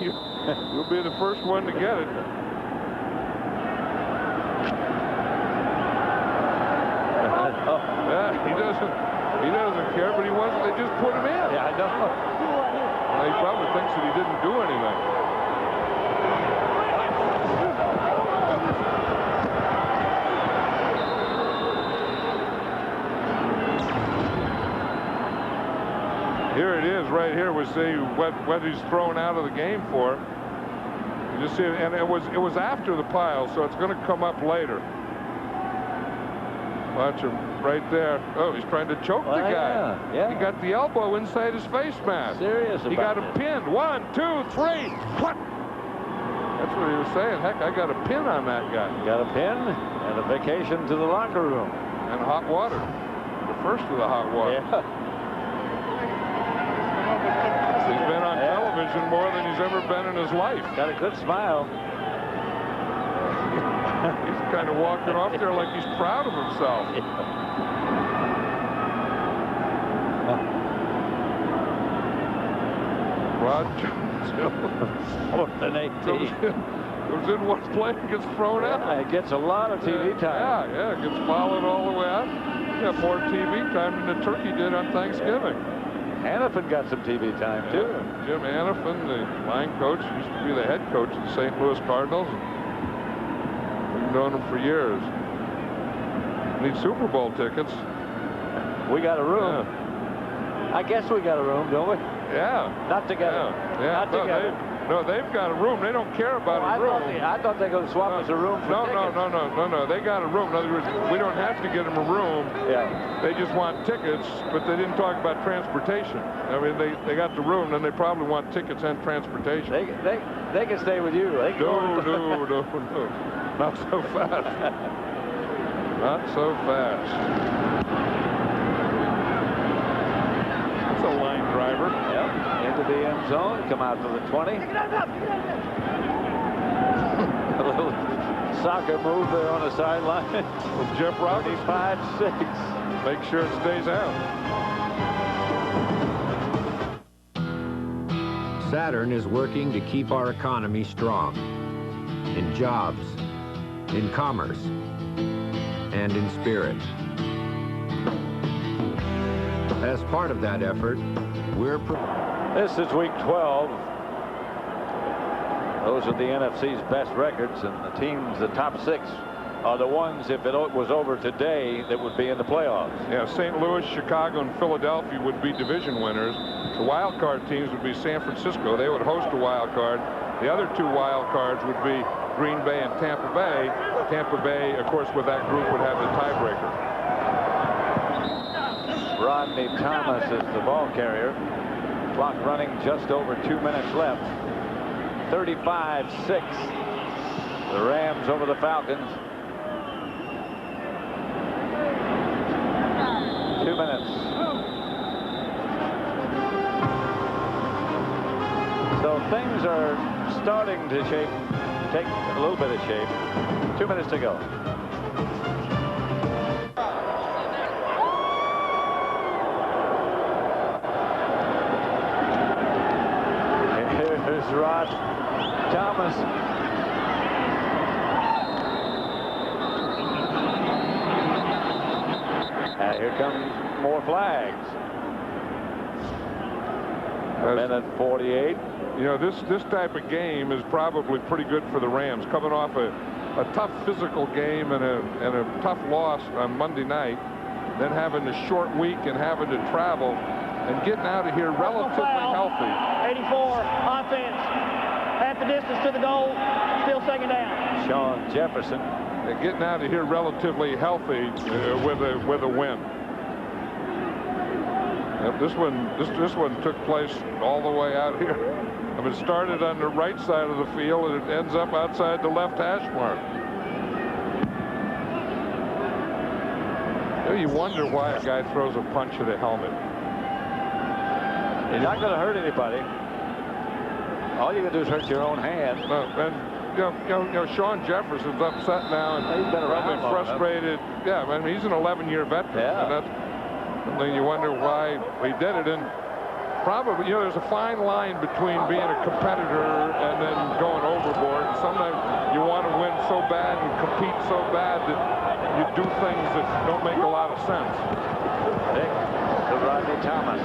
You'll be the first one to get it. Yeah, he doesn't care, but he wants. They just put him in. Yeah, I know. Well, he probably thinks that he didn't do anything. Here it is, right here. We see what he's thrown out of the game for. You just see it, and it was after the pile, so it's going to come up later. Watch him right there. Oh, he's trying to choke the guy. Yeah. He got the elbow inside his face mask. Serious about it. He got him pinned. 1, 2, 3. What? That's what he was saying. Heck, I got a pin on that guy. Got a pin and a vacation to the locker room. And hot water. The first of the hot water. Yeah. He's been on television more than he's ever been in his life. Got a good smile. He's kind of walking off there like he's proud of himself. Rod Jones. Goes in one play and gets thrown out. It gets a lot of TV time. Yeah, gets followed all the way out. Got more TV time than the turkey did on Thanksgiving. Hannafin got some TV time, too. Jim Hannafin, the line coach, used to be the head coach of the St. Louis Cardinals. We've known him for years. Need Super Bowl tickets. We got a room. I guess we got a room, don't we? Yeah. Not together. Yeah. Not together. No, they've got a room. They don't care about a room. I thought they were going to swap us a room for tickets. No. They got a room. In other words, we don't have to get them a room. Yeah. They just want tickets, but they didn't talk about transportation. I mean, they got the room, then they probably want tickets and transportation. They can stay with you. No. Not so fast. Not so fast. That's a line driver. Yep. Into the end zone. Come out to the 20. A little soccer move there on the sideline. From Jeff Roberts. 5-6. Make sure it stays out. Saturn is working to keep our economy strong in jobs, in commerce, and in spirit. As part of that effort, This is week 12. Those are the NFC's best records, and the teams, the top 6, are the ones, if it was over today, that would be in the playoffs. Yeah, St. Louis, Chicago, and Philadelphia would be division winners. The wild card teams would be San Francisco. They would host a wild card. The other 2 wild cards would be Green Bay and Tampa Bay. Tampa Bay, of course, with that group would have the tiebreaker. Rodney Thomas is the ball carrier. Clock running just over 2 minutes left. 35-6. The Rams over the Falcons. 2 minutes. So things are starting to take a little bit of shape. 2 minutes to go. Here's Rod Thomas. And here come more flags. Minute 48. You know, this type of game is probably pretty good for the Rams, coming off a tough physical game and a tough loss on Monday night, then having a short week and having to travel and getting out of here relatively healthy. 84, offense, half the distance to the goal, still second down. Sean Jefferson. And getting out of here relatively healthy with a win. Yep, this one took place all the way out here. I mean, it started on the right side of the field and it ends up outside the left hash mark. You wonder why a guy throws a punch at a helmet. You're not going to hurt anybody. All you can do is hurt your own hand. And you know, Sean Jefferson's upset now and he's been around probably frustrated. Yeah, I mean, he's an 11-year veteran. Yeah. And that's something you wonder why he did it. And probably, you know, there's a fine line between being a competitor and then going overboard. And sometimes you want to win so bad and compete so bad that you do things that don't make a lot of sense. Dick to Rodney Thomas.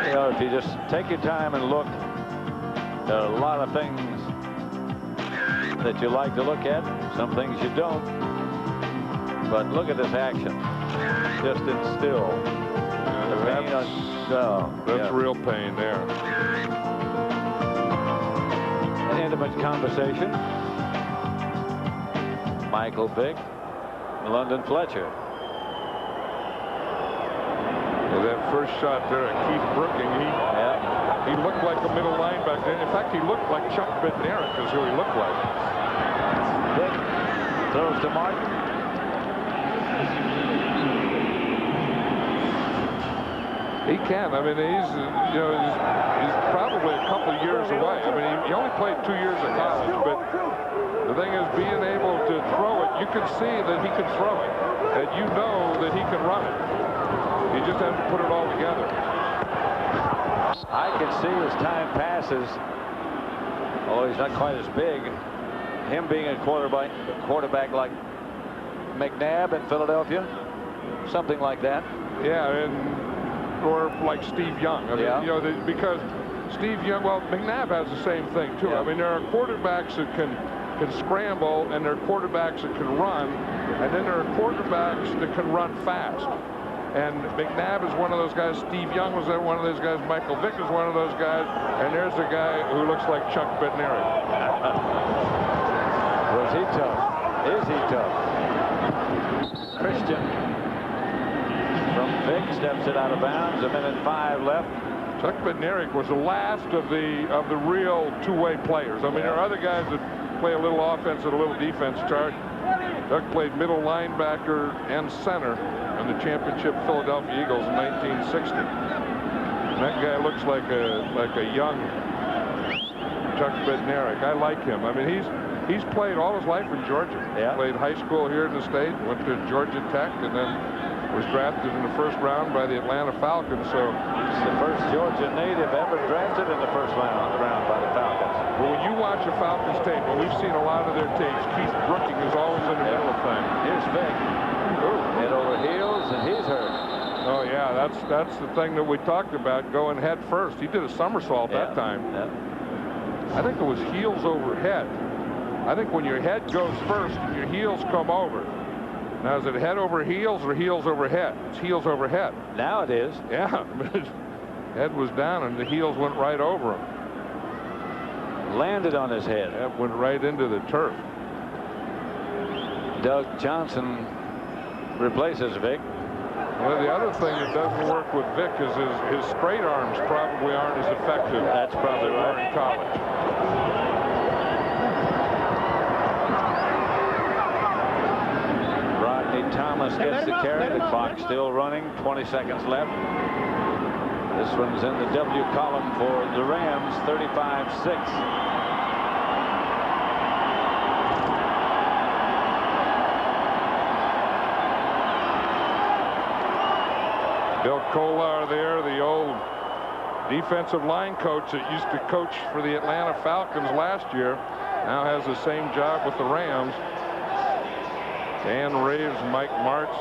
You know, if you just take your time and look, there are a lot of things that you like to look at, some things you don't. But look at this action. Just in still. That's real pain there. An intimate conversation. Michael Vick, London Fletcher. Well, that first shot there at Keith Brooking, he looked like a middle linebacker. In fact, he looked like Chuck Bednarik is who he looked like. Vick throws to Martin. He can. I mean, he's probably a couple of years away. I mean, he only played 2 years of college, but the thing is, being able to throw it, you can see that he can throw it, and you know that he can run it. You just have to put it all together. I can see as time passes, although he's not quite as big, him being a quarterback like McNabb in Philadelphia, something like that. Yeah, or like Steve Young. I mean, you know, because Steve Young, well, McNabb has the same thing too. I mean, there are quarterbacks that can scramble, and there are quarterbacks that can run. And then there are quarterbacks that can run fast. And McNabb is one of those guys. Steve Young was one of those guys. Michael Vick is one of those guys. And there's a guy who looks like Chuck Bednarik. Was he tough? Is he tough? Christian from Vick steps it out of bounds. 1:05 left. Chuck Bednarik was the last of the real two-way players. I mean, there are other guys that play a little offense and a little defense. Doug played middle linebacker and center on the championship Philadelphia Eagles in 1960. And that guy looks like a young Chuck Bednarik. I like him. I mean, he's played all his life in Georgia. Yeah. Played high school here in the state, went to Georgia Tech, and then was drafted in the first round by the Atlanta Falcons. So it's the first Georgia native ever drafted in the first round by the Falcons. Well, when you watch a Falcons tape, and we've seen a lot of their tapes, Keith Brooking is always in the middle of things. Here's Vick. Head over heels, and he's hurt. Oh yeah, that's the thing that we talked about, going head first. He did a somersault that time. Yeah. I think it was heels over head. I think when your head goes first and your heels come over. Now, is it head over heels or heels over head? It's heels over head. Now it is. Yeah. Head was down and the heels went right over him. Landed on his head. That went right into the turf. Doug Johnson replaces Vick. Well, the other thing that doesn't work with Vick is his straight arms probably aren't as effective. That's probably right. In college. Thomas gets the carry. The clock still running. 20 seconds left. This one's in the W column for the Rams. 35-6. Bill Kolar there, the old defensive line coach that used to coach for the Atlanta Falcons last year, now has the same job with the Rams. Dan Reeves, Mike Martz.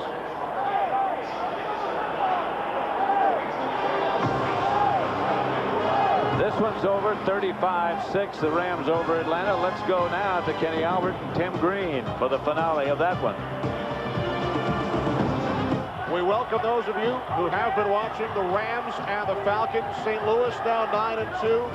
This one's over. 35-6. The Rams over Atlanta. Let's go now to Kenny Albert and Tim Green for the finale of that one. We welcome those of you who have been watching the Rams and the Falcons. St. Louis now 9-2.